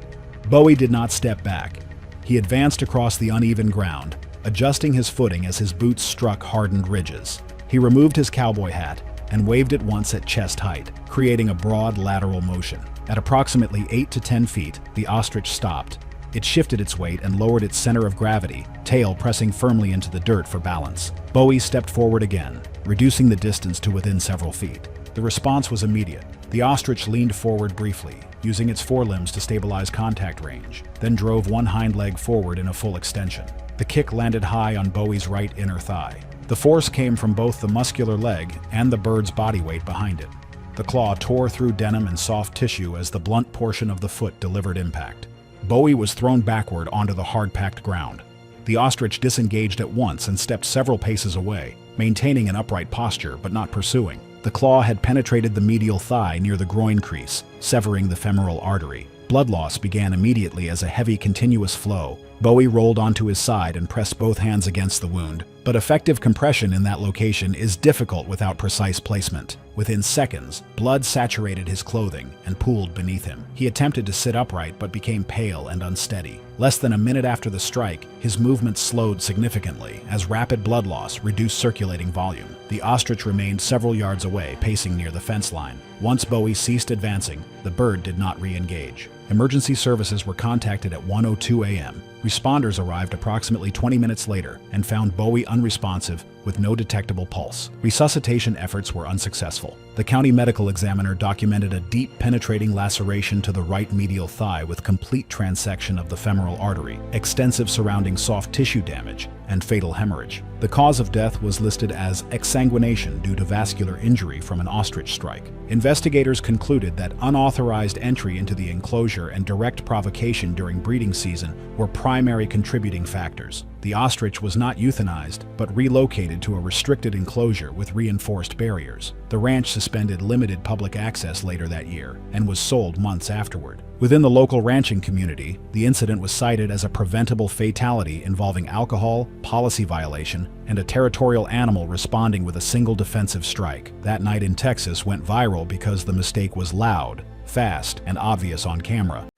Bowie did not step back. He advanced across the uneven ground, adjusting his footing as his boots struck hardened ridges. He removed his cowboy hat and waved it once at chest height, creating a broad lateral motion. At approximately 8 to 10 feet, the ostrich stopped. It shifted its weight and lowered its center of gravity, tail pressing firmly into the dirt for balance. Bowie stepped forward again, reducing the distance to within several feet. The response was immediate. The ostrich leaned forward briefly, using its forelimbs to stabilize contact range, then drove one hind leg forward in a full extension. The kick landed high on Bowie's right inner thigh. The force came from both the muscular leg and the bird's body weight behind it. The claw tore through denim and soft tissue as the blunt portion of the foot delivered impact. Bowie was thrown backward onto the hard-packed ground. The ostrich disengaged at once and stepped several paces away, maintaining an upright posture but not pursuing. The claw had penetrated the medial thigh near the groin crease, severing the femoral artery. Blood loss began immediately as a heavy, continuous flow. Bowie rolled onto his side and pressed both hands against the wound, but effective compression in that location is difficult without precise placement. Within seconds, blood saturated his clothing and pooled beneath him. He attempted to sit upright but became pale and unsteady. Less than a minute after the strike, his movements slowed significantly as rapid blood loss reduced circulating volume. The ostrich remained several yards away, pacing near the fence line. Once Bowie ceased advancing, the bird did not re-engage. Emergency services were contacted at 1:02 a.m. Responders arrived approximately 20 minutes later and found Bowie unresponsive with no detectable pulse. Resuscitation efforts were unsuccessful. The county medical examiner documented a deep penetrating laceration to the right medial thigh with complete transection of the femoral artery, extensive surrounding soft tissue damage, and fatal hemorrhage. The cause of death was listed as exsanguination due to vascular injury from an ostrich strike. Investigators concluded that unauthorized entry into the enclosure pressure and direct provocation during breeding season were primary contributing factors. The ostrich was not euthanized, but relocated to a restricted enclosure with reinforced barriers. The ranch suspended limited public access later that year and was sold months afterward. Within the local ranching community, the incident was cited as a preventable fatality involving alcohol, policy violation, and a territorial animal responding with a single defensive strike. That night in Texas went viral because the mistake was loud, fast, and obvious on camera.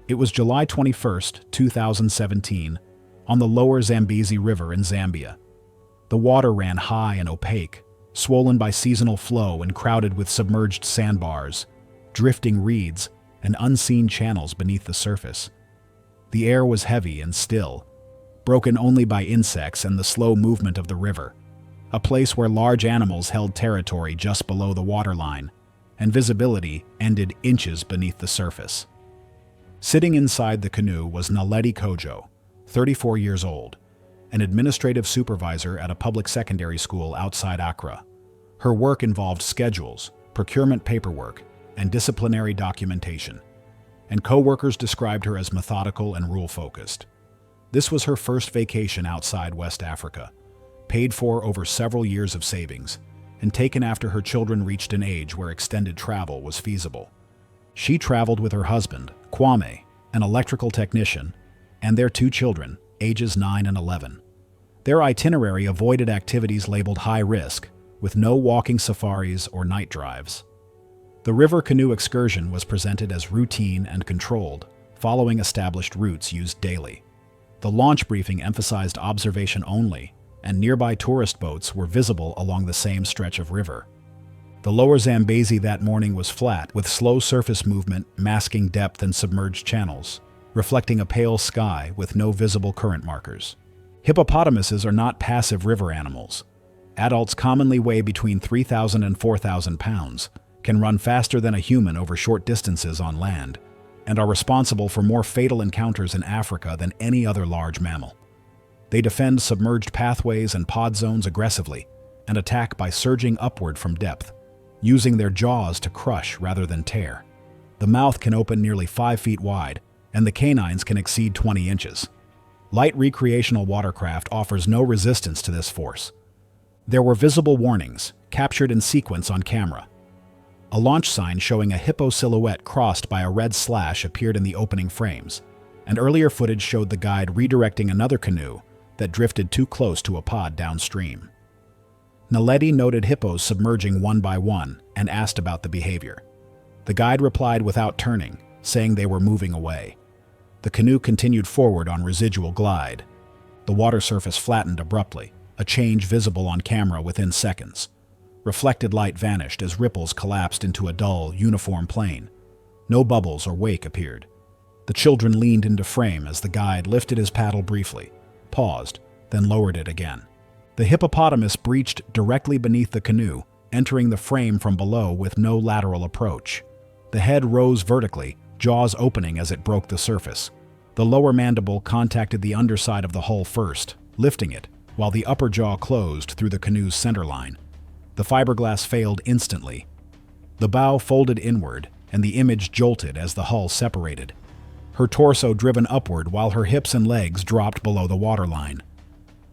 It was July 21, 2017, on the lower Zambezi River in Zambia. The water ran high and opaque, swollen by seasonal flow and crowded with submerged sandbars, drifting reeds, and unseen channels beneath the surface. The air was heavy and still, broken only by insects and the slow movement of the river, a place where large animals held territory just below the waterline, and visibility ended inches beneath the surface. Sitting inside the canoe was Naledi Kojo, 34 years old, an administrative supervisor at a public secondary school outside Accra. Her work involved schedules, procurement paperwork, and disciplinary documentation, and co-workers described her as methodical and rule-focused. This was her first vacation outside West Africa, paid for over several years of savings, and taken after her children reached an age where extended travel was feasible. She traveled with her husband, Kwame, an electrical technician, and their 2 children, ages 9 and 11. Their itinerary avoided activities labeled high risk, with no walking safaris or night drives. The river canoe excursion was presented as routine and controlled, following established routes used daily. The launch briefing emphasized observation only, and nearby tourist boats were visible along the same stretch of river. The lower Zambezi that morning was flat, with slow surface movement masking depth and submerged channels, reflecting a pale sky with no visible current markers. Hippopotamuses are not passive river animals. Adults commonly weigh between 3,000 and 4,000 pounds, can run faster than a human over short distances on land, and are responsible for more fatal encounters in Africa than any other large mammal. They defend submerged pathways and pod zones aggressively, and attack by surging upward from depth, using their jaws to crush rather than tear. The mouth can open nearly 5 feet wide, and the canines can exceed 20 inches. Light recreational watercraft offers no resistance to this force. There were visible warnings, captured in sequence on camera. A launch sign showing a hippo silhouette crossed by a red slash appeared in the opening frames, and earlier footage showed the guide redirecting another canoe that drifted too close to a pod downstream. Naledi noted hippos submerging one by one and asked about the behavior. The guide replied without turning, saying they were moving away. The canoe continued forward on residual glide. The water surface flattened abruptly, a change visible on camera within seconds. Reflected light vanished as ripples collapsed into a dull, uniform plane. No bubbles or wake appeared. The children leaned into frame as the guide lifted his paddle briefly, paused, then lowered it again. The hippopotamus breached directly beneath the canoe, entering the frame from below with no lateral approach. The head rose vertically, jaws opening as it broke the surface. The lower mandible contacted the underside of the hull first, lifting it, while the upper jaw closed through the canoe's centerline. The fiberglass failed instantly. The bow folded inward, and the image jolted as the hull separated. Her torso driven upward while her hips and legs dropped below the waterline.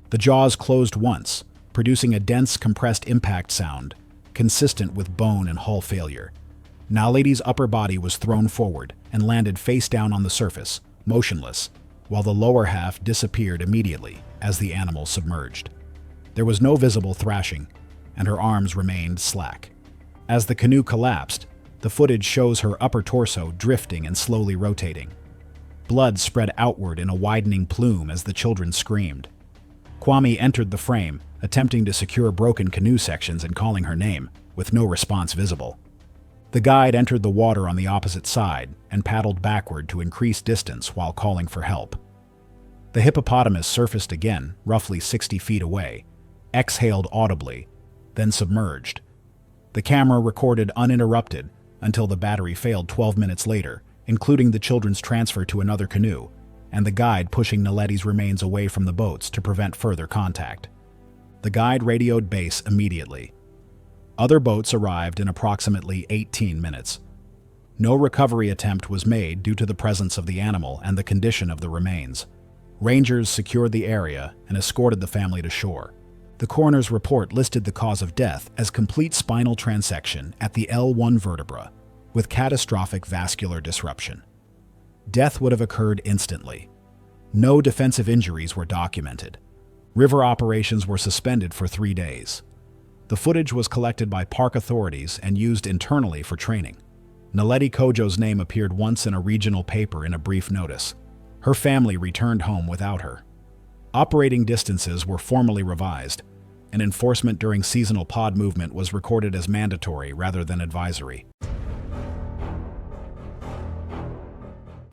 The jaws closed once, producing a dense, compressed impact sound, consistent with bone and hull failure. Naledi's upper body was thrown forward and landed face down on the surface, motionless, while the lower half disappeared immediately as the animal submerged. There was no visible thrashing, and her arms remained slack. As the canoe collapsed, the footage shows her upper torso drifting and slowly rotating. Blood spread outward in a widening plume as the children screamed. Kwame entered the frame, attempting to secure broken canoe sections and calling her name, with no response visible. The guide entered the water on the opposite side and paddled backward to increase distance while calling for help. The hippopotamus surfaced again, roughly 60 feet away, exhaled audibly, then submerged. The camera recorded uninterrupted until the battery failed 12 minutes later, including the children's transfer to another canoe, and the guide pushing Naledi's remains away from the boats to prevent further contact. The guide radioed base immediately. Other boats arrived in approximately 18 minutes. No recovery attempt was made due to the presence of the animal and the condition of the remains. Rangers secured the area and escorted the family to shore. The coroner's report listed the cause of death as complete spinal transection at the L1 vertebra, with catastrophic vascular disruption. Death would have occurred instantly. No defensive injuries were documented. River operations were suspended for 3 days. The footage was collected by park authorities and used internally for training. Naledi Kojo's name appeared once in a regional paper in a brief notice. Her family returned home without her. Operating distances were formally revised, and enforcement during seasonal pod movement was recorded as mandatory rather than advisory.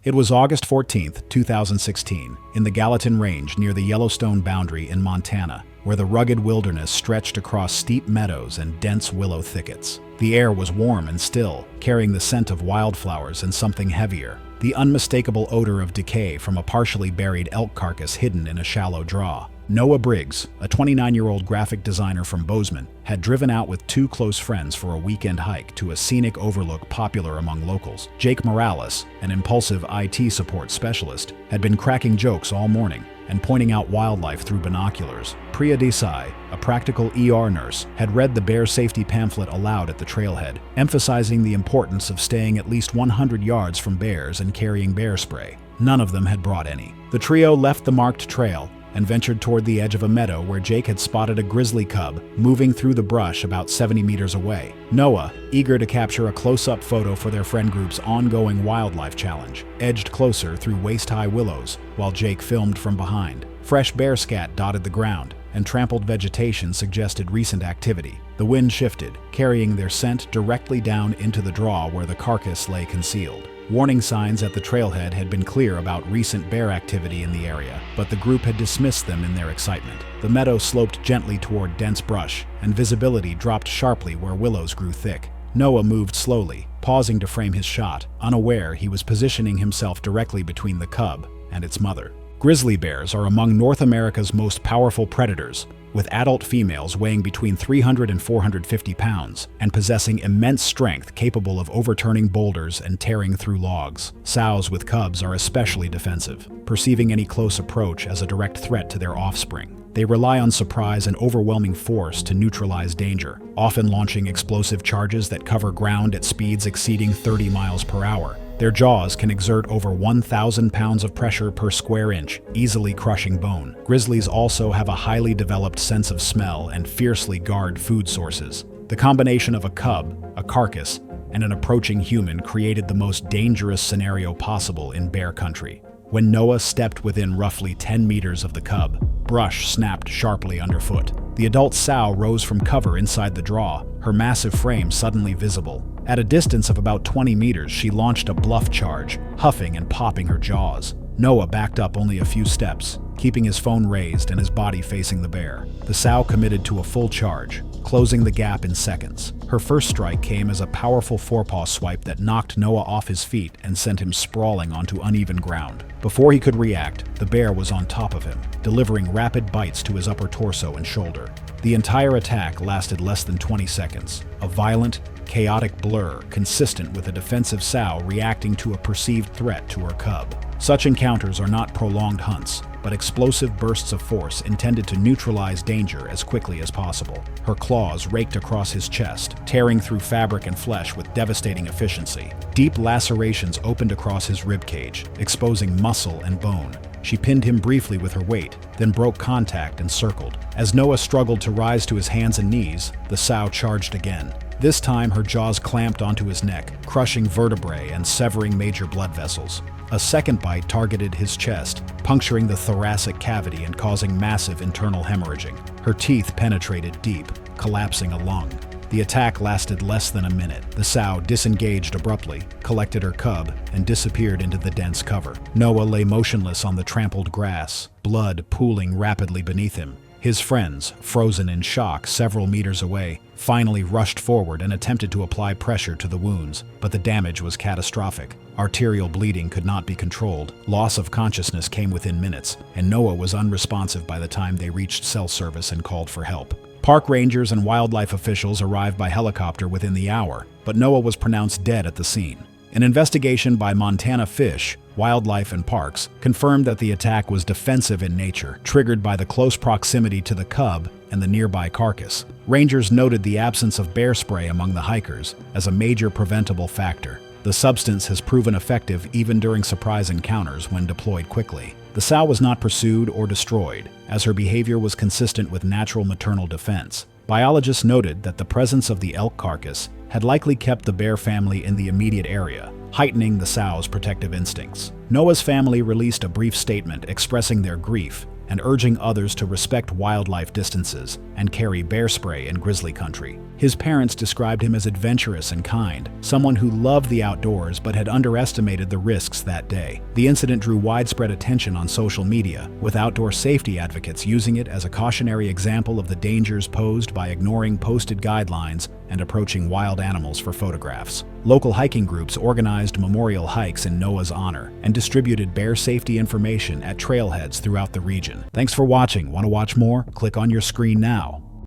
It was August 14, 2016, in the Gallatin Range near the Yellowstone boundary in Montana, where the rugged wilderness stretched across steep meadows and dense willow thickets. The air was warm and still, carrying the scent of wildflowers and something heavier, the unmistakable odor of decay from a partially buried elk carcass hidden in a shallow draw. Noah Briggs, a 29-year-old graphic designer from Bozeman, had driven out with 2 close friends for a weekend hike to a scenic overlook popular among locals. Jake Morales, an impulsive IT support specialist, had been cracking jokes all morning and pointing out wildlife through binoculars. Priya Desai, a practical ER nurse, had read the bear safety pamphlet aloud at the trailhead, emphasizing the importance of staying at least 100 yards from bears and carrying bear spray. None of them had brought any. The trio left the marked trail and ventured toward the edge of a meadow where Jake had spotted a grizzly cub moving through the brush about 70 meters away. Noah, eager to capture a close-up photo for their friend group's ongoing wildlife challenge, edged closer through waist-high willows while Jake filmed from behind. Fresh bear scat dotted the ground, and trampled vegetation suggested recent activity. The wind shifted, carrying their scent directly down into the draw where the carcass lay concealed. Warning signs at the trailhead had been clear about recent bear activity in the area, but the group had dismissed them in their excitement. The meadow sloped gently toward dense brush, and visibility dropped sharply where willows grew thick. Noah moved slowly, pausing to frame his shot, unaware he was positioning himself directly between the cub and its mother. Grizzly bears are among North America's most powerful predators, with adult females weighing between 300 and 450 pounds and possessing immense strength capable of overturning boulders and tearing through logs. Sows with cubs are especially defensive, perceiving any close approach as a direct threat to their offspring. They rely on surprise and overwhelming force to neutralize danger, often launching explosive charges that cover ground at speeds exceeding 30 miles per hour. Their jaws can exert over 1,000 pounds of pressure per square inch, easily crushing bone. Grizzlies also have a highly developed sense of smell and fiercely guard food sources. The combination of a cub, a carcass, and an approaching human created the most dangerous scenario possible in bear country. When Noah stepped within roughly 10 meters of the cub, brush snapped sharply underfoot. The adult sow rose from cover inside the draw, her massive frame suddenly visible. At a distance of about 20 meters, she launched a bluff charge, huffing and popping her jaws. Noah backed up only a few steps, keeping his phone raised and his body facing the bear. The sow committed to a full charge, closing the gap in seconds. Her first strike came as a powerful forepaw swipe that knocked Noah off his feet and sent him sprawling onto uneven ground. Before he could react, the bear was on top of him, delivering rapid bites to his upper torso and shoulder. The entire attack lasted less than 20 seconds, a violent, chaotic blur consistent with a defensive sow reacting to a perceived threat to her cub. Such encounters are not prolonged hunts, but explosive bursts of force intended to neutralize danger as quickly as possible. Her claws raked across his chest, tearing through fabric and flesh with devastating efficiency. Deep lacerations opened across his ribcage, exposing muscle and bone. She pinned him briefly with her weight, then broke contact and circled. As Noah struggled to rise to his hands and knees, the sow charged again. This time, her jaws clamped onto his neck, crushing vertebrae and severing major blood vessels. A second bite targeted his chest, puncturing the thoracic cavity and causing massive internal hemorrhaging. Her teeth penetrated deep, collapsing a lung. The attack lasted less than a minute. The sow disengaged abruptly, collected her cub, and disappeared into the dense cover. Noah lay motionless on the trampled grass, blood pooling rapidly beneath him. His friends, frozen in shock several meters away, finally rushed forward and attempted to apply pressure to the wounds, but the damage was catastrophic. Arterial bleeding could not be controlled, loss of consciousness came within minutes, and Noah was unresponsive by the time they reached cell service and called for help. Park rangers and wildlife officials arrived by helicopter within the hour, but Noah was pronounced dead at the scene. An investigation by Montana Fish, Wildlife and Parks confirmed that the attack was defensive in nature, triggered by the close proximity to the cub and the nearby carcass. Rangers noted the absence of bear spray among the hikers as a major preventable factor. The substance has proven effective even during surprise encounters when deployed quickly. The sow was not pursued or destroyed, as her behavior was consistent with natural maternal defense. Biologists noted that the presence of the elk carcass had likely kept the bear family in the immediate area, heightening the sow's protective instincts. Noah's family released a brief statement expressing their grief and urging others to respect wildlife distances and carry bear spray in grizzly country. His parents described him as adventurous and kind, someone who loved the outdoors but had underestimated the risks that day. The incident drew widespread attention on social media, with outdoor safety advocates using it as a cautionary example of the dangers posed by ignoring posted guidelines and approaching wild animals for photographs. Local hiking groups organized memorial hikes in Noah's honor and distributed bear safety information at trailheads throughout the region. Thanks for watching. Want to watch more? Click on your screen now.